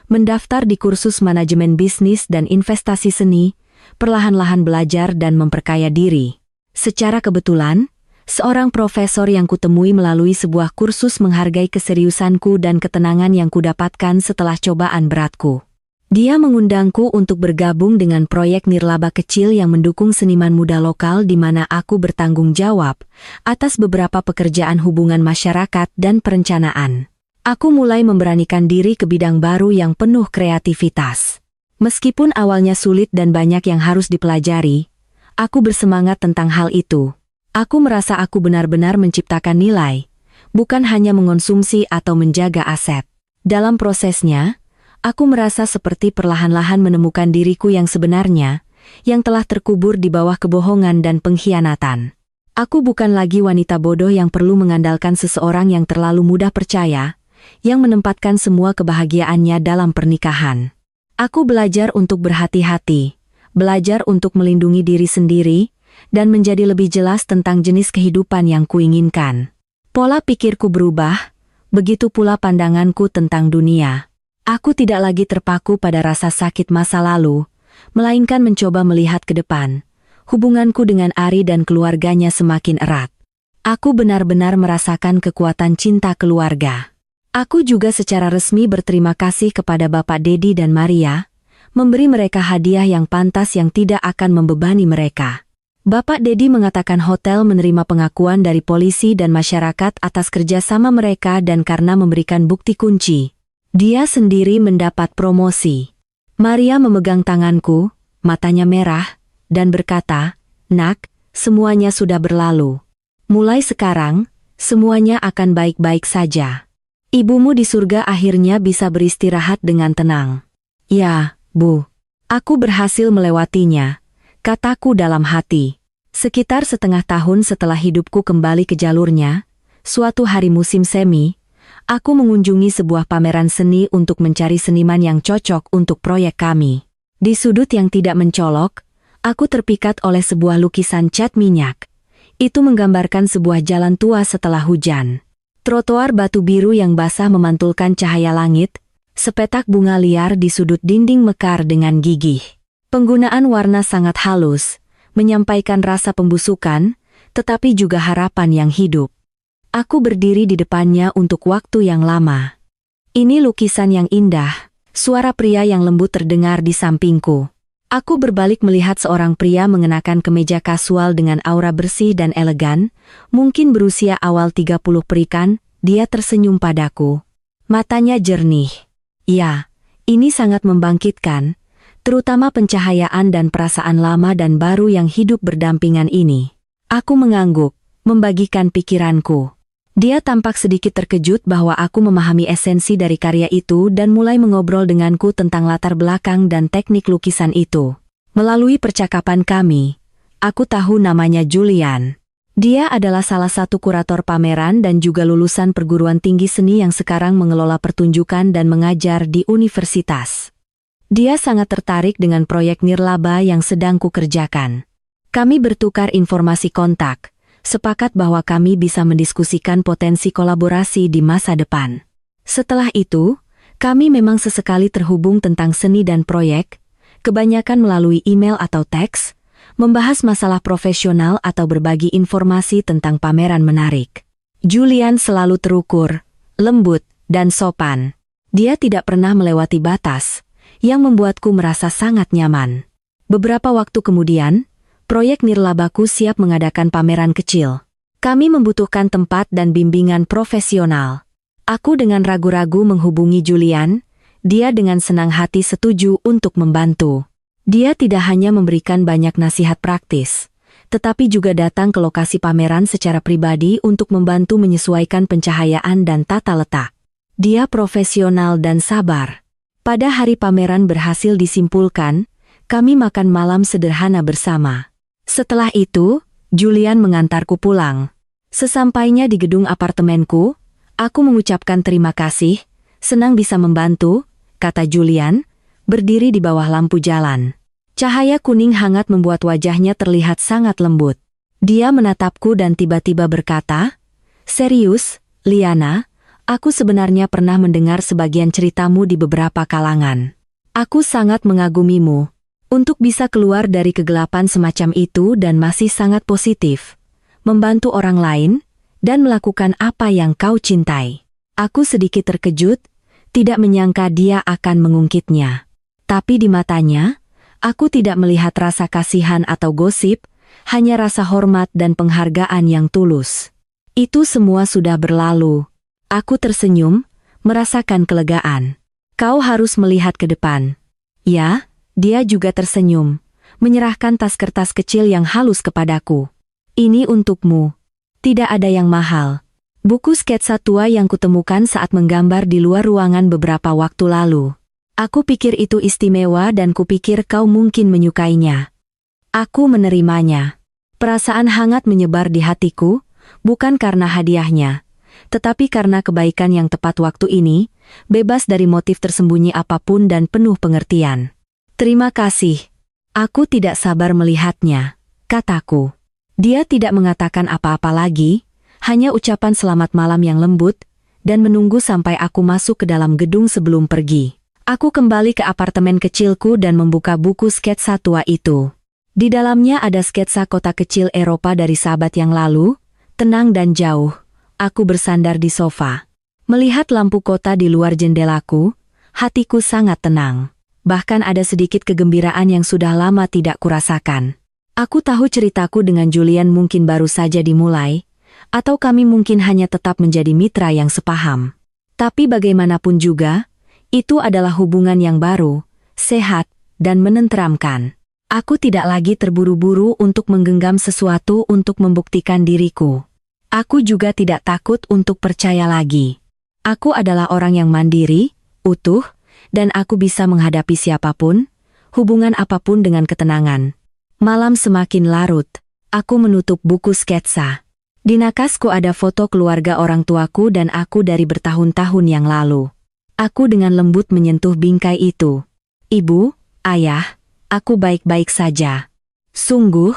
mendaftar di kursus manajemen bisnis dan investasi seni, perlahan-lahan belajar dan memperkaya diri. Secara kebetulan, seorang profesor yang kutemui melalui sebuah kursus menghargai keseriusanku dan ketenangan yang kudapatkan setelah cobaan beratku. Dia mengundangku untuk bergabung dengan proyek nirlaba kecil yang mendukung seniman muda lokal di mana aku bertanggung jawab atas beberapa pekerjaan hubungan masyarakat dan perencanaan. Aku mulai memberanikan diri ke bidang baru yang penuh kreativitas. Meskipun awalnya sulit dan banyak yang harus dipelajari, aku bersemangat tentang hal itu. Aku merasa aku benar-benar menciptakan nilai, bukan hanya mengonsumsi atau menjaga aset. Dalam prosesnya, aku merasa seperti perlahan-lahan menemukan diriku yang sebenarnya, yang telah terkubur di bawah kebohongan dan pengkhianatan. Aku bukan lagi wanita bodoh yang perlu mengandalkan seseorang yang terlalu mudah percaya, yang menempatkan semua kebahagiaannya dalam pernikahan. Aku belajar untuk berhati-hati, belajar untuk melindungi diri sendiri, dan menjadi lebih jelas tentang jenis kehidupan yang kuinginkan. Pola pikirku berubah, begitu pula pandanganku tentang dunia. Aku tidak lagi terpaku pada rasa sakit masa lalu, melainkan mencoba melihat ke depan. Hubunganku dengan Ari dan keluarganya semakin erat. Aku benar-benar merasakan kekuatan cinta keluarga. Aku juga secara resmi berterima kasih kepada Bapak Dedi dan Maria. memberi mereka hadiah yang pantas yang tidak akan membebani mereka. Bapak Dedi mengatakan hotel menerima pengakuan dari polisi dan masyarakat atas kerjasama mereka dan karena memberikan bukti kunci. Dia sendiri mendapat promosi. Maria memegang tanganku, matanya merah, dan berkata, "Nak, semuanya sudah berlalu. Mulai sekarang, semuanya akan baik-baik saja. Ibumu di surga akhirnya bisa beristirahat dengan tenang." "Ya, Bu. Aku berhasil melewatinya," kataku dalam hati. Sekitar setengah tahun setelah hidupku kembali ke jalurnya, suatu hari musim semi, aku mengunjungi sebuah pameran seni untuk mencari seniman yang cocok untuk proyek kami. Di sudut yang tidak mencolok, aku terpikat oleh sebuah lukisan cat minyak. Itu menggambarkan sebuah jalan tua setelah hujan. Trotoar batu biru yang basah memantulkan cahaya langit, sepetak bunga liar di sudut dinding mekar dengan gigih. Penggunaan warna sangat halus, menyampaikan rasa pembusukan, tetapi juga harapan yang hidup. Aku berdiri di depannya untuk waktu yang lama. "Ini lukisan yang indah," suara pria yang lembut terdengar di sampingku. Aku berbalik melihat seorang pria mengenakan kemeja kasual dengan aura bersih dan elegan, mungkin berusia awal 30 perikan. Dia tersenyum padaku. Matanya jernih. "Ya, ini sangat membangkitkan, terutama pencahayaan dan perasaan lama dan baru yang hidup berdampingan ini." Aku mengangguk, membagikan pikiranku. Dia tampak sedikit terkejut bahwa aku memahami esensi dari karya itu dan mulai mengobrol denganku tentang latar belakang dan teknik lukisan itu. Melalui percakapan kami, aku tahu namanya Julian. Dia adalah salah satu kurator pameran dan juga lulusan perguruan tinggi seni yang sekarang mengelola pertunjukan dan mengajar di universitas. Dia sangat tertarik dengan proyek nirlaba yang sedang kukerjakan. Kami bertukar informasi kontak, sepakat bahwa kami bisa mendiskusikan potensi kolaborasi di masa depan. Setelah itu, kami memang sesekali terhubung tentang seni dan proyek, kebanyakan melalui email atau teks, membahas masalah profesional atau berbagi informasi tentang pameran menarik. Julian selalu terukur, lembut, dan sopan. Dia tidak pernah melewati batas, yang membuatku merasa sangat nyaman. Beberapa waktu kemudian, proyek nirlabaku siap mengadakan pameran kecil. Kami membutuhkan tempat dan bimbingan profesional. Aku dengan ragu-ragu menghubungi Julian, dia dengan senang hati setuju untuk membantu. Dia tidak hanya memberikan banyak nasihat praktis, tetapi juga datang ke lokasi pameran secara pribadi untuk membantu menyesuaikan pencahayaan dan tata letak. Dia profesional dan sabar. Pada hari pameran berhasil disimpulkan, kami makan malam sederhana bersama. Setelah itu, Julian mengantarku pulang. Sesampainya di gedung apartemenku, aku mengucapkan terima kasih, senang bisa membantu, kata Julian, berdiri di bawah lampu jalan. Cahaya kuning hangat membuat wajahnya terlihat sangat lembut. Dia menatapku dan tiba-tiba berkata, "Serius, Liana, aku sebenarnya pernah mendengar sebagian ceritamu di beberapa kalangan. Aku sangat mengagumimu. Untuk bisa keluar dari kegelapan semacam itu dan masih sangat positif, membantu orang lain, dan melakukan apa yang kau cintai." Aku sedikit terkejut, tidak menyangka dia akan mengungkitnya. Tapi di matanya, aku tidak melihat rasa kasihan atau gosip, hanya rasa hormat dan penghargaan yang tulus. Itu semua sudah berlalu. Aku tersenyum, merasakan kelegaan. "Kau harus melihat ke depan." "Ya," dia juga tersenyum, menyerahkan tas kertas kecil yang halus kepadaku. "Ini untukmu. Tidak ada yang mahal. Buku sketsa tua yang kutemukan saat menggambar di luar ruangan beberapa waktu lalu. Aku pikir itu istimewa dan kupikir kau mungkin menyukainya." Aku menerimanya. Perasaan hangat menyebar di hatiku, bukan karena hadiahnya, tetapi karena kebaikan yang tepat waktu ini, bebas dari motif tersembunyi apapun dan penuh pengertian. "Terima kasih. Aku tidak sabar melihatnya," kataku. Dia tidak mengatakan apa-apa lagi, hanya ucapan selamat malam yang lembut, dan menunggu sampai aku masuk ke dalam gedung sebelum pergi. Aku kembali ke apartemen kecilku dan membuka buku sketsa tua itu. Di dalamnya ada sketsa kota kecil Eropa dari sahabat yang lalu, tenang dan jauh. Aku bersandar di sofa. Melihat lampu kota di luar jendelaku, hatiku sangat tenang. bahkan ada sedikit kegembiraan yang sudah lama tidak kurasakan. Aku tahu ceritaku dengan Julian mungkin baru saja dimulai, atau kami mungkin hanya tetap menjadi mitra yang sepaham. Tapi bagaimanapun juga, itu adalah hubungan yang baru, sehat, dan menenteramkan. Aku tidak lagi terburu-buru untuk menggenggam sesuatu untuk membuktikan diriku. Aku juga tidak takut untuk percaya lagi. Aku adalah orang yang mandiri, utuh, dan aku bisa menghadapi siapapun, hubungan apapun dengan ketenangan. Malam semakin larut. Aku menutup buku sketsa. Di nakasku ada foto keluarga orang tuaku dan aku dari bertahun-tahun yang lalu. Aku dengan lembut menyentuh bingkai itu. Ibu, ayah, aku baik-baik saja. Sungguh,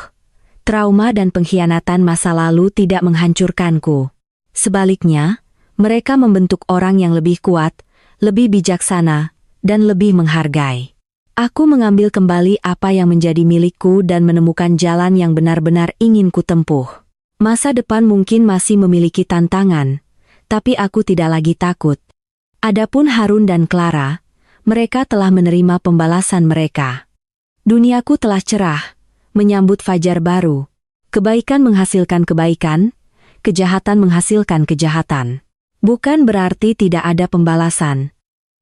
trauma dan pengkhianatan masa lalu tidak menghancurkanku. Sebaliknya, mereka membentuk orang yang lebih kuat, lebih bijaksana, dan lebih menghargai. Aku mengambil kembali apa yang menjadi milikku dan menemukan jalan yang benar-benar ingin kutempuh. Masa depan mungkin masih memiliki tantangan, tapi aku tidak lagi takut. Adapun Harun dan Clara, mereka telah menerima pembalasan mereka. Duniaku telah cerah, menyambut fajar baru. Kebaikan menghasilkan kebaikan, kejahatan menghasilkan kejahatan. Bukan berarti tidak ada pembalasan.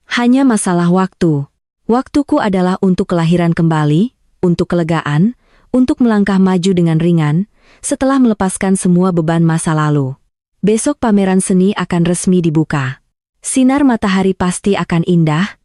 Hanya masalah waktu. Waktuku adalah untuk kelahiran kembali, untuk kelegaan, untuk melangkah maju dengan ringan, setelah melepaskan semua beban masa lalu. Besok pameran seni akan resmi dibuka. Sinar matahari pasti akan indah,